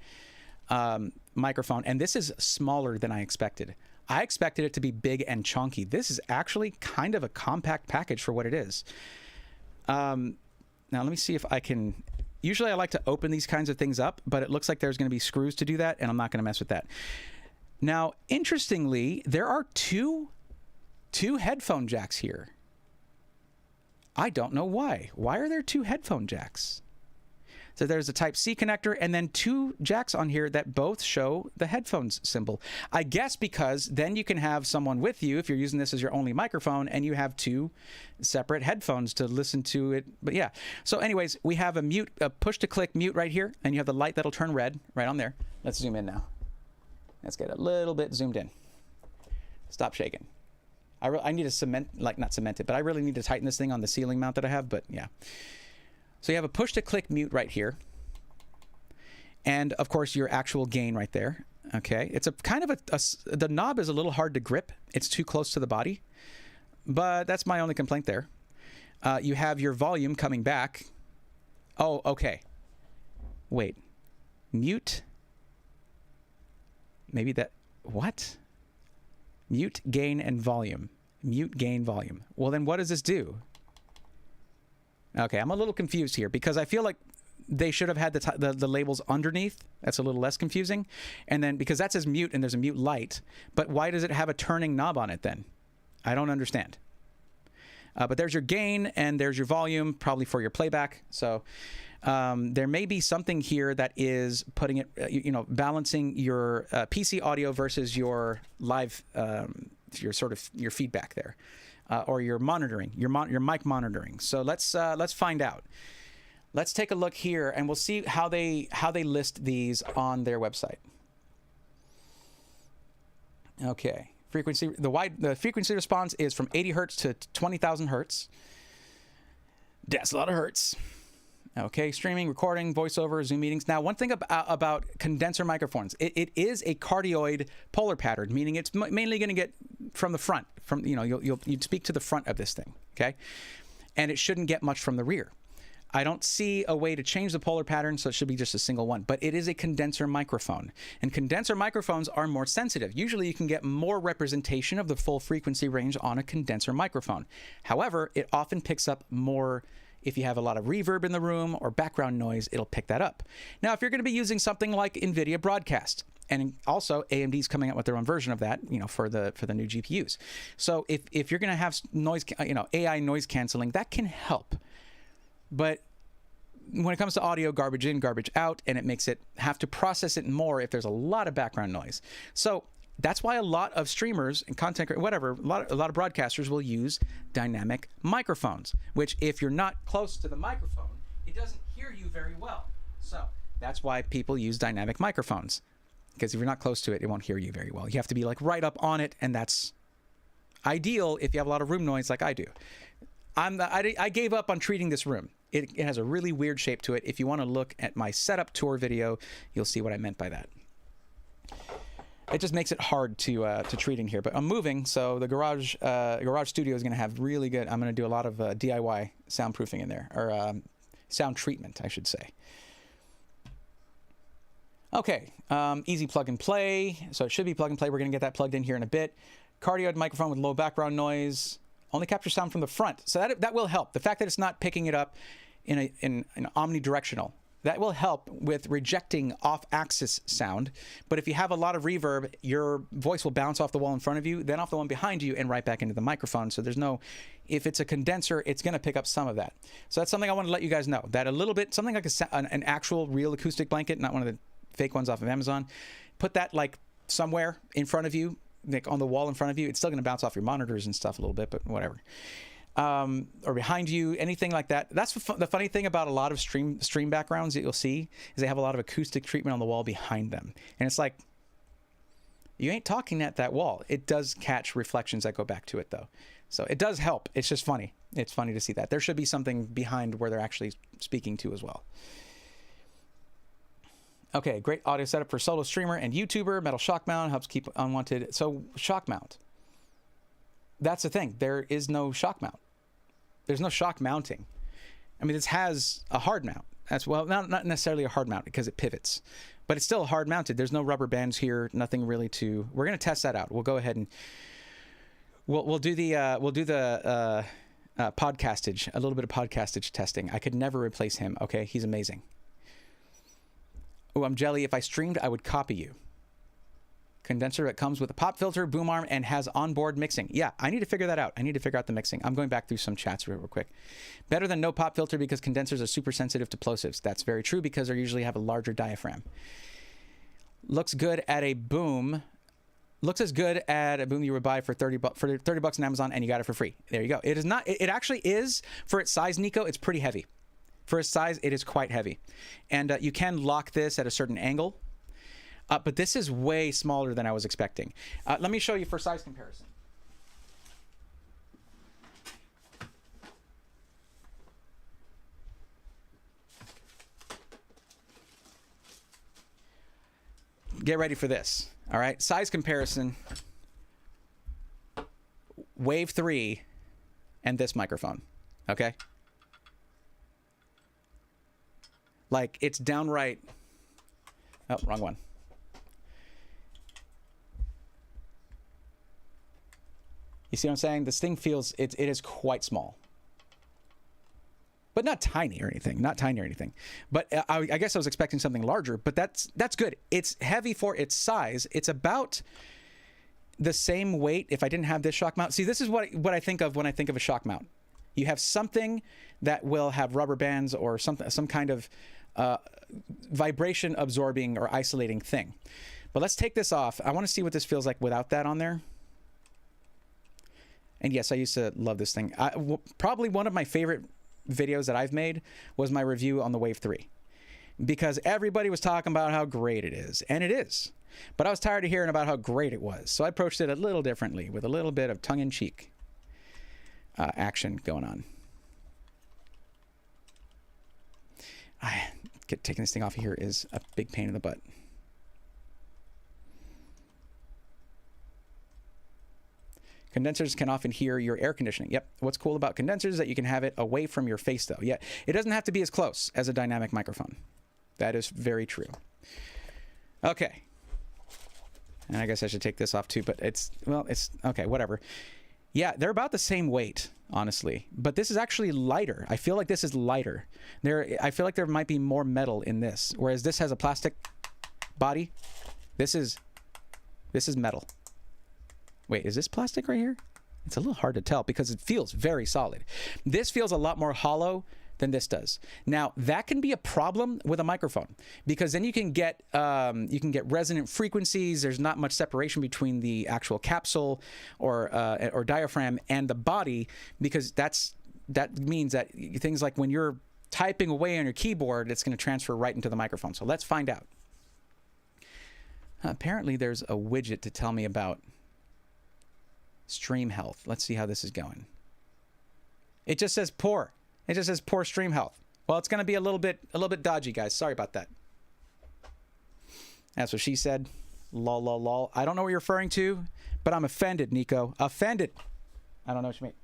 microphone, and this is smaller than I expected. I expected it to be big and chunky. This is actually kind of a compact package for what it is. Now, let me see if I can... Usually I like to open these kinds of things up, but it looks like there's going to be screws to do that, and I'm not going to mess with that. Now, interestingly, there are two headphone jacks here. I don't know why. Why are there two headphone jacks? So there's a Type-C connector and then two jacks on here that both show the headphones symbol. I guess because then you can have someone with you if you're using this as your only microphone and you have two separate headphones to listen to it. But yeah. So anyways, we have a push-to-click mute right here, and you have the light that'll turn red right on there. Let's zoom in now. Let's get a little bit zoomed in. Stop shaking. I need to cement, like not cement it, but I really need to tighten this thing on the ceiling mount that I have, but yeah. So you have a push-to-click mute right here. And, of course, your actual gain right there. Okay. It's a kind of the knob is a little hard to grip. It's too close to the body. But that's my only complaint there. You have your volume coming back. Oh, okay. Wait. Mute. Maybe that... What? Mute, gain, and volume. Mute, gain, volume. Well, then what does this do? Okay, I'm a little confused here because I feel like they should have had the labels underneath. That's a little less confusing. And then because that says mute and there's a mute light, but why does it have a turning knob on it then? I don't understand. But there's your gain and there's your volume, probably for your playback. So there may be something here that is putting it, balancing your PC audio versus your live, your feedback there. Or your monitoring, your mic monitoring. So let's find out. Let's take a look here, and we'll see how they list these on their website. Okay, frequency. The frequency response is from 80 hertz to 20,000 hertz. That's a lot of hertz. Okay, streaming, recording, voiceover, Zoom meetings. Now, one thing about condenser microphones, it is a cardioid polar pattern, meaning it's mainly going to get from the front. You'd speak to the front of this thing, okay? And it shouldn't get much from the rear. I don't see a way to change the polar pattern, so it should be just a single one. But it is a condenser microphone, and condenser microphones are more sensitive. Usually, you can get more representation of the full frequency range on a condenser microphone. However, it often picks up more. If you have a lot of reverb in the room or background noise, it'll pick that up. Now, if you're going to be using something like NVIDIA Broadcast, and also AMD's coming out with their own version of that, for the new GPUs. So if you're going to have noise, AI noise canceling, that can help. But when it comes to audio, garbage in, garbage out, and it makes it have to process it more if there's a lot of background noise. So that's why a lot of streamers and content, whatever, a lot of broadcasters will use dynamic microphones, which if you're not close to the microphone, it doesn't hear you very well. So that's why people use dynamic microphones, because if you're not close to it, it won't hear you very well. You have to be like right up on it, and that's ideal if you have a lot of room noise like I do. I gave up on treating this room. It has a really weird shape to it. If you want to look at my setup tour video, you'll see what I meant by that. It just makes it hard to treat in here. But I'm moving, so the garage studio is going to have really good. I'm going to do a lot of DIY soundproofing in there, or sound treatment, I should say. Okay, easy plug and play. So it should be plug and play. We're going to get that plugged in here in a bit. Cardioid microphone with low background noise. Only captures sound from the front. So that will help. The fact that it's not picking it up in an omnidirectional, that will help with rejecting off-axis sound. But if you have a lot of reverb, your voice will bounce off the wall in front of you, then off the one behind you, and right back into the microphone. So there's no, if it's a condenser, it's going to pick up some of that. So that's something I want to let you guys know. That a little bit, something like an actual real acoustic blanket, not one of the fake ones off of Amazon. Put that like somewhere in front of you, like on the wall in front of you. It's still going to bounce off your monitors and stuff a little bit, but whatever. Or behind you, anything like that. That's the funny thing about a lot of stream backgrounds that you'll see is they have a lot of acoustic treatment on the wall behind them. And it's like, you ain't talking at that wall. It does catch reflections that go back to it though. So it does help. It's just funny. It's funny to see that. There should be something behind where they're actually speaking to as well. Okay, great audio setup for solo streamer and YouTuber. Metal shock mount helps keep unwanted. So shock mount. That's the thing. There is no shock mount. There's no shock mounting. I mean, this has a hard mount. That's well, not necessarily a hard mount because it pivots, but it's still hard mounted. There's no rubber bands here. Nothing really to. We're gonna test that out. We'll go ahead and we'll do the podcastage, a little bit of podcastage testing. I could never replace him. Okay, he's amazing. Oh, I'm jelly. If I streamed, I would copy you. Condenser that comes with a pop filter, boom arm, and has onboard mixing. Yeah, I need to figure that out. I need to figure out the mixing. I'm going back through some chats real quick. Better than no pop filter because condensers are super sensitive to plosives. That's very true because they usually have a larger diaphragm. Looks good at a boom. Looks as good at a boom you would buy for 30 bucks on Amazon, and you got it for free. There you go. It is not. It actually is for its size, Nico. It's pretty heavy. For its size, it is quite heavy, and you can lock this at a certain angle. But this is way smaller than I was expecting. Let me show you for size comparison. Get ready for this. All right, size comparison. Wave 3 and this microphone. Okay. Like it's downright. Oh, wrong one. You see what I'm saying? This thing feels, it is quite small. But not tiny or anything. Not tiny or anything. But I guess I was expecting something larger, but that's good. It's heavy for its size. It's about the same weight if I didn't have this shock mount. See, this is what I think of when I think of a shock mount. You have something that will have rubber bands or some kind of vibration absorbing or isolating thing. But let's take this off. I want to see what this feels like without that on there. And yes, I used to love this thing. Probably one of my favorite videos that I've made was my review on the Wave 3. Because everybody was talking about how great it is. And it is. But I was tired of hearing about how great it was. So I approached it a little differently with a little bit of tongue-in-cheek action going on. Taking this thing off of here is a big pain in the butt. Condensers can often hear your air conditioning. Yep. What's cool about condensers is that you can have it away from your face, though. Yeah. It doesn't have to be as close as a dynamic microphone. That is very true. Okay. And I guess I should take this off too, but it's okay, whatever. Yeah, they're about the same weight, honestly. But this is actually lighter. I feel like this is lighter. I feel like there might be more metal in this, whereas this has a plastic body. This is metal. Wait, is this plastic right here? It's a little hard to tell because it feels very solid. This feels a lot more hollow than this does. Now, that can be a problem with a microphone because then you can get resonant frequencies. There's not much separation between the actual capsule or diaphragm and the body because that means that things like when you're typing away on your keyboard, it's going to transfer right into the microphone. So let's find out. Apparently, there's a widget to tell me about stream health. Let's see how this is going. It just says poor. It just says poor stream health. Well, it's going to be a little bit dodgy, guys. Sorry about that. That's what she said. Lol, lol, lol. I don't know what you're referring to, but I'm offended, Nico. Offended. I don't know what you mean.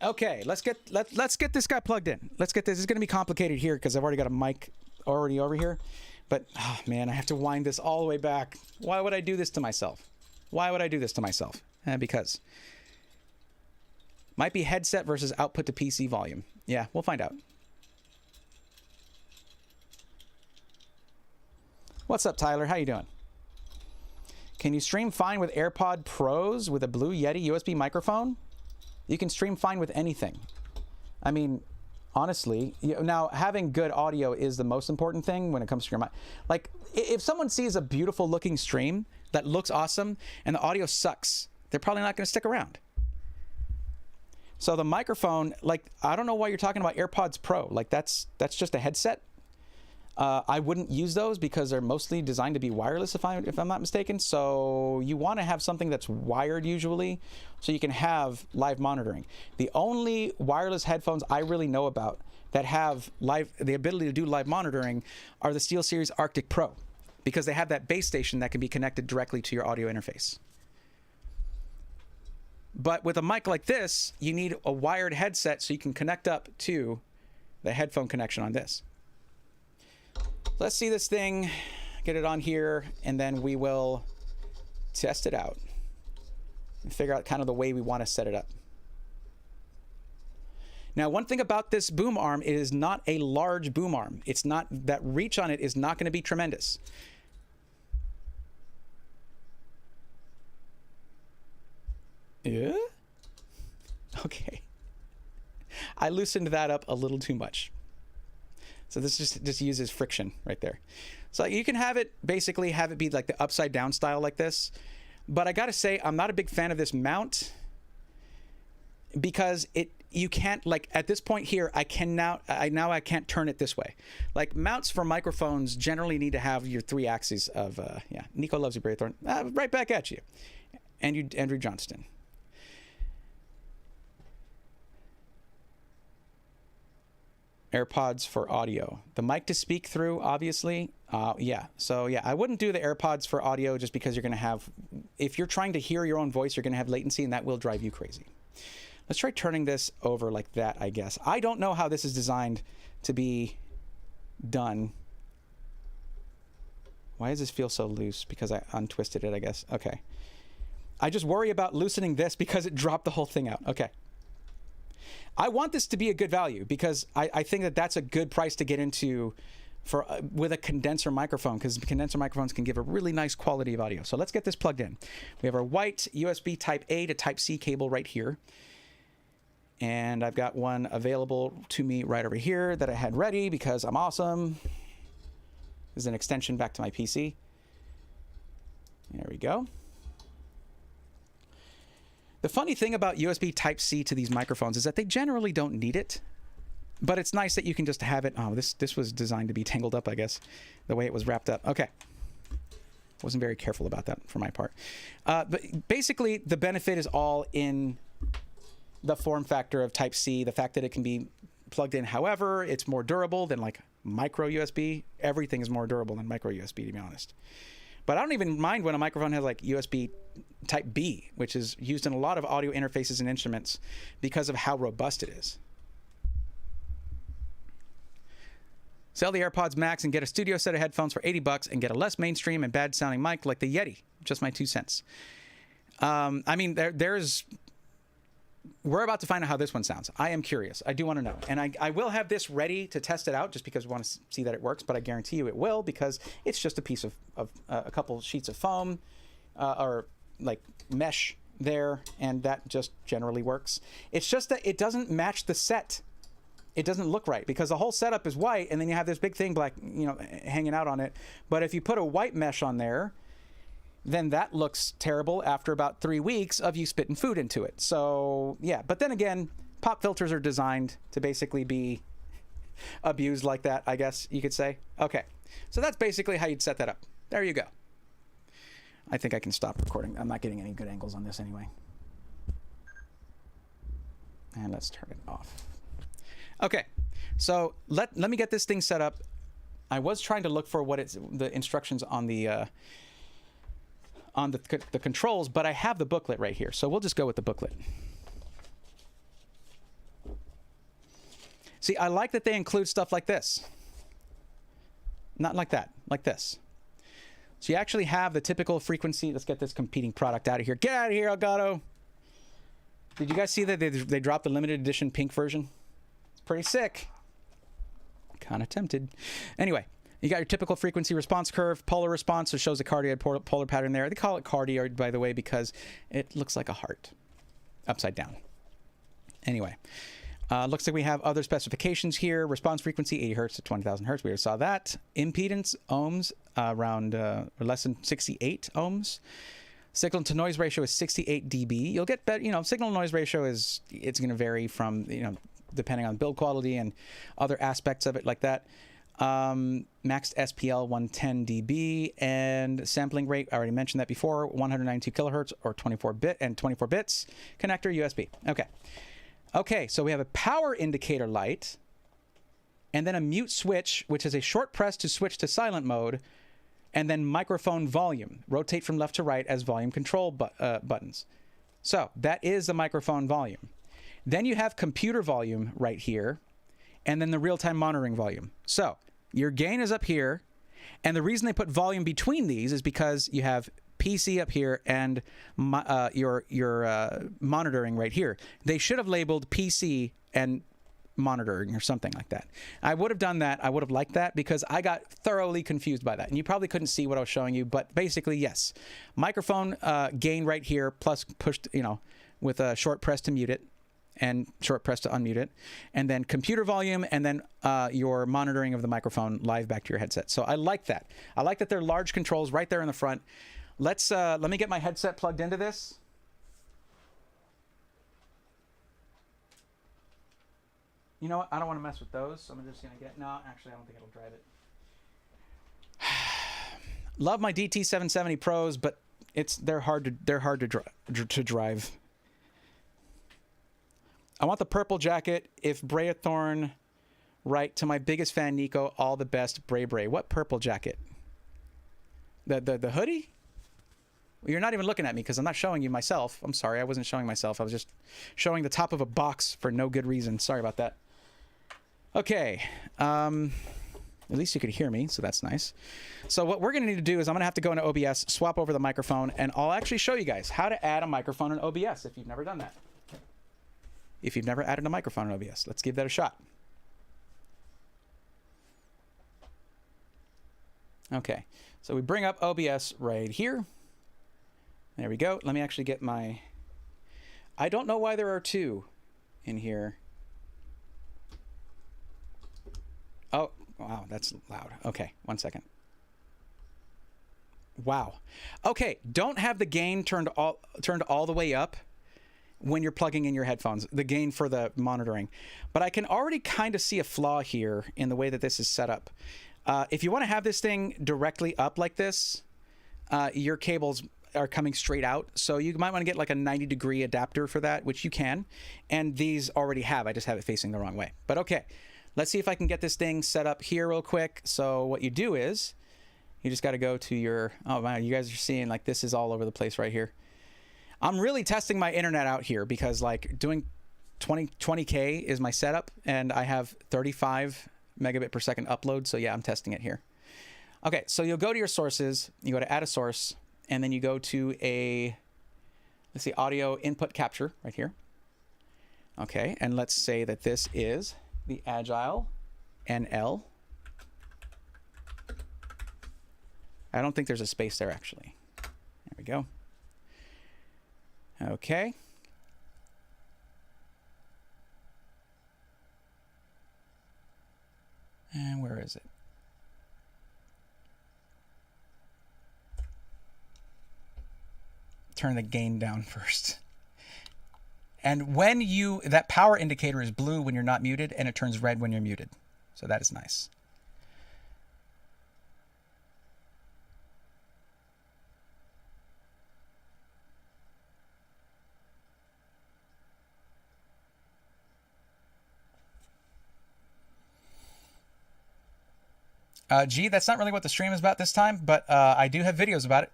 Okay, let's get this guy plugged in. Let's get this. It's going to be complicated here because I've already got a mic already over here. But, oh man, I have to wind this all the way back. Why would I do this to myself? Why would I do this to myself? Because. Might be headset versus output to PC volume. Yeah, we'll find out. What's up, Tyler? How you doing? Can you stream fine with AirPod Pros with a Blue Yeti USB microphone? You can stream fine with anything. I mean, honestly, now having good audio is the most important thing when it comes to your mic. Like, if someone sees a beautiful looking stream that looks awesome and the audio sucks, they're probably not going to stick around. So the microphone, like, I don't know why you're talking about AirPods Pro. Like, that's just a headset. I wouldn't use those because they're mostly designed to be wireless, if I'm not mistaken. So you want to have something that's wired usually, so you can have live monitoring. The only wireless headphones I really know about that have the ability to do live monitoring are the SteelSeries Arctic Pro, because they have that base station that can be connected directly to your audio interface. But with a mic like this, you need a wired headset so you can connect up to the headphone connection on this. Let's see this thing, get it on here, and then we will test it out and figure out kind of the way we want to set it up. Now, one thing about this boom arm, it is not a large boom arm. It's not, that reach on it is not going to be tremendous. Yeah? Okay. I loosened that up a little too much. So this just uses friction right there. So you can have it, basically have it be like the upside down style like this. But I gotta say, I'm not a big fan of this mount because you can't, like at this point here, I can't turn it this way. Like mounts for microphones generally need to have your 3 axes of, yeah, Nico loves you, Braythorn. Right back at you. And you, Andrew Johnston. AirPods for audio. The mic to speak through, obviously. Yeah. So yeah, I wouldn't do the AirPods for audio just because you're going to have, if you're trying to hear your own voice, you're going to have latency and that will drive you crazy. Let's try turning this over like that, I guess. I don't know how this is designed to be done. Why does this feel so loose? Because I untwisted it, I guess. Okay. I just worry about loosening this because it dropped the whole thing out. Okay. I want this to be a good value because I think that that's a good price to get into for with a condenser microphone, because condenser microphones can give a really nice quality of audio. So let's get this plugged in. We have our white USB Type A to Type C cable right here. And I've got one available to me right over here that I had ready because I'm awesome. This is an extension back to my PC. There we go. The funny thing about USB Type-C to these microphones is that they generally don't need it, but it's nice that you can just have it. Oh, this was designed to be tangled up, I guess, the way it was wrapped up. Okay. Wasn't very careful about that for my part. But basically, the benefit is all in the form factor of Type-C, the fact that it can be plugged in. However, it's more durable than like micro USB. Everything is more durable than micro USB, to be honest. But I don't even mind when a microphone has like USB Type B, which is used in a lot of audio interfaces and instruments because of how robust it is. Sell the AirPods Max and get a studio set of headphones for $80 and get a less mainstream and bad sounding mic like the Yeti. Just my 2 cents. I mean, we're about to find out how this one sounds. I am curious. I do want to know. And I will have this ready to test it out just because we want to see that it works, but I guarantee you it will because it's just a piece of a couple sheets of foam or like mesh there, and that just generally works. It's just that it doesn't match the set. It doesn't look right because the whole setup is white and then you have this big thing black, hanging out on it. But if you put a white mesh on there, then that looks terrible after about 3 weeks of you spitting food into it. So yeah, but then again, pop filters are designed to basically be abused like that, I guess you could say. Okay, so that's basically how you'd set that up. There you go. I think I can stop recording. I'm not getting any good angles on this anyway. And let's turn it off. Okay, so let me get this thing set up. I was trying to look for what the instructions on the controls, but I have the booklet right here, so we'll just go with the booklet. See, I like that they include stuff like this. Not like that, like this. So you actually have the typical frequency. Let's get this competing product out of here. Get out of here, Elgato. Did you guys see that they dropped the limited edition pink version? It's pretty sick. Kind of tempted. Anyway, you got your typical frequency response curve, polar response, so it shows a cardioid polar pattern there. They call it cardioid, by the way, because it looks like a heart upside down. Anyway, looks like we have other specifications here. Response frequency, 80 hertz to 20,000 hertz. We already saw that. Impedance, ohms, around less than 68 ohms. Signal to noise ratio is 68 dB. You'll get better, signal to noise ratio it's going to vary from, depending on build quality and other aspects of it like that. Maxed SPL 110 dB, and sampling rate, I already mentioned that before, 192 kilohertz or 24 bits. Connector USB. Okay, so we have a power indicator light, and then a mute switch, which is a short press to switch to silent mode, and then microphone volume. Rotate from left to right as volume control buttons. So that is the microphone volume. Then you have computer volume right here, and then the real-time monitoring volume. So your gain is up here, and the reason they put volume between these is because you have PC up here and your monitoring right here. They should have labeled PC and monitoring or something like that. I would have done that. I would have liked that because I got thoroughly confused by that. And you probably couldn't see what I was showing you, but basically, yes. Microphone gain right here, plus pushed, with a short press to mute it and short press to unmute it. And then computer volume, and then your monitoring of the microphone live back to your headset. So I like that. I like that they're large controls right there in the front. Let me get my headset plugged into this. You know what? I don't want to mess with those, so I'm just going to get... No, actually, I don't think it'll drive it. Love my DT770 Pros, but they're hard to drive. I want the purple jacket. If Brayathorn, right, to my biggest fan, Nico, all the best, Bray. What purple jacket? The hoodie? Well, you're not even looking at me because I'm not showing you myself. I'm sorry, I wasn't showing myself. I was just showing the top of a box for no good reason. Sorry about that. Okay, at least you could hear me, so that's nice. So what we're going to need to do is I'm going to have to go into OBS, swap over the microphone, and I'll actually show you guys how to add a microphone in OBS if you've never done that. If you've never added a microphone in OBS, let's give that a shot. Okay, so we bring up OBS right here. There we go. Let me actually get my... I don't know why there are two in here. Oh, wow, that's loud. Okay, 1 second. Wow. Okay, don't have the gain turned all the way up when you're plugging in your headphones, the gain for the monitoring. But I can already kind of see a flaw here in the way that this is set up. If you want to have this thing directly up like this, your cables are coming straight out. So you might want to get like a 90-degree adapter for that, which you can. And these already have. I just have it facing the wrong way. But okay. Let's see if I can get this thing set up here real quick. So what you do is you just got to go to your... Oh, man, you guys are seeing like this is all over the place right here. I'm really testing my internet out here because like doing 20K is my setup and I have 35 megabit per second upload. So yeah, I'm testing it here. Okay, so you'll go to your sources. You go to add a source and then you go to let's see, audio input capture right here. Okay, and let's say that this is the Agile NL. I don't think there's a space there, actually. There we go. Okay. And where is it? Turn the gain down first. And when that power indicator is blue when you're not muted, and it turns red when you're muted. So that is nice. Gee, that's not really what the stream is about this time, but I do have videos about it.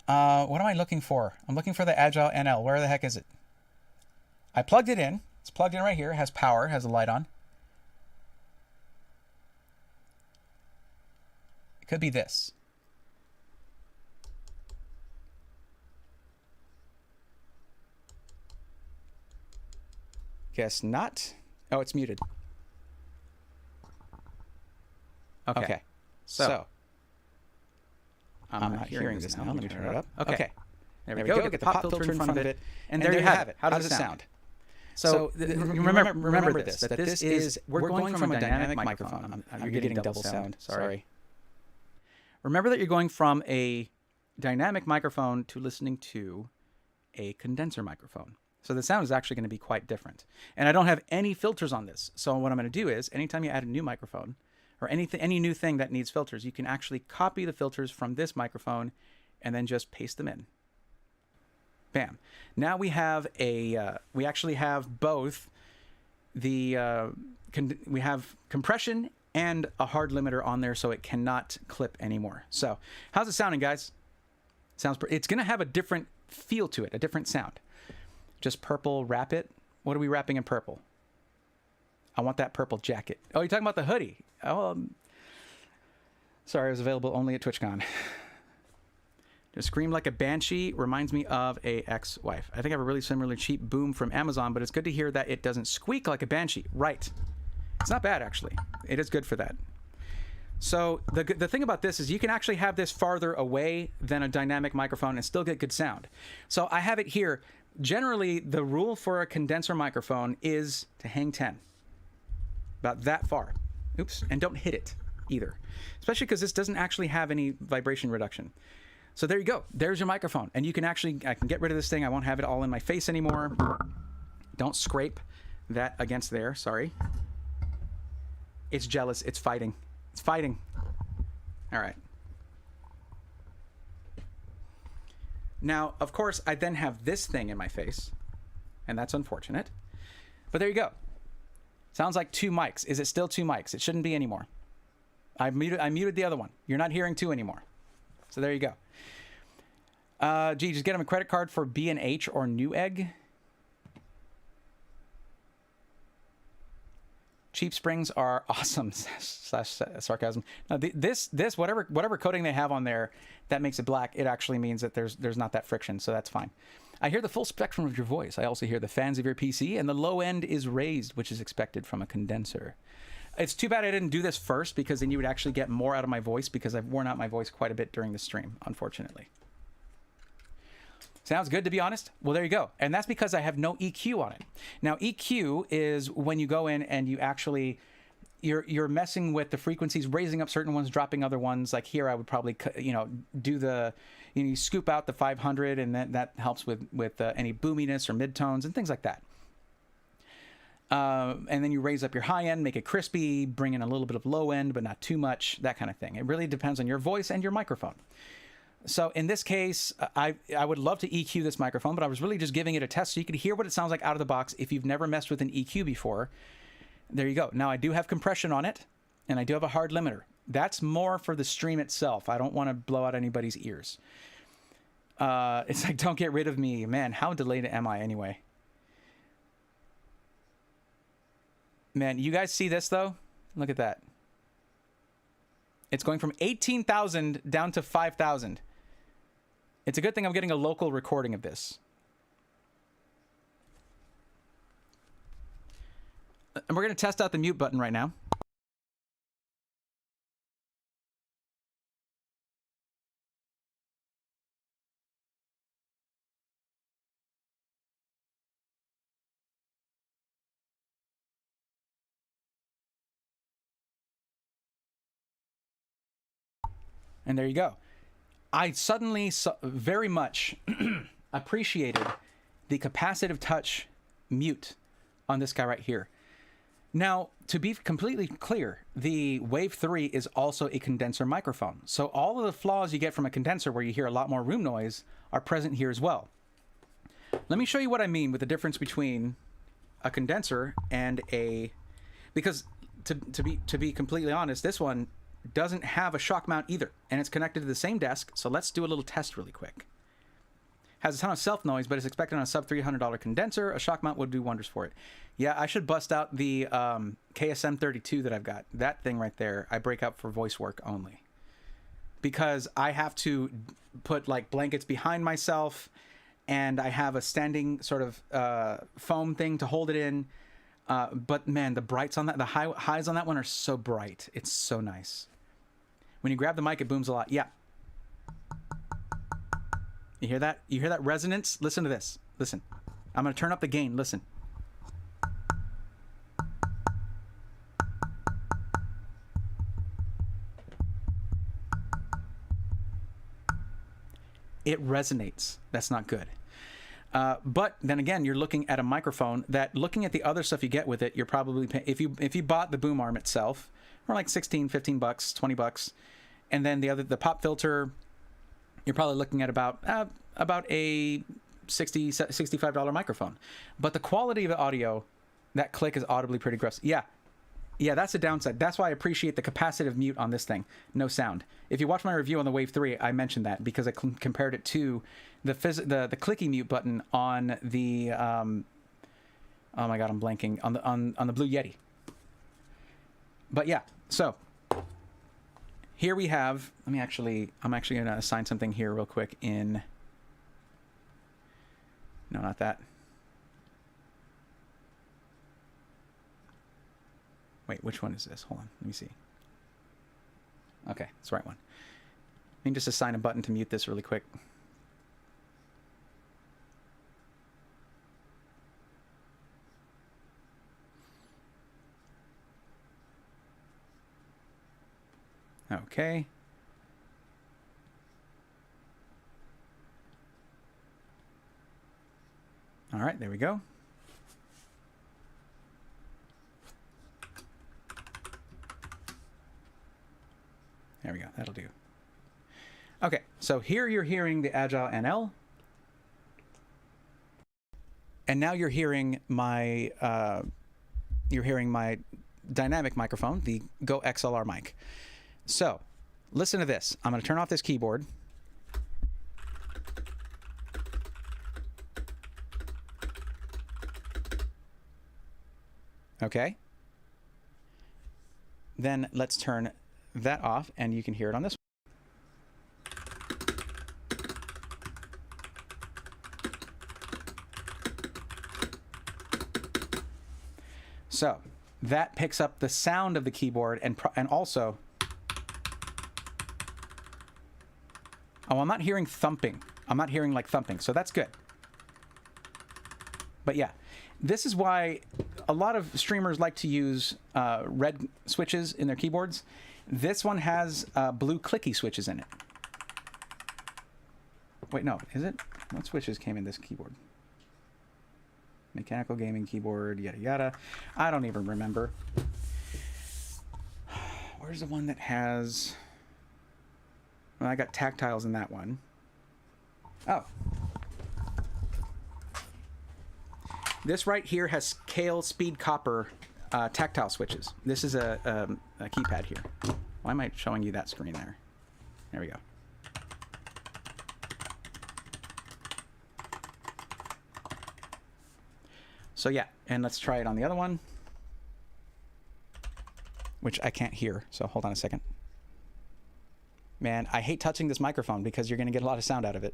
What am I looking for? I'm looking for the Agile NL. Where the heck is it? I plugged it in. It's plugged in right here. It has power. It has a light on. Could be this. Guess not. Oh, it's muted. Okay. So I'm not hearing this now. Let me turn it up. Okay. There we go. Get the pop filter in front of it. And there you have it. How does it sound? So remember this, that this is, we're going from a dynamic microphone. You're getting double sound. Sorry. Remember that you're going from a dynamic microphone to listening to a condenser microphone. So the sound is actually going to be quite different. And I don't have any filters on this. So what I'm going to do is, anytime you add a new microphone, or any new thing that needs filters, you can actually copy the filters from this microphone and then just paste them in. Bam. Now we have we actually have both the, we have compression and a hard limiter on there, so it cannot clip anymore. So how's it sounding, guys? It's going to have a different feel to it, a different sound. Just purple, wrap it. What are we wrapping in purple? I want that purple jacket. Oh, you're talking about the hoodie. Oh, sorry, it was available only at TwitchCon. To scream like a banshee reminds me of a ex-wife. I think I have a really similar cheap boom from Amazon, but it's good to hear that it doesn't squeak like a banshee. Right. It's not bad, actually. It is good for that. So the thing about this is you can actually have this farther away than a dynamic microphone and still get good sound. So I have it here. Generally, the rule for a condenser microphone is to hang 10. About that far. Oops. And don't hit it either. Especially because this doesn't actually have any vibration reduction. So there you go. There's your microphone. And you can actually, I can get rid of this thing. I won't have it all in my face anymore. Don't scrape that against there. Sorry. It's jealous. It's fighting. It's fighting. All right. Now, of course, I then have this thing in my face, and that's unfortunate. But there you go. Sounds like 2 mics. Is it still 2 mics? It shouldn't be anymore. I muted the other one. You're not hearing 2 anymore. So there you go. Gee, just get him a credit card for B&H or Newegg. Cheap springs are awesome. /sarcasm. Now, this whatever coating they have on there that makes it black, it actually means that there's not that friction, so that's fine. I hear the full spectrum of your voice. I also hear the fans of your PC, and the low end is raised, which is expected from a condenser. It's too bad I didn't do this first, because then you would actually get more out of my voice, because I've worn out my voice quite a bit during the stream, unfortunately. Sounds good, to be honest? Well, there you go. And that's because I have no EQ on it. Now, EQ is when you go in and you actually, you're messing with the frequencies, raising up certain ones, dropping other ones. Like here, I would probably, do the, you scoop out the 500, and then that helps with any boominess or midtones and things like that. And then you raise up your high end, make it crispy, bring in a little bit of low end, but not too much, that kind of thing. It really depends on your voice and your microphone. So in this case, I would love to EQ this microphone, but I was really just giving it a test so you could hear what it sounds like out of the box. If you've never messed with an EQ before, there you go. Now I do have compression on it, and I do have a hard limiter. That's more for the stream itself. I don't want to blow out anybody's ears. It's like, don't get rid of me. Man, how delayed am I anyway? Man, you guys see this though? Look at that. It's going from 18,000 down to 5,000. It's a good thing I'm getting a local recording of this. And we're going to test out the mute button right now. And there you go. I suddenly very much appreciated the capacitive touch mute on this guy right here. Now, to be completely clear, the Wave 3 is also a condenser microphone. So all of the flaws you get from a condenser where you hear a lot more room noise are present here as well. Let me show you what I mean with the difference between a condenser and a... Because to be completely honest, this one doesn't have a shock mount either, and it's connected to the same desk. So let's do a little test really quick. Has a ton of self noise, but it's expected on a sub $300 condenser. A shock mount would do wonders for it. Yeah, I should bust out the KSM 32 that I've got. That thing right there, I break out for voice work only. because I have to put like blankets behind myself, and I have a standing sort of foam thing to hold it in. But man, the brights on that, the highs on that one are so bright. It's so nice. When you grab the mic, it booms a lot. Yeah. You hear that? You hear that resonance? Listen to this. Listen. I'm going to turn up the gain. Listen. It resonates. That's not good. But then again, you're looking at a microphone that, looking at the other stuff you get with it, you're probably paying, if you bought the boom arm itself, for like 16, 15 bucks, 20 bucks, and then the pop filter, you're probably looking at about a $65 microphone. But the quality of the audio, that click is audibly pretty gross. Yeah, that's a downside. That's why I appreciate the capacitive mute on this thing. No sound. If you watch my review on the Wave 3, I mentioned that because I compared it to the clicky mute button on the oh my god, I'm blanking on the Blue Yeti. But yeah, so here we have. I'm actually going to assign something here real quick in. No, not that. Wait, which one is this? Hold on, let me see. Okay, it's the right one. Let me just assign a button to mute this really quick. Okay. All right, there we go. There we go. That'll do. Okay, so here you're hearing the Agile NL. And now you're hearing my dynamic microphone, the Go XLR mic. So, listen to this. I'm going to turn off this keyboard. Okay. Then let's turn that off, and you can hear it on this one. So that picks up the sound of the keyboard, and also, oh, I'm not hearing thumping. I'm not hearing like thumping, so that's good. But yeah, this is why a lot of streamers like to use red switches in their keyboards. This one has blue clicky switches in it. Wait, no, is it? What switches came in this keyboard? Mechanical gaming keyboard, yada yada. I don't even remember. Where's the one that has... Well, I got tactiles in that one. Oh. This right here has Kale Speed Copper tactile switches. This is a keypad here. Why am I showing you that screen there? There we go. So yeah, and let's try it on the other one, which I can't hear, so hold on a second. Man, I hate touching this microphone because you're going to get a lot of sound out of it.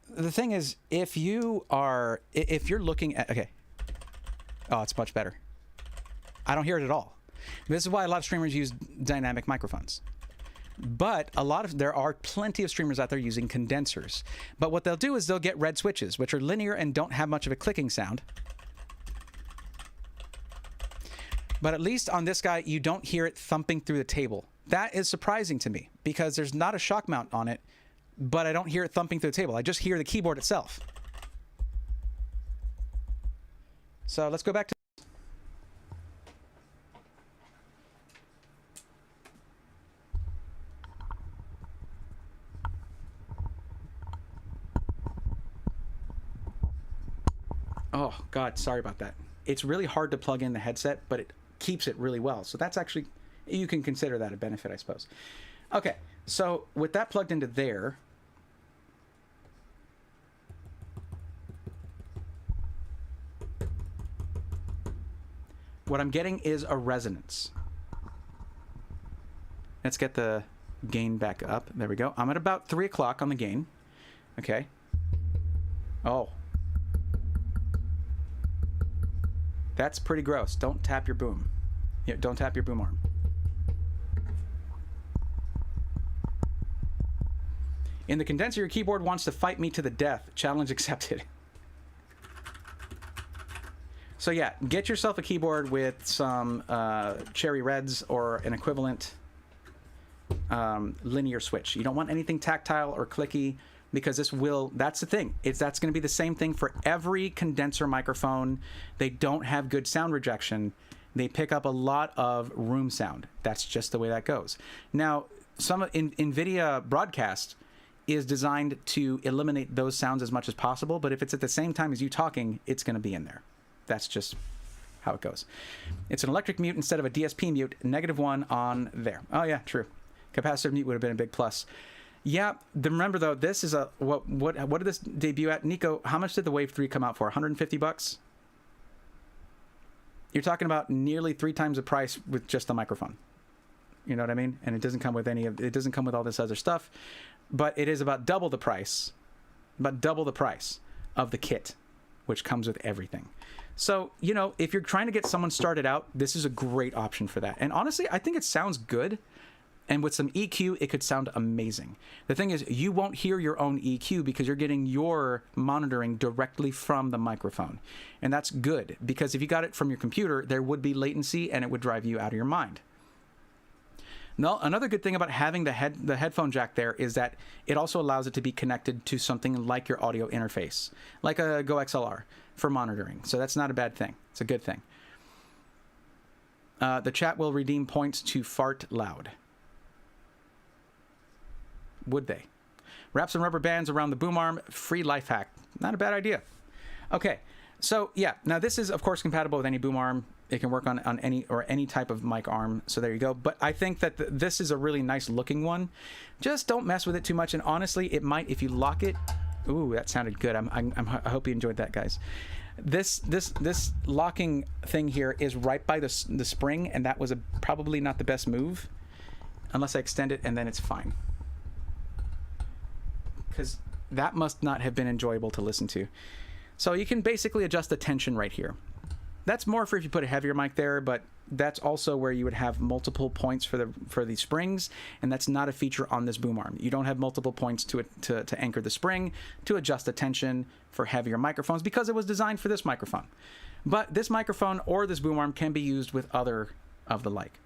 The thing is, if you're looking at, okay. Oh, it's much better. I don't hear it at all. This is why a lot of streamers use dynamic microphones. But there are plenty of streamers out there using condensers. But what they'll do is they'll get red switches, which are linear and don't have much of a clicking sound. But at least on this guy, you don't hear it thumping through the table. That is surprising to me because there's not a shock mount on it, but I don't hear it thumping through the table. I just hear the keyboard itself. So let's go back to... Oh, God, sorry about that. It's really hard to plug in the headset, but it keeps it really well. So that's actually, you can consider that a benefit, I suppose. Okay, so with that plugged into there, What I'm getting is a resonance. Let's get the gain back up. There we go. I'm at about 3 o'clock on the gain. Okay. Oh. That's pretty gross. Don't tap your boom. Yeah, don't tap your boom arm. In the condenser, your keyboard wants to fight me to the death. Challenge accepted. So yeah, get yourself a keyboard with some Cherry Reds or an equivalent linear switch. You don't want anything tactile or clicky, because that's the thing. That's going to be the same thing for every condenser microphone. They don't have good sound rejection. They pick up a lot of room sound. That's just the way that goes. Now, NVIDIA Broadcast is designed to eliminate those sounds as much as possible, but if it's at the same time as you talking, it's going to be in there. That's just how it goes. It's an electric mute instead of a DSP mute. -1 on there. Oh yeah, true. Capacitive mute would have been a big plus. Yeah, remember though, this is a what did this debut at? Nico, how much did the Wave 3 come out for? $150? You're talking about nearly 3 times the price with just the microphone. You know what I mean? And it doesn't come with it doesn't come with all this other stuff, but it is about double the price of the kit, which comes with everything. So, you know, if you're trying to get someone started out, this is a great option for that. And honestly, I think it sounds good. And with some EQ, it could sound amazing. The thing is, you won't hear your own EQ because you're getting your monitoring directly from the microphone. And that's good, because if you got it from your computer, there would be latency and it would drive you out of your mind. Now, another good thing about having the headphone jack there is that it also allows it to be connected to something like your audio interface, like a Go XLR for monitoring. So that's not a bad thing. It's a good thing. The chat will redeem points to fart loud. Would they? Wrap some rubber bands around the boom arm. Free life hack. Not a bad idea. Okay, so yeah. Now this is of course compatible with any boom arm. It can work on any type of mic arm. So there you go. But I think that this is a really nice looking one. Just don't mess with it too much. And honestly, it might, if you lock it. Ooh, that sounded good. I hope you enjoyed that, guys. This locking thing here is right by the spring, and that was probably not the best move, unless I extend it, and then it's fine. Because that must not have been enjoyable to listen to. So you can basically adjust the tension right here. That's more for if you put a heavier mic there, but that's also where you would have multiple points for the springs, and that's not a feature on this boom arm. You don't have multiple points to anchor the spring, to adjust the tension for heavier microphones, because it was designed for this microphone. But this microphone or this boom arm can be used with other of the like.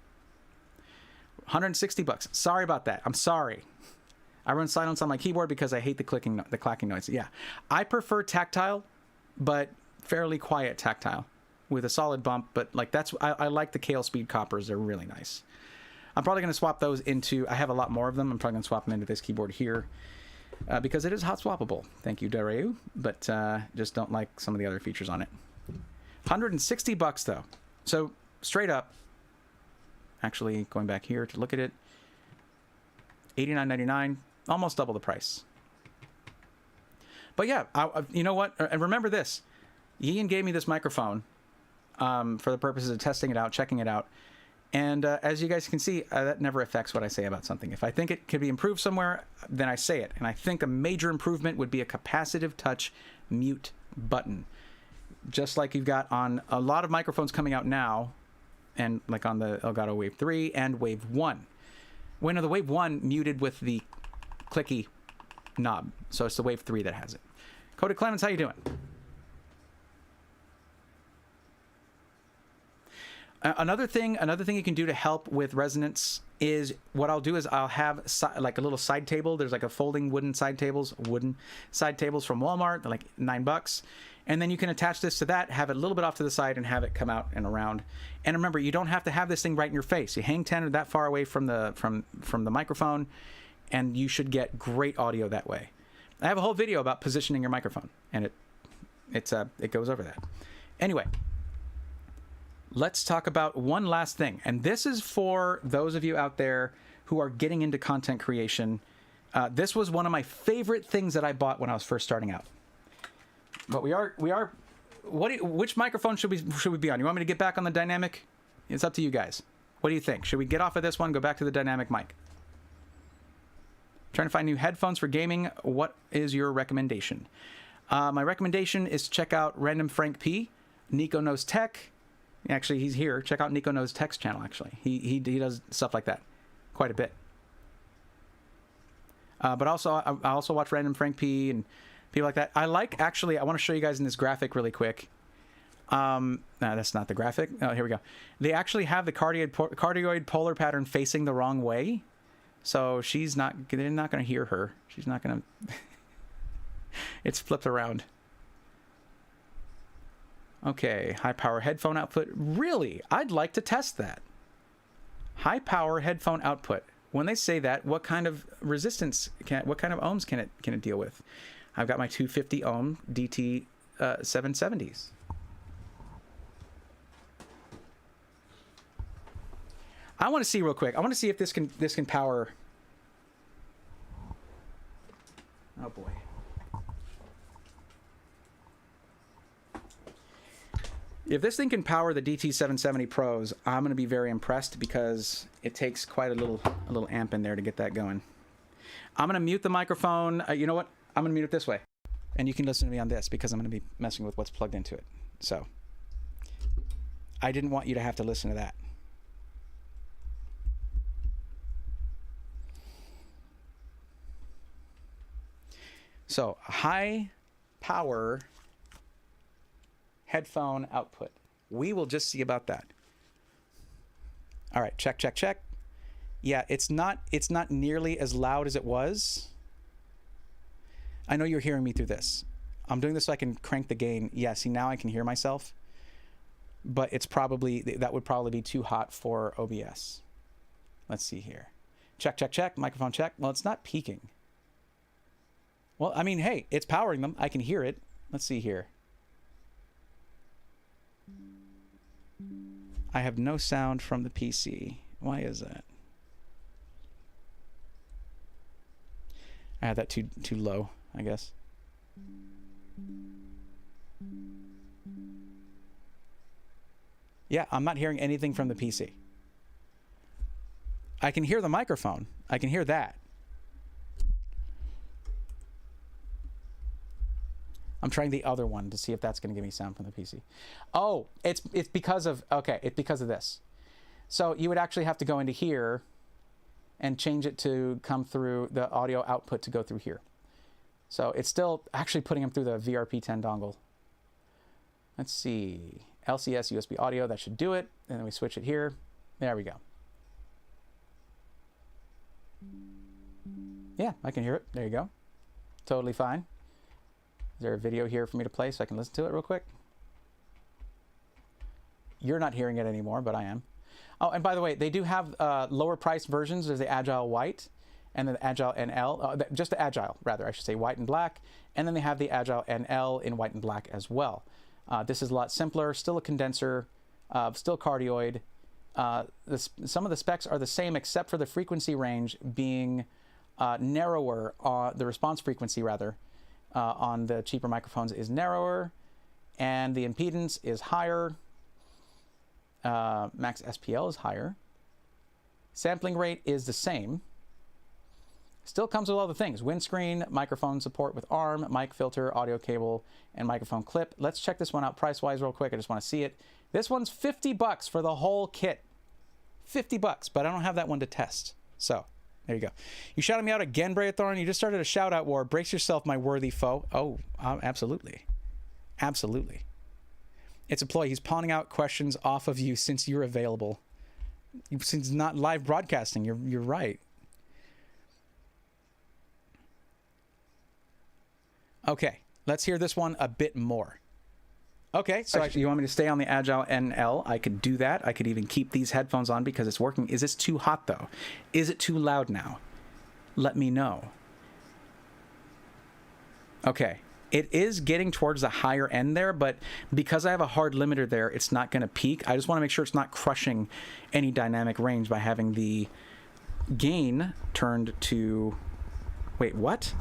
$160. Sorry about that. I'm sorry. I run silence on my keyboard because I hate the clacking noise. Yeah, I prefer tactile, but fairly quiet tactile with a solid bump. But like I like the Kailh Speed Coppers. They're really nice. I'm probably going to swap those into. I have a lot more of them. I'm probably going to swap them into this keyboard here because it is hot swappable. Thank you, Dareu. But just don't like some of the other features on it. $160 though. So straight up. Actually, going back here to look at it. $89.99. Almost double the price. But yeah, you know what? And remember this. Ian gave me this microphone for the purposes of testing it out, checking it out. And as you guys can see, that never affects what I say about something. If I think it could be improved somewhere, then I say it. And I think a major improvement would be a capacitive touch mute button. Just like you've got on a lot of microphones coming out now, and like on the Elgato Wave 3 and Wave 1. When the Wave 1 muted with the clicky knob, so it's the Wave 3 that has it. Cody Clemens, how you doing? Another thing you can do to help with resonance is what I'll do is I'll have like a little side table. There's like a folding wooden side tables from Walmart. They're like $9. And then you can attach this to that, have it a little bit off to the side, and have it come out and around. And remember, you don't have to have this thing right in your face. You hang 10 or that far away from the microphone, and you should get great audio that way. I have a whole video about positioning your microphone, and it goes over that. Anyway, let's talk about one last thing. And this is for those of you out there who are getting into content creation. This was one of my favorite things that I bought when I was first starting out. But we are which microphone should we be on? You want me to get back on the dynamic? It's up to you guys. What do you think? Should we get off of this one, go back to the dynamic mic? Trying to find new headphones for gaming. What is your recommendation? My recommendation is to check out Random Frank P. Nico Knows Tech. Actually, he's here. Check out Nico Knows Tech's channel, actually. He does stuff like that quite a bit. But also, I also watch Random Frank P. and people like that. I want to show you guys in this graphic really quick. No, that's not the graphic. Oh, here we go. They actually have the cardioid polar pattern facing the wrong way. So they're not going to hear her. She's not going to... It's flipped around. Okay, high power headphone output. Really? I'd like to test that. High power headphone output. When they say that, what kind of resistance what kind of ohms can it deal with? I've got my 250 ohm DT 770s. I want to see real quick. I want to see if this can power. Oh boy. If this thing can power the DT770 Pros, I'm going to be very impressed because it takes quite a little amp in there to get that going. I'm going to mute the microphone. You know what? I'm going to mute it this way. And you can listen to me on this because I'm going to be messing with what's plugged into it. So I didn't want you to have to listen to that. So high power headphone output. We will just see about that. All right, check, check, check. Yeah, it's not nearly as loud as it was. I know you're hearing me through this. I'm doing this so I can crank the gain. Yeah, see, now I can hear myself. But that would probably be too hot for OBS. Let's see here. Check, check, check. Microphone check. Well, it's not peaking. Well, I mean, hey, it's powering them. I can hear it. Let's see here. I have no sound from the PC. Why is that? I had that too low, I guess. Yeah, I'm not hearing anything from the PC. I can hear the microphone. I can hear that. I'm trying the other one to see if that's going to give me sound from the PC. Oh, it's because of, okay, it's because of this. So you would actually have to go into here and change it to come through the audio output to go through here. So it's still actually putting them through the VRP10 dongle. Let's see, LCS USB audio, that should do it. And then we switch it here. There we go. Yeah, I can hear it. There you go. Totally fine. Is there a video here for me to play so I can listen to it real quick? You're not hearing it anymore, but I am. Oh, and by the way, they do have lower price versions. There's the Agile White and then the Agile NL, just the Agile, rather, I should say, white and black. And then they have the Agile NL in white and black as well. This is a lot simpler, still a condenser, still cardioid. Some of the specs are the same except for the frequency range being narrower, the response frequency, rather. On the cheaper microphones is narrower, and the impedance is higher. Max SPL is higher. Sampling rate is the same. Still comes with all the things: windscreen, microphone support with ARM, mic filter, audio cable, and microphone clip. Let's check this one out price-wise real quick. I just want to see it. This one's $50 for the whole kit. $50, but I don't have that one to test. So there you go. You shouted me out again, Braethorn. You just started a shout-out war. Brace yourself, my worthy foe. Oh, absolutely. Absolutely. It's a ploy. He's pawning out questions off of you since you're available. Since not live broadcasting. You're right. Okay, let's hear this one a bit more. Okay, so you want me to stay on the Agile NL? I could do that. I could even keep these headphones on because it's working. Is this too hot, though? Is it too loud now? Let me know. Okay, it is getting towards the higher end there, but because I have a hard limiter there, it's not going to peak. I just want to make sure it's not crushing any dynamic range by having the gain turned to... Wait, what?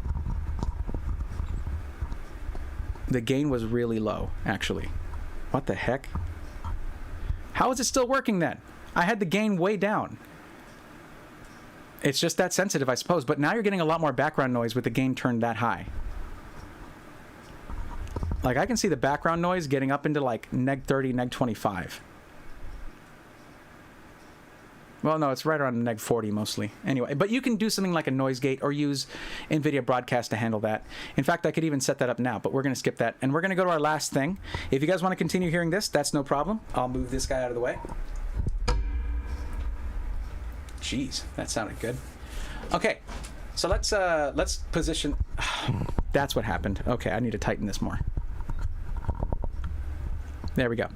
The gain was really low, actually. What the heck? How is it still working then? I had the gain way down. It's just that sensitive, I suppose. But now you're getting a lot more background noise with the gain turned that high. Like, I can see the background noise getting up into like neg 30, neg 25. Well, no, it's right around neg 40 mostly. Anyway, but you can do something like a noise gate or use NVIDIA Broadcast to handle that. In fact, I could even set that up now, but we're going to skip that. And we're going to go to our last thing. If you guys want to continue hearing this, that's no problem. I'll move this guy out of the way. Jeez, that sounded good. Okay, so let's position. That's what happened. Okay, I need to tighten this more. There we go.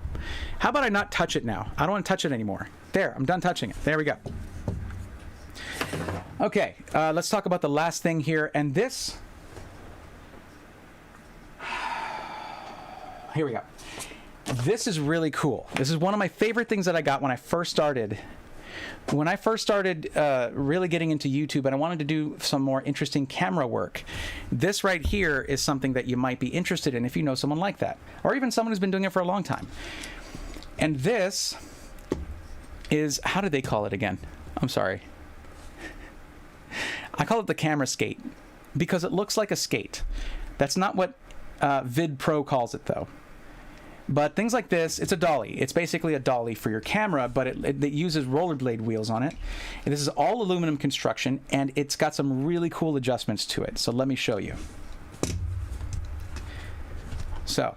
How about I not touch it now? I don't want to touch it anymore. There, I'm done touching it. There we go. Okay, let's talk about the last thing here. And this... Here we go. This is really cool. This is one of my favorite things that I got when I first started. When I first started really getting into YouTube and I wanted to do some more interesting camera work, this right here is something that you might be interested in if you know someone like that, or even someone who's been doing it for a long time. And this is, how do they call it again? I'm sorry. I call it the camera skate because it looks like a skate. That's not what Vid Pro calls it though. But things like this, it's a dolly. It's basically a dolly for your camera, but it uses rollerblade wheels on it. And this is all aluminum construction, and it's got some really cool adjustments to it. So let me show you. So,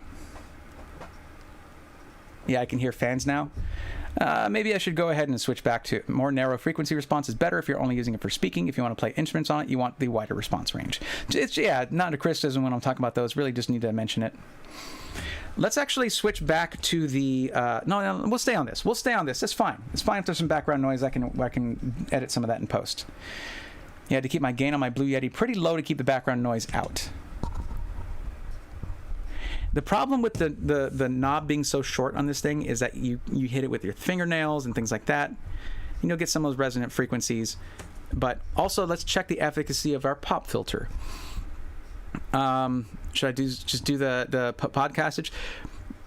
yeah, I can hear fans now. Maybe I should go ahead and switch back to more narrow frequency response is better if you're only using it for speaking. If you want to play instruments on it, you want the wider response range. It's, yeah, not a criticism when I'm talking about those. Really just need to mention it. Let's actually switch back to the, no, we'll stay on this. We'll stay on this. It's fine. It's fine if there's some background noise. I can edit some of that in post. You had to keep my gain on my Blue Yeti pretty low to keep the background noise out. The problem with the knob being so short on this thing is that you hit it with your fingernails and things like that. You'll get some of those resonant frequencies. But also, let's check the efficacy of our pop filter. Should I just do the podcastage?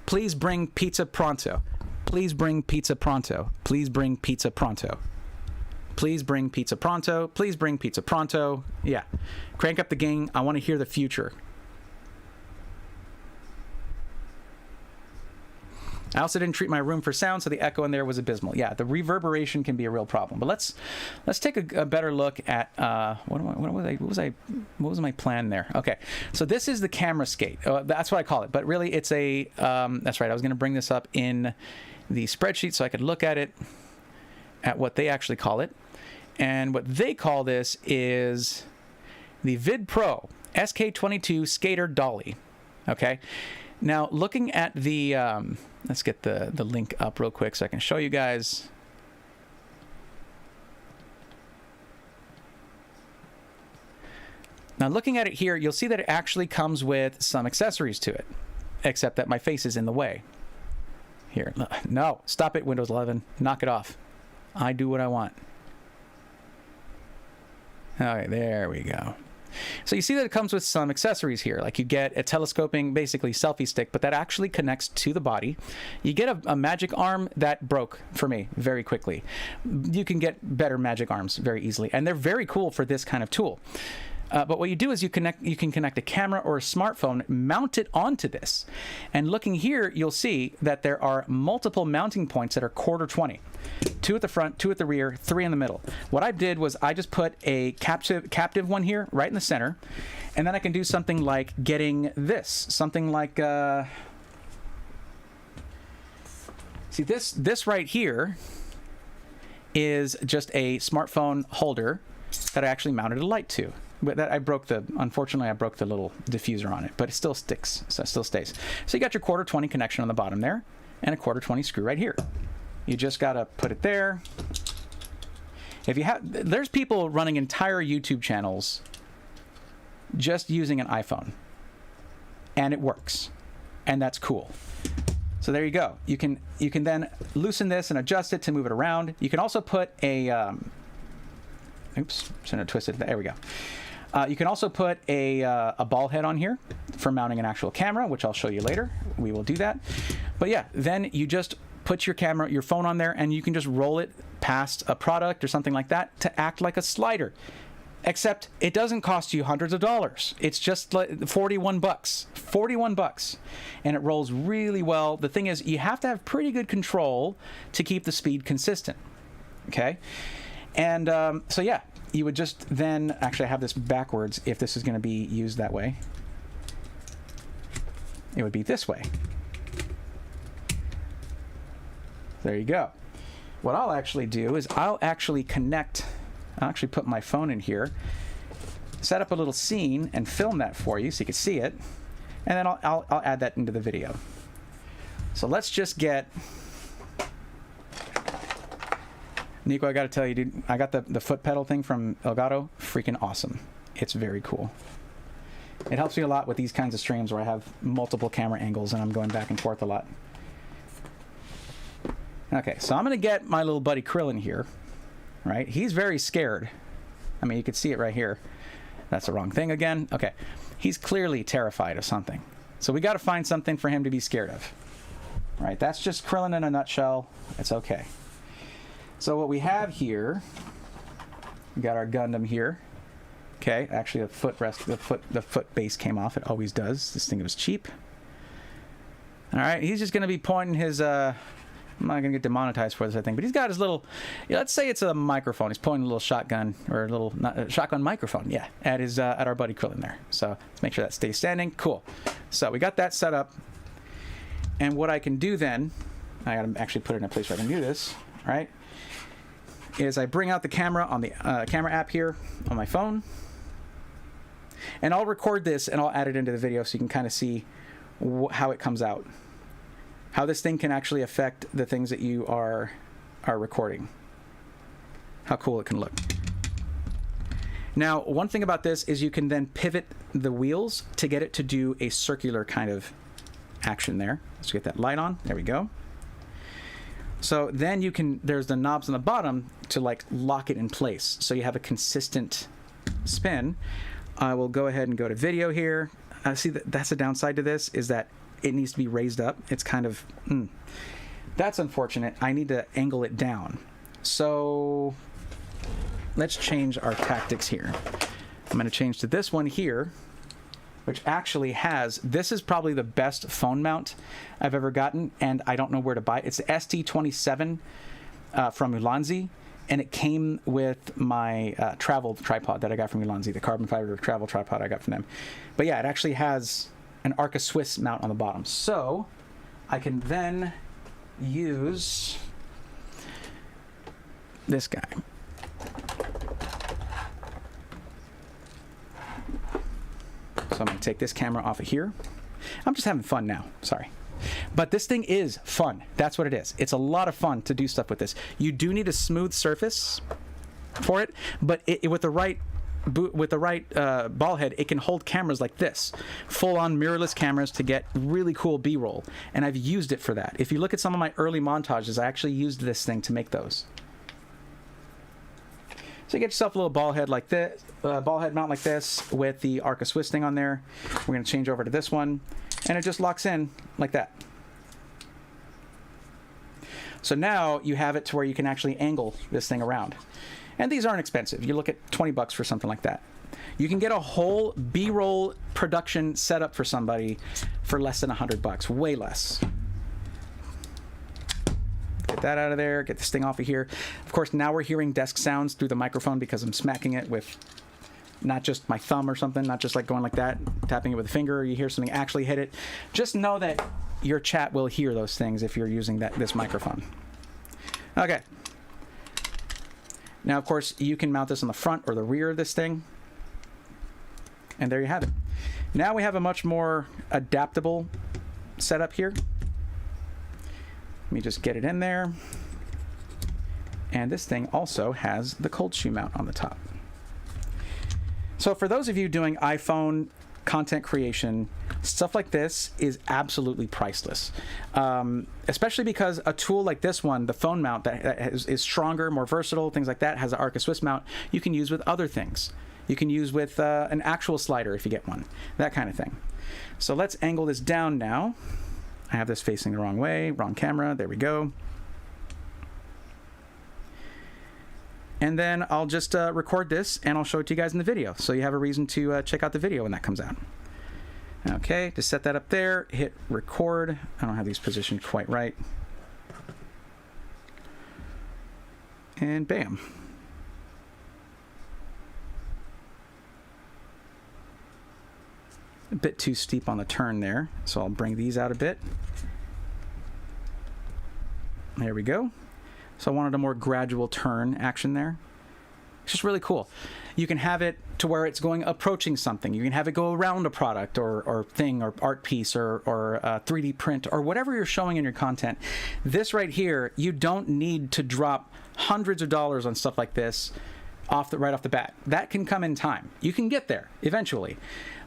Please bring pizza pronto. Please bring pizza pronto. Please bring pizza pronto. Please bring pizza pronto. Please bring pizza pronto. Yeah. Crank up the gain. I want to hear the future. I also didn't treat my room for sound, so the echo in there was abysmal. Yeah, the reverberation can be a real problem. But let's take a better look at what was my plan there? Okay, so this is the camera skate. That's what I call it. But really, it's a that's right. I was going to bring this up in the spreadsheet so I could look at it at what they actually call it, and what they call this is the Vid Pro SK22 Skater Dolly. Okay. Now, looking at the, let's get the link up real quick so I can show you guys. Now, looking at it here, you'll see that it actually comes with some accessories to it, except that my face is in the way. Here, no, stop it, Windows 11. Knock it off. I do what I want. All right, there we go. So you see that it comes with some accessories here. Like you get a telescoping, basically selfie stick, but that actually connects to the body. You get a magic arm that broke for me very quickly. You can get better magic arms very easily, and they're very cool for this kind of tool. But what you do is you can connect a camera or a smartphone, mount it onto this. And looking here, you'll see that there are multiple mounting points that are 1/4-20. 2 at the front, 2 at the rear, 3 in the middle. What I did was I just put a captive one here right in the center. And then I can do something like getting this. Something like, see this right here is just a smartphone holder that I actually mounted a light to. But that unfortunately I broke the little diffuser on it, but it still sticks, so it still stays. So you got your 1/4-20 connection on the bottom there, and a 1/4-20 screw right here. You just gotta put it there. If you have, there's people running entire YouTube channels just using an iPhone, and it works, and that's cool. So there you go. You can then loosen this and adjust it to move it around. You can also put a oops, shouldn't have twisted. There we go. You can also put a ball head on here for mounting an actual camera, which I'll show you later. We will do that. But yeah, then you just put your phone on there, and you can just roll it past a product or something like that to act like a slider. Except it doesn't cost you hundreds of dollars. It's just like $41. 41 bucks. And it rolls really well. The thing is, you have to have pretty good control to keep the speed consistent. Okay? And so yeah, you would just then, actually I have this backwards if this is going to be used that way. It would be this way. There you go. What I'll actually do is I'll actually put my phone in here, set up a little scene and film that for you so you can see it, and then I'll add that into the video. So let's just get... Nico, I got to tell you, dude, I got the foot pedal thing from Elgato. Freaking awesome. It's very cool. It helps me a lot with these kinds of streams where I have multiple camera angles and I'm going back and forth a lot. Okay, so I'm going to get my little buddy Krillin here, right? He's very scared. I mean, you can see it right here. That's the wrong thing again. Okay, he's clearly terrified of something. So we got to find something for him to be scared of. Right, that's just Krillin in a nutshell. It's okay. So what we have here, we got our Gundam here. Okay, actually the foot base came off. It always does. This thing was cheap. All right, he's just going to be pointing his... I'm not going to get demonetized for this, I think, but he's got his little... Yeah, let's say it's a microphone. He's pointing a little shotgun, or a little shotgun microphone, yeah, at our buddy Krillin there. So let's make sure that stays standing. Cool. So we got that set up. And what I can do then, I got to actually put it in a place where I can do this, right, is I bring out the camera on the camera app here on my phone. And I'll record this and I'll add it into the video so you can kind of see how it comes out. How this thing can actually affect the things that you are recording. How cool it can look. Now, one thing about this is you can then pivot the wheels to get it to do a circular kind of action there. Let's get that light on. There we go. So then you can, there's the knobs on the bottom to like lock it in place. So you have a consistent spin. I will go ahead and go to video here. See, that's the downside to this, is that it needs to be raised up. It's kind of, that's unfortunate. I need to angle it down. So let's change our tactics here. I'm going to change to this one here, which actually has, this is probably the best phone mount I've ever gotten, and I don't know where to buy it. It's the ST27 from Ulanzi, and it came with my travel tripod that I got from Ulanzi, the carbon fiber travel tripod I got from them. But yeah, it actually has an Arca Swiss mount on the bottom. So I can then use this guy. So I'm going to take this camera off of here. I'm just having fun now. Sorry. But this thing is fun. That's what it is. It's a lot of fun to do stuff with this. You do need a smooth surface for it, but with the right ball head, it can hold cameras like this, full-on mirrorless cameras to get really cool B-roll. And I've used it for that. If you look at some of my early montages, I actually used this thing to make those. So you get yourself a little ball head like this, ball head mount like this with the Arca Swiss thing on there. We're going to change over to this one, and it just locks in like that. So now you have it to where you can actually angle this thing around. And these aren't expensive. You look at 20 bucks for something like that. You can get a whole B-roll production setup for somebody for less than 100 bucks, way less. Get that out of there, get this thing off of here. Of course, now we're hearing desk sounds through the microphone because I'm smacking it with not just my thumb or something, not just like going like that, tapping it with a finger, or you hear something actually hit it. Just know that your chat will hear those things if you're using this microphone. Okay. Now, of course, you can mount this on the front or the rear of this thing. And there you have it. Now we have a much more adaptable setup here. Let me just get it in there. And this thing also has the cold shoe mount on the top. So for those of you doing iPhone content creation, stuff like this is absolutely priceless. Especially because a tool like this one, the phone mount that is stronger, more versatile, things like that, has an Arca Swiss mount you can use with other things. you can use with an actual slider if you get one, that kind of thing. So let's angle this down now. I have this facing the wrong way, wrong camera. There we go. And then I'll just record this and I'll show it to you guys in the video, so you have a reason to check out the video when that comes out. Okay, to set that up there, hit record. I don't have these positioned quite right. And bam. A bit too steep on the turn there, so I'll bring these out a bit. There we go. So I wanted a more gradual turn action there. It's just really cool. You can have it to where it's approaching something. You can have it go around a product or thing or art piece or 3D print or whatever you're showing in your content. This right here, you don't need to drop hundreds of dollars on stuff like this right off the bat. That can come in time. You can get there eventually,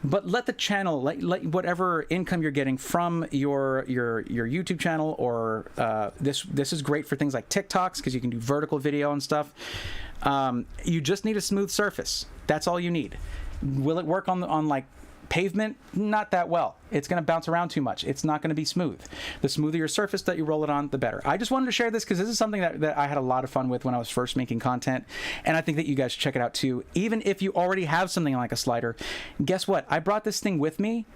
but let the channel, let whatever income you're getting from your YouTube channel, or this is great for things like TikToks because you can do vertical video and stuff. You just need a smooth surface. That's all you need. Will it work on like pavement? Not that well. It's going to bounce around too much. It's not going to be smooth. The smoother your surface that you roll it on, the better. I just wanted to share this because this is something that I had a lot of fun with when I was first making content, and I think that you guys should check it out too. Even if you already have something like a slider, guess what? I brought this thing with me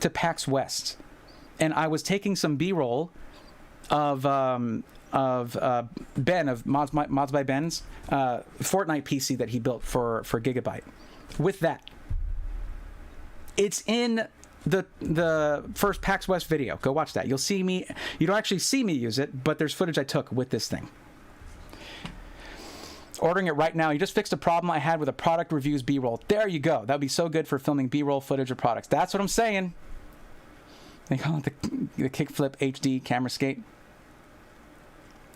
to PAX West, and I was taking some B-roll of Ben of Mods by Ben's Fortnite PC that he built for Gigabyte. With that, it's in the first PAX West video. Go watch that. You'll see me. You don't actually see me use it, but there's footage I took with this thing. Ordering it right now. You just fixed a problem I had with a product reviews B-roll. There you go. That would be so good for filming B-roll footage of products. That's what I'm saying. They call it the Kickflip HD camera skate.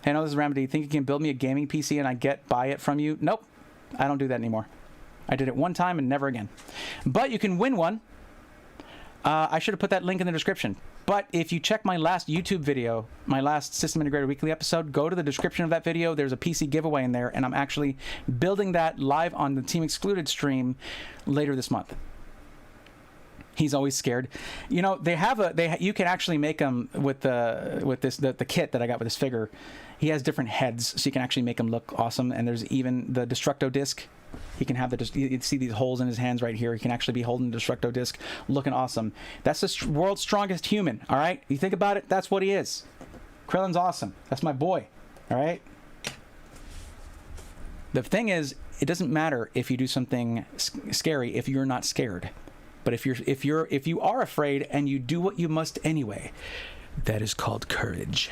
Hey, no, this is Rambo. Do you think you can build me a gaming PC and I buy it from you? Nope. I don't do that anymore. I did it one time and never again. But you can win one. I should have put that link in the description. But if you check my last YouTube video, my last System Integrator Weekly episode, go to the description of that video. There's a PC giveaway in there, and I'm actually building that live on the Team Excluded stream later this month. He's always scared. You know, you can actually make them with the kit that I got with this figure. He has different heads, so you can actually make them look awesome. And there's even the Destructo disc. He can have you see these holes in his hands right here. He can actually be holding the Destructo disc, looking awesome. That's the world's strongest human. All right, you think about it. That's what he is. Krillin's awesome. That's my boy. All right. The thing is, it doesn't matter if you do something scary if you're not scared. But if you are afraid and you do what you must anyway, that is called courage.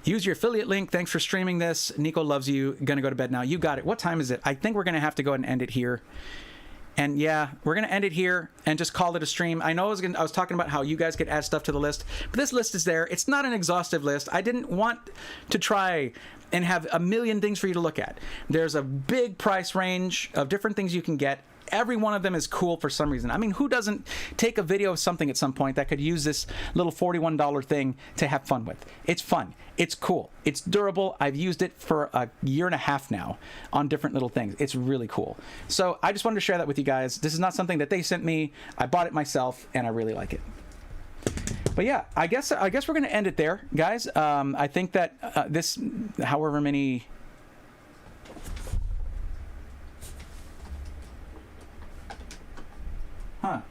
Use your affiliate link. Thanks for streaming this. Nico loves you. Gonna go to bed now. You got it. What time is it? I think we're gonna have to go ahead and end it here. And yeah, we're gonna end it here and just call it a stream. I know I was talking about how you guys could add stuff to the list, but this list is there. It's not an exhaustive list. I didn't want to try and have a million things for you to look at. There's a big price range of different things you can get. Every one of them is cool for some reason. I mean, who doesn't take a video of something at some point that could use this little $41 thing to have fun with? It's fun. It's cool. It's durable. I've used it for a year and a half now on different little things. It's really cool. So I just wanted to share that with you guys. This is not something that they sent me. I bought it myself, and I really like it. But yeah, I guess we're going to end it there, guys. I think that this, however many... Huh.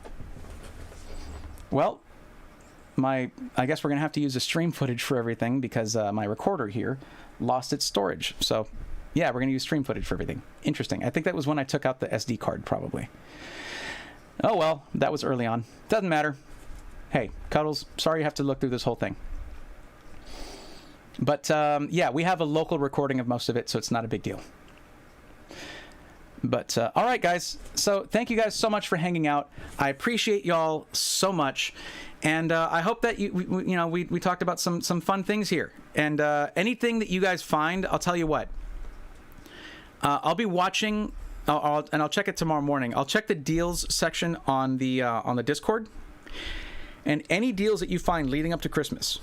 Well, I guess we're going to have to use the stream footage for everything because my recorder here lost its storage. So, yeah, we're going to use stream footage for everything. Interesting. I think that was when I took out the SD card, probably. Oh, well, that was early on. Doesn't matter. Hey, Cuddles, sorry you have to look through this whole thing. But, yeah, we have a local recording of most of it, so it's not a big deal. But all right, guys, so thank you guys so much for hanging out. I appreciate y'all so much, and I hope that we talked about some fun things here. And anything that you guys find, I'll tell you what, I'll be watching, and I'll check it tomorrow morning. I'll check the deals section on the Discord, and any deals that you find leading up to Christmas,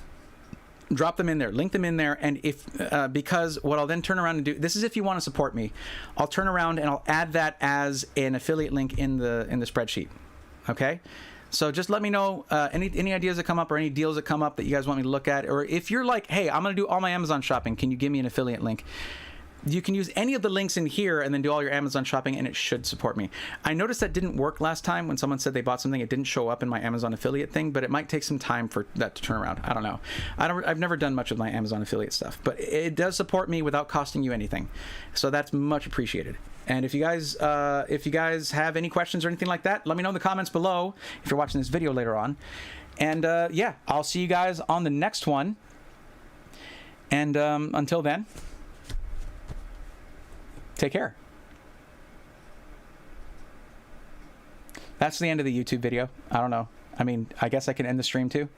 drop them in there, link them in there. And if, because what I'll then turn around and do, this is if you want to support me, I'll turn around and I'll add that as an affiliate link in the spreadsheet. Okay. So just let me know any ideas that come up or any deals that come up that you guys want me to look at. Or if you're like, hey, I'm going to do all my Amazon shopping, can you give me an affiliate link? You can use any of the links in here and then do all your Amazon shopping, and it should support me. I noticed that didn't work last time when someone said they bought something. It didn't show up in my Amazon affiliate thing, but it might take some time for that to turn around. I don't know. I've never done much with my Amazon affiliate stuff, but it does support me without costing you anything. So that's much appreciated. And if you guys have any questions or anything like that, let me know in the comments below if you're watching this video later on. And yeah, I'll see you guys on the next one. And until then, take care. That's the end of the YouTube video. I don't know. I mean, I guess I can end the stream too.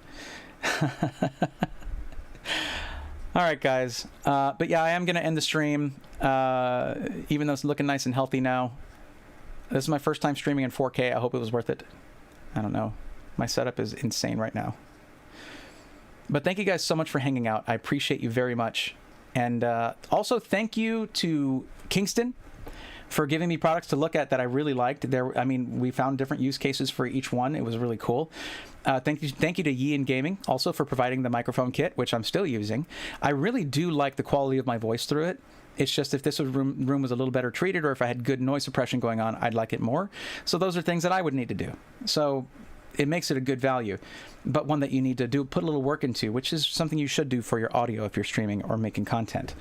All right, guys. But yeah, I am going to end the stream, even though it's looking nice and healthy now. This is my first time streaming in 4K. I hope it was worth it. I don't know. My setup is insane right now. But thank you guys so much for hanging out. I appreciate you very much. And also thank you to Kingston for giving me products to look at that I really liked. I mean, we found different use cases for each one. It was really cool. Thank you to Yean Gaming also for providing the microphone kit, which I'm still using. I really do like the quality of my voice through it. It's just if this room was a little better treated, or if I had good noise suppression going on, I'd like it more. So those are things that I would need to do. So it makes it a good value, but one that you need to put a little work into, which is something you should do for your audio if you're streaming or making content.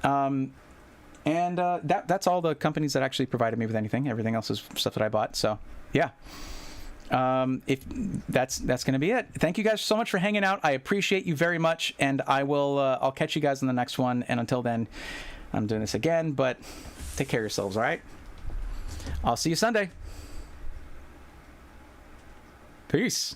And that's all the companies that actually provided me with anything. Everything else is stuff that I bought. So yeah, if that's going to be it. Thank you guys so much for hanging out. I appreciate you very much, and I'll catch you guys in the next one. And until then, I'm doing this again, but take care of yourselves. All right. I'll see you Sunday. Peace.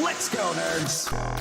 Let's go, nerds!